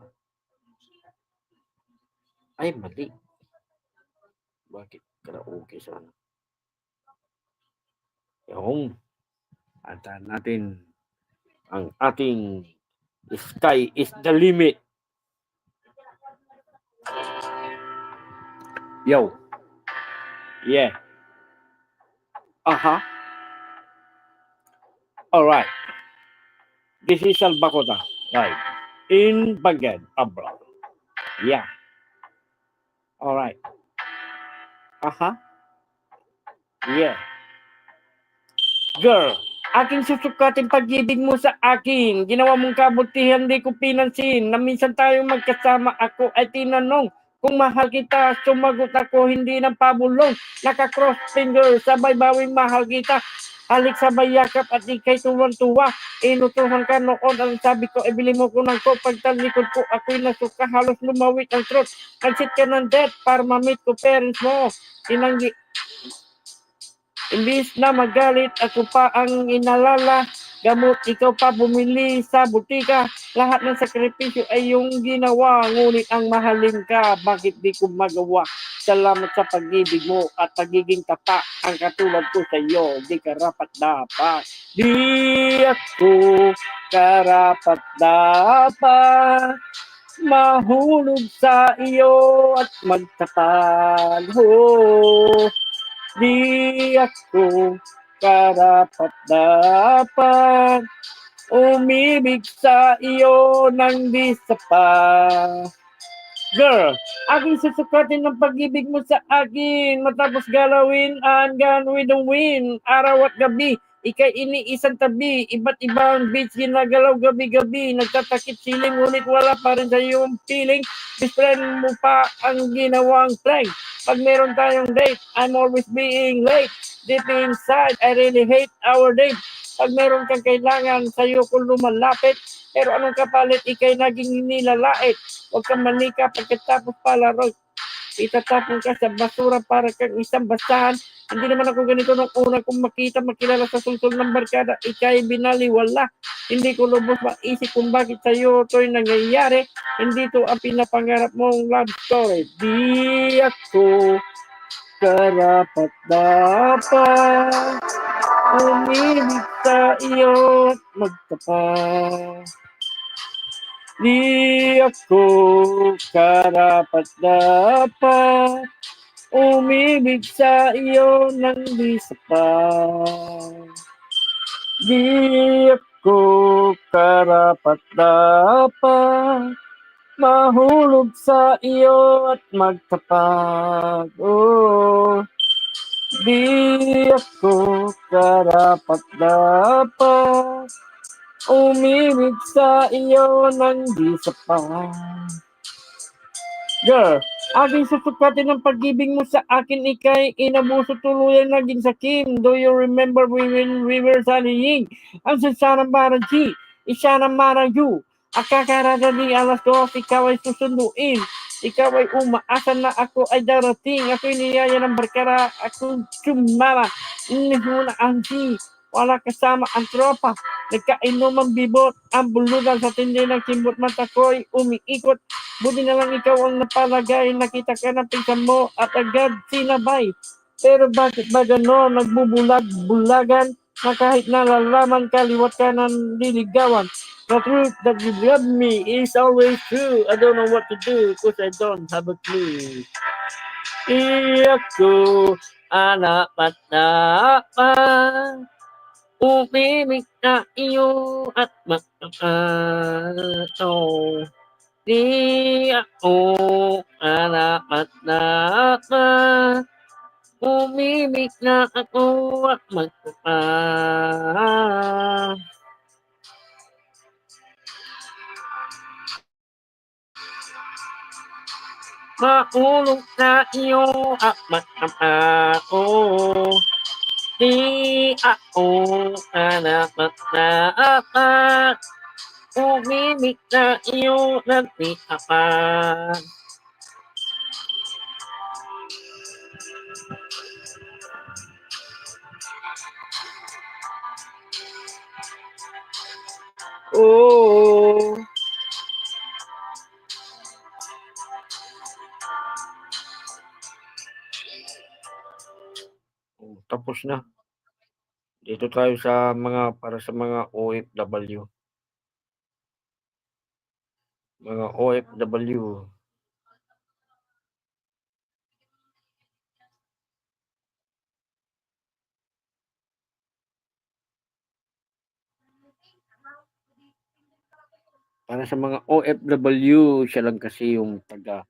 Ay, mali. Bakit karaoke sana? Yung antahan natin ang ating sky is the limit. Yo. Yeah. Uh-huh. Alright. This is Albacota. Right. In Bagad, Abra. Yeah. Alright. Uh-huh. Yeah. Girl, aking susukatin pag-ibig mo sa akin. Ginawa mong kabutihan, di ko pinansin. Na minsan tayong magkasama, ako ay tinanong kung mahal kita. Sumagot ako, hindi ng pabulong. Naka-cross finger, sabay bawing mahal kita. Halik sabay yakap at ikay tuwan-tuwa. Inutuhan ka noon, ang sabi ko, ibili mo ko ng ko. Pagtalikod ko, ako'y nasuka, halos lumawit ang throat. Nagsit ka ng death para ma-meet ko parents mo. Tinanggi. Imbis na magalit, ako pa ang inalala. Gamot, ikaw pa bumili sa butika. Lahat ng sakripisyo ay yung ginawa. Ngunit ang mahalin ka, bakit di ko magawa? Salamat sa pag-ibig mo at pagiging tapat. Ang katulad ko sa iyo, di karapat dapat. Di ako karapat dapat. Mahulog sa iyo at magtapat. Oh. Di ako karapat dapat umibig sa iyo ng di sapat. Girl, aking susukatin ng pag-ibig mo sa akin. Matapos galawin, I'm gone with the wind. Araw at gabi, ikay iniisang tabi. Iba't ibang beats ginagalaw gabi-gabi. Nagtatakip siling, ngunit wala pa rin sa iyong feeling. Best friend mo pa ang ginawang prank. Pag meron tayong date, I'm always being late. Deep inside, I really hate our date. Pag meron kang kailangan, sa'yo ko lumalapit. Pero anong kapalit, ikay naging nilalait. Huwag kang manika pagkatapos palaro. Itatapon ka sa basura para kang isang basahan. Hindi naman ako ganito nung una kong makilala sa sulsol ng barkada. Ikay binaliwala. Hindi ko lubos maisip kung bakit sa'yo ito'y nangyayari. Hindi to ang pinapangarap mong love story. Di ako karapat dapat umibig sa iyo at magtapat. Di ako karapat dapat umibig sa iyo ng di sapat. Di ako karapat dapat mahulog sa iyo at magtapat. Oh, di ako karapat dapat umibig sa iyo ng di sapat. Girl, aking susukatin ng pag-ibig mo sa akin, ikay inabuso tuluyan naging sakim. Do you remember when we were studying? Ang sasarang maraji, isa ng marayu. Akakarada ni alas 2, ikaw ay susunduin. Ikaw ay umaasa na ako ay darating. Ako'y niyaya ng barkara, akong sumama. Inihuna ang si. Wala kasama ang tropa. Nagkainom ang bibot, ang bulugan sa tindi ng kimbot mata ko'y umiikot. Buti na lang ikaw ang napalagay, nakita ka ng pinsan mo at agad sinabay. Pero bakit ba gano'n, nagbubulag-bulagan na kahit nalalaman kaliwat ka ng liligawan? The truth that you love me is always true. I don't know what to do because I don't have a clue. Iyak ko, anak at naman. Umimik na iyo at oh. Di ako karapat dapat umimik na ako at magtapat. Maulog na iyo ako. Di ako anak na umimik na iyo nagtiapan. Oh. Tapos na. Dito tayo sa para sa mga OFW. Mga OFW. Para sa mga OFW, siya lang kasi yung taga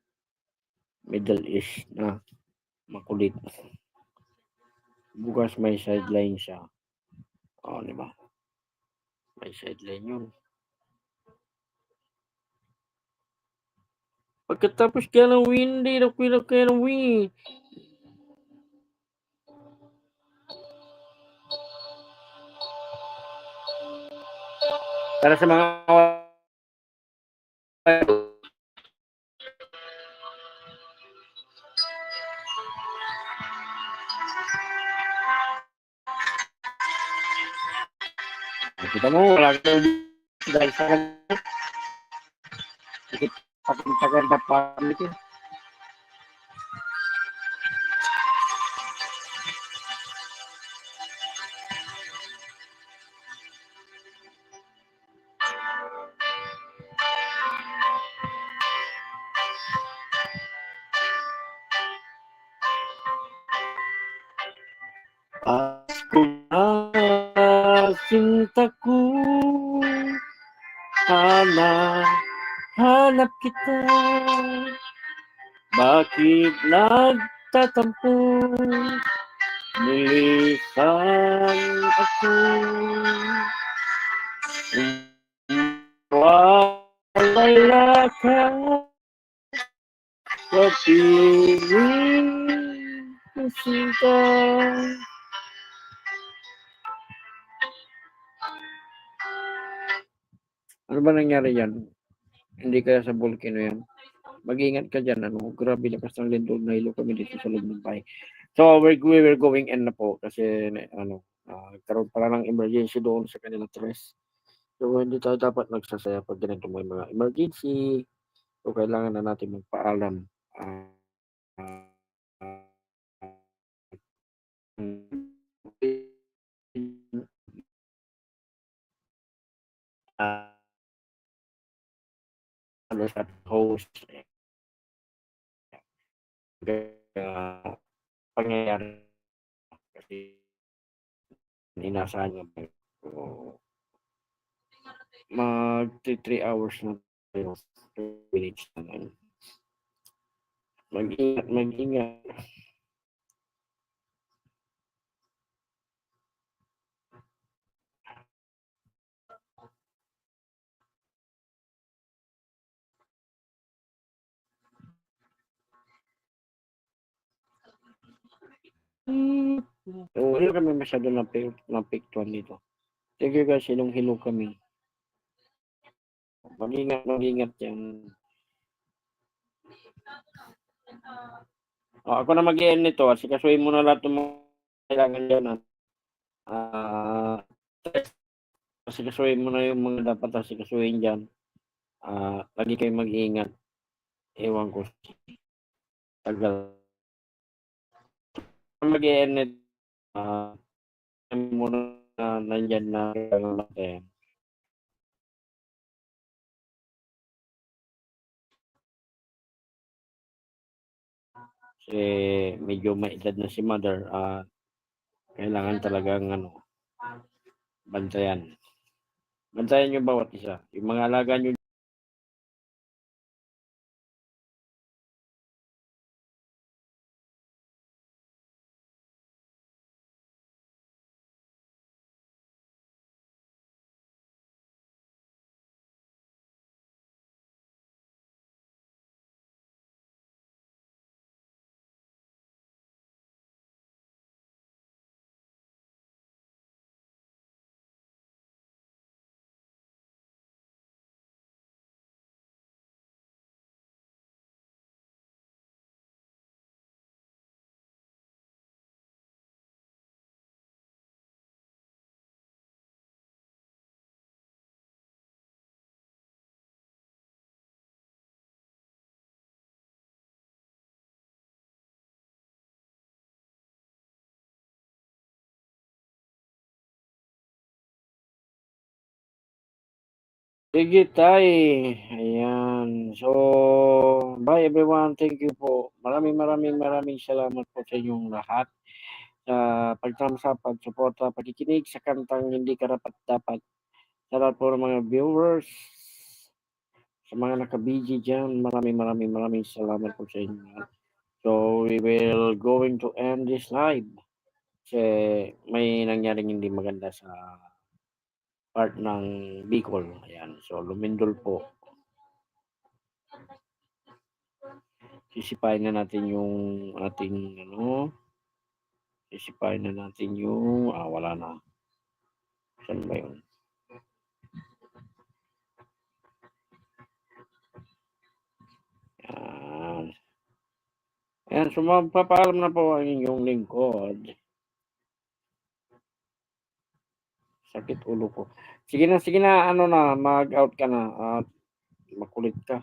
Middle East na makulit. Bukas may sideline siya. Di ba? May sideline yun. Pagkatapos kaya ng windy, nakwila kaya ng wind. Para sa mga kita mo, wala kang dahil sa pagkaganda pa nito. Pasko na sintaku, hanap kita. Bakit nagtatampo? Milisan ako. Wala ka sa piling sinta. Ano ba nangyari yan? Hindi kaya sa volcano yan? Mag-ingat ka dyan. Grabe lakas ng lindol na hilo kami dito sa loob ng bahay. So, we were going in na po kasi karoon pala ng emergency doon sa kanilang tres. So, hindi tayo dapat nagsasaya pag ganito may mga emergency. So, kailangan na natin magpaalam. Sa host pangyayari kasi inasahan nga ba. So, mag 3 hours na tayo. 3 minutes na lang. Mag-ingat. So, hindi kami masyado napiktuan dito. Sige guys, hilong-hilo kami. Mag-ingat yan. Ako na mag-i-end nito. Asikasuhin mo na lahat ng mga kailangan dyan. Asikasuhin mo na yung mga dapat asikasuhin dyan. Lagi kayo mag-iingat. Ewan ko. Tagal. Mag-i-end nito. Muna nandyan na kailangan natin. Kasi medyo may edad na si mother. Kailangan talagang bantayan. Bantayan nyo bawat isa. Yung mga alaga nyo Sige, tay. Ayan. So, bye everyone. Thank you po. Maraming salamat po sa inyong lahat. Sa pagtamsa, pagsuporta, pakikinig sa kantang hindi karapat-dapat. Sa lahat po ng mga viewers, sa mga naka-BG dyan, maraming salamat po sa inyo. So, we will going to end this live. Kasi may nangyaring hindi maganda sa part ng Bicol. Ayan. So, lumindol po. Sisipain na natin yung ating sisipain na natin yung wala na. Saan ba yun? Ayan. Ayan, so magpapaalam na po ang inyong lingkod. Sakit ulo ko. Sige na, mag-out ka na at makulit ka.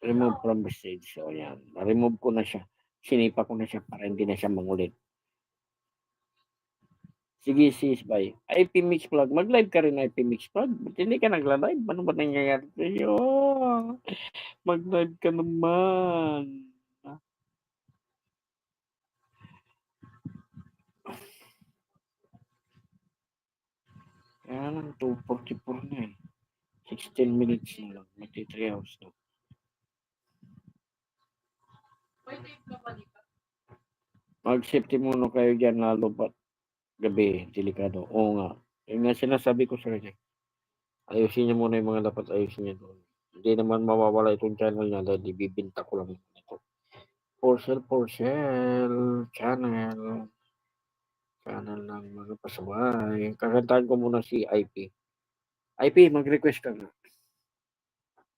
Remove from the stage. So, ayan. Na-remove ko na siya. Sinipa ko na siya para hindi na siya mangulit. Sige, sis, bye. IP Mix Vlog. Mag-live ka rin, IP Mix Vlog. Ba't hindi ka nagla-live? Ano ba nangyayari sa'yo? Mag-live ka naman. Kaya lang, 2:44 na eh. 16 minutes na lang. May 3 hours na. Mag-safety muna kayo dyan, lalo ba't gabi, delikado. Oo nga. Yung nga sinasabi ko sa kanya. Ayusin niya muna yung mga dapat ayusin niya doon. Hindi naman mawawala itong channel niya dahil ibibinta ko lang ito. For sale channel. Channel ng mga pasaway. Kakantahan ko muna si IP. IP, mag-request ka na.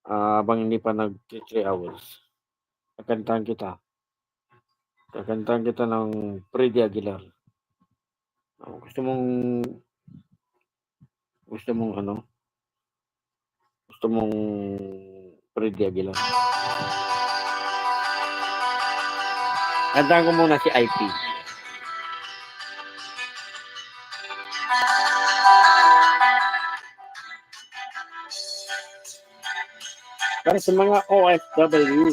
Abang hindi pa nag-3 hours. Kakantahan kita. Kakantahan kita ng Freddy Aguilar. Gusto mong Freddy Aguilar. Kantahan ko muna si IP. Para sa mga OFW.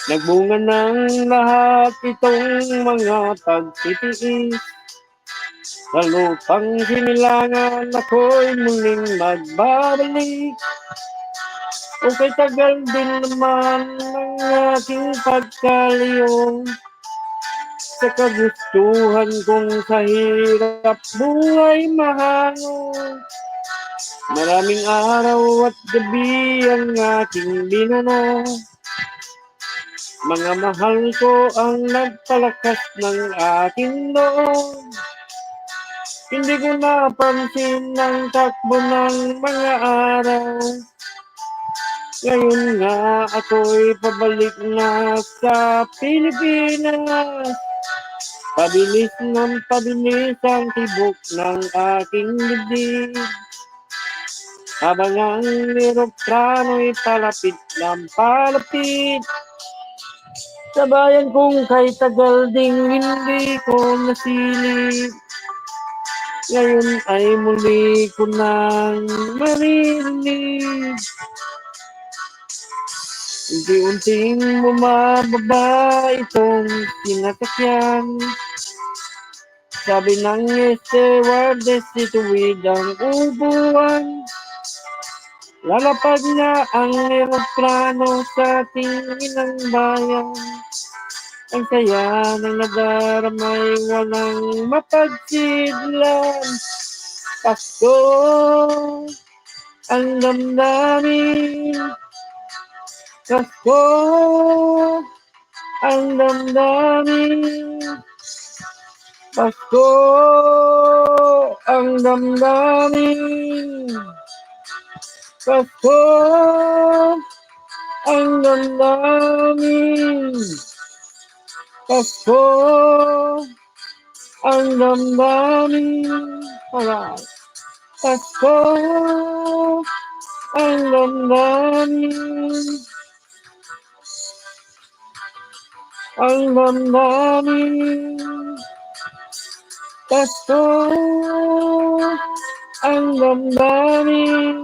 Nagbunga ng lahat itong mga pagtitiis. Sa lupang hinilangan ako'y muling magbabalik. O kay tagal din naman ng aking pagkaliyong. Sa kagustuhan kong sa hirap buhay mahango. Maraming araw at gabi ang aking binano. Mga mahal ko ang nagpalakas ng aking loob. Hindi ko napansin ang takbo ng mga araw. Ngayon nga ako'y pabalik na sa Pilipinas. Pabilis ng pabilis ang tibok ng aking dibdib. Habang ang eroplano'y palapit ng palapit. Sa bayan kong kay tagal ding hindi ko nasilip. Ngayon ay muli ko nang maririnig. Unti-unting bumababa itong sinasakyan. Sabi ng stewardess, ituwid ang upuan. Lalapag na ang eroplano sa tingin bayan. Ang saya ng nadaramay walang mapagsidlan. Pasko ang damdamin. Pasko ang damdamin. Pasko ang damdamin. Pasko ang damdamin. Pasko ang damdamin. Alright. Pasko ang damdamin. ang damdamin. Pasko ang damdamin.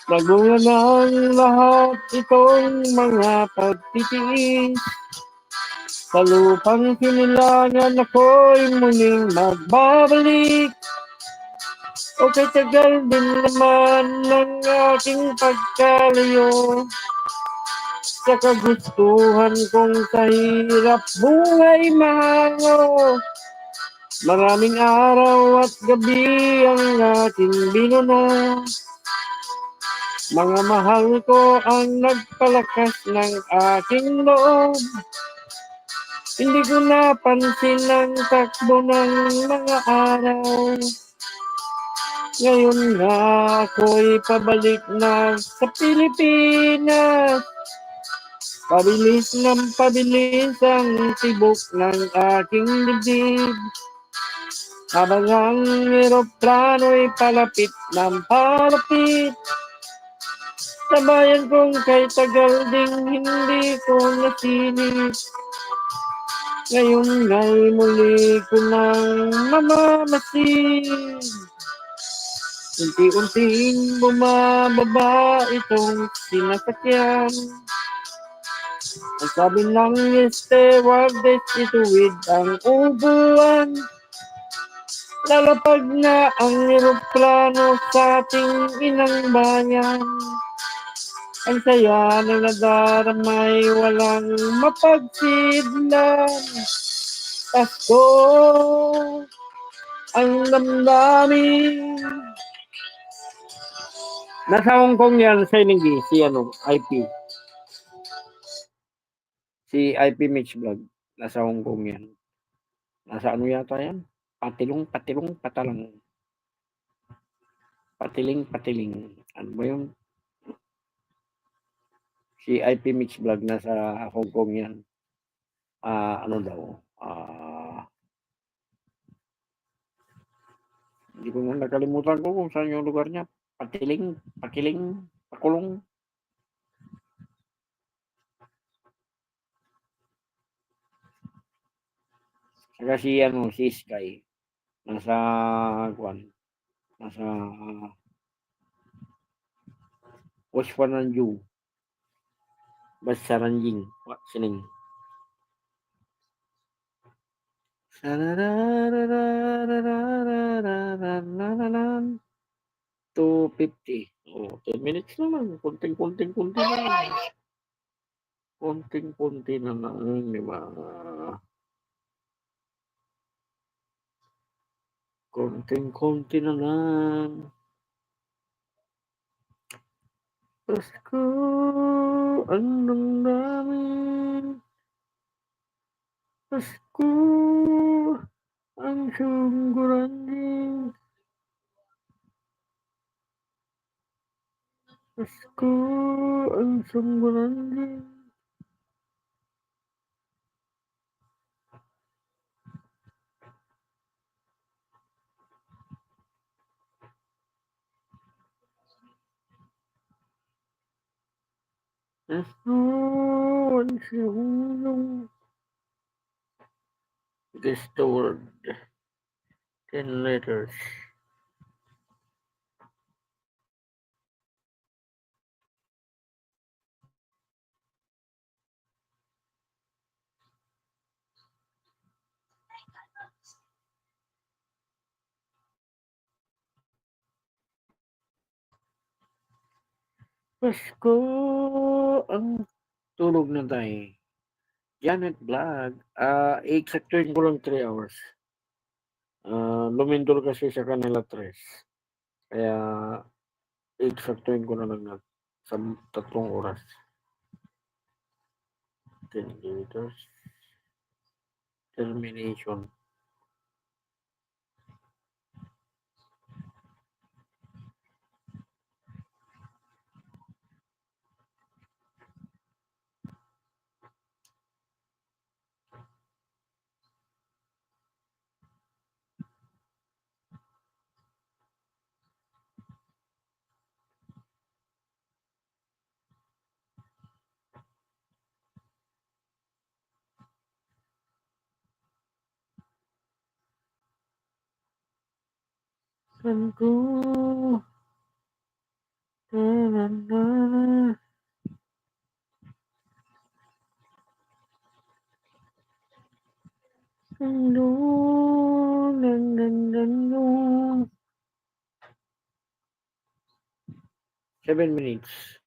Nagunga ng lahat itong mga pagtitiis. Sa lupang kinilangan ako'y muling magbabalik. O kay tagal din naman ng aking pagkalayo. Sa kagustuhan kong sa hirap buhay mahango. Maraming araw at gabi ang aking binuno. Mga mahal ko ang nagpalakas ng aking loob. Hindi ko napansin ang takbo ng mga araw. Ngayon nga ako'y pabalik na sa Pilipinas. Pabilis ng pabilis ang tibok ng aking dibdib. Habang ang eroplano'y palapit ng palapit. Sa bayan kong kay tagal ding hindi ko nasilip. Ngayon nga'y muli ko nang mamamasid. Unti-unting bumababa itong sinasakyan. Ang sabi ng stewardess, ituwid ang upuan. Lalapag na ang eroplano sa ating inang bayan. Ang saya na nadaramay walang mapagsidlan. Pasko ang damdamin. Nasa Hong Kong yan, sa Iningi, si IP. Si IP Mitch Vlog. Nasa Hong Kong yan. Nasa ano yata yan? Patilong, patalang. Patiling. Ano ba yun? Si IP Mitch Vlog nasa Hong Kong yan. Ano daw? Hindi ko na nakalimutan ko kung saan yung lugar niya. Pakiling, Pakulong. Saka si Sky. Nasa Waspananju. Basaranjing. Sining. Sarararararararararararan. 250. 10 minutes naman. Konting-konti na lang. Konting-konti na lang, di ba? Konting-konti na lang. Pasko ang damdamin. Pasko ang sungguranjing. Pasko ang sungguranjing. Pasko ang sungguranjing. Guess the word. 10 letters. Pasko ang tulog na tayo. Janet Vlog. Eksaktuhin ko lang 3 hours. Lumindol kasi sa kanila 3. Kaya eksaktuhin ko na lang sa 3 oras. 10 liters. Termination. ko. Na. Dun. 7 minutes.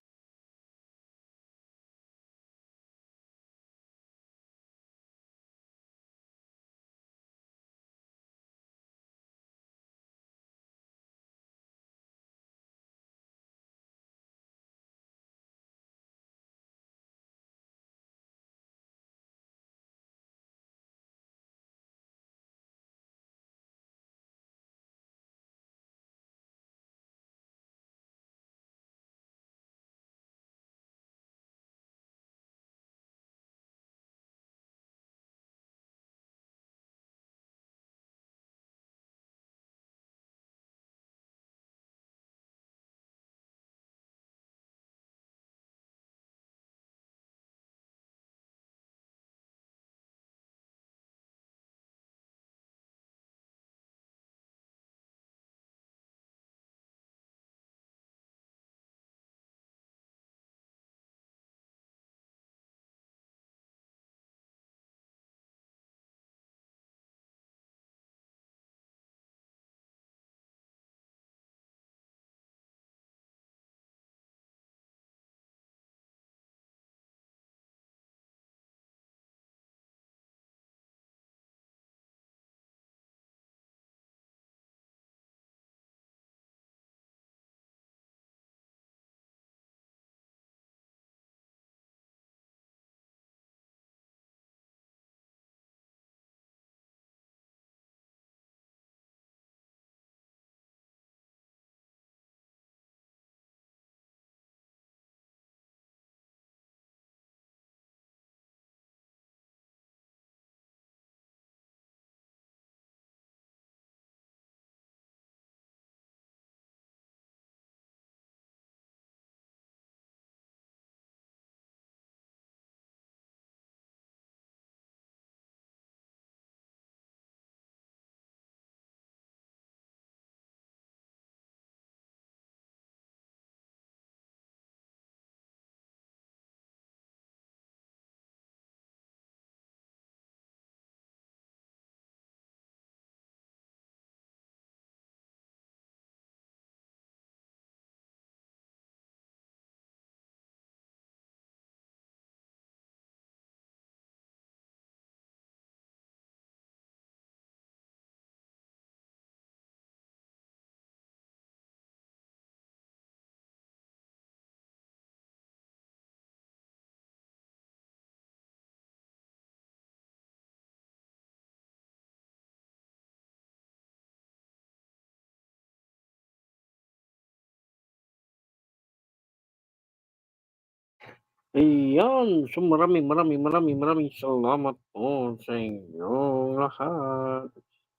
Ayan. So maraming salamat po sa inyong lahat.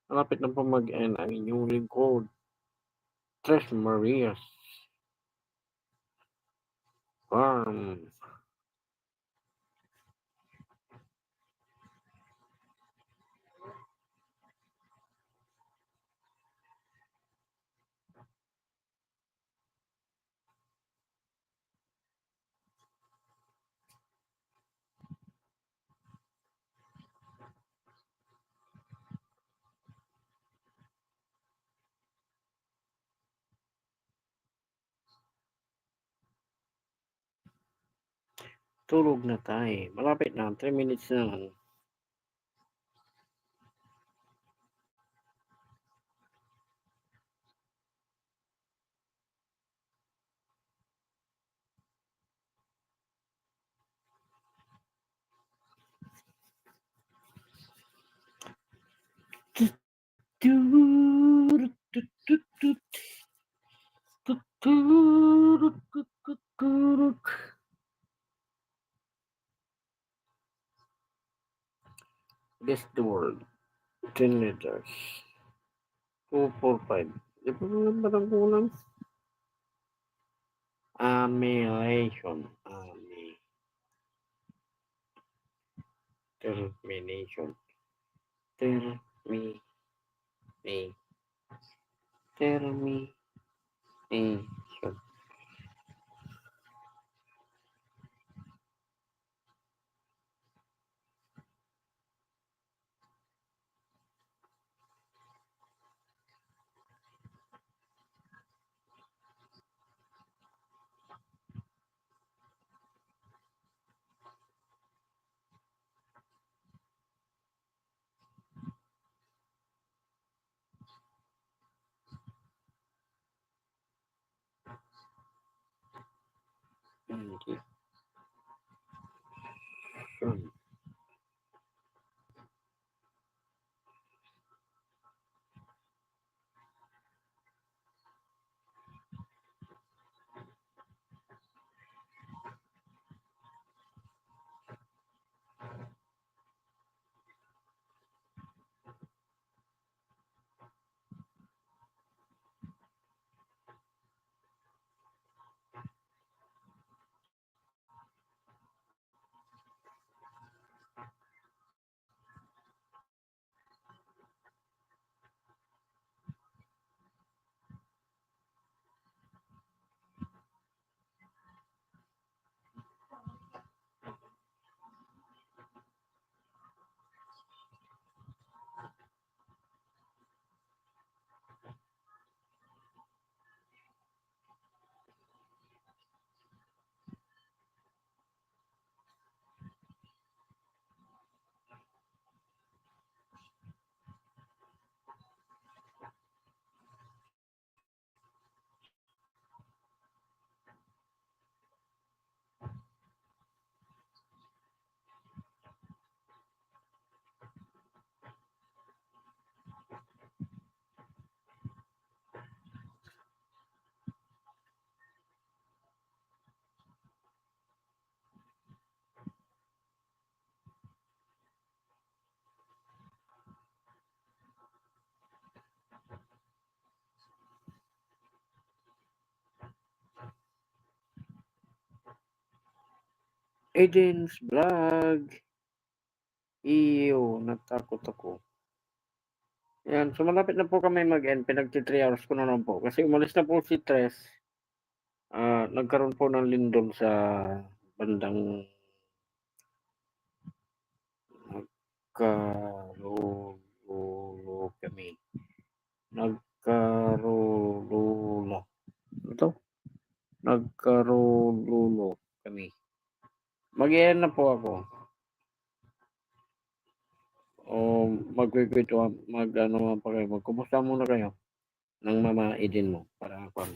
Malapit na po mag-end ang inyong lingkod. Tres Marias Farm. Tulog na tayo. Malapit na. 3 minutes na lang. Guess the word. 10 letters. 2, 4, 5. Di ba naman parang kulang? Annihilation. Termination. Termination. Determination. Eden's Vlog. Iyo, natakot ako. Yan, so malapit na po kami mag-end. Pinagti 3 hours ko na lang po. Kasi umalis na po si Tres. Nagkaroon po ng lindol sa bandang nagkarulo kami. Nagkarulula. Ito? Nagkarululo kami. Mag-end na po ako. O magkikwentuhan, mag-ano pa kayo. Magkumusta muna kayo ng Mama Eden mo para ako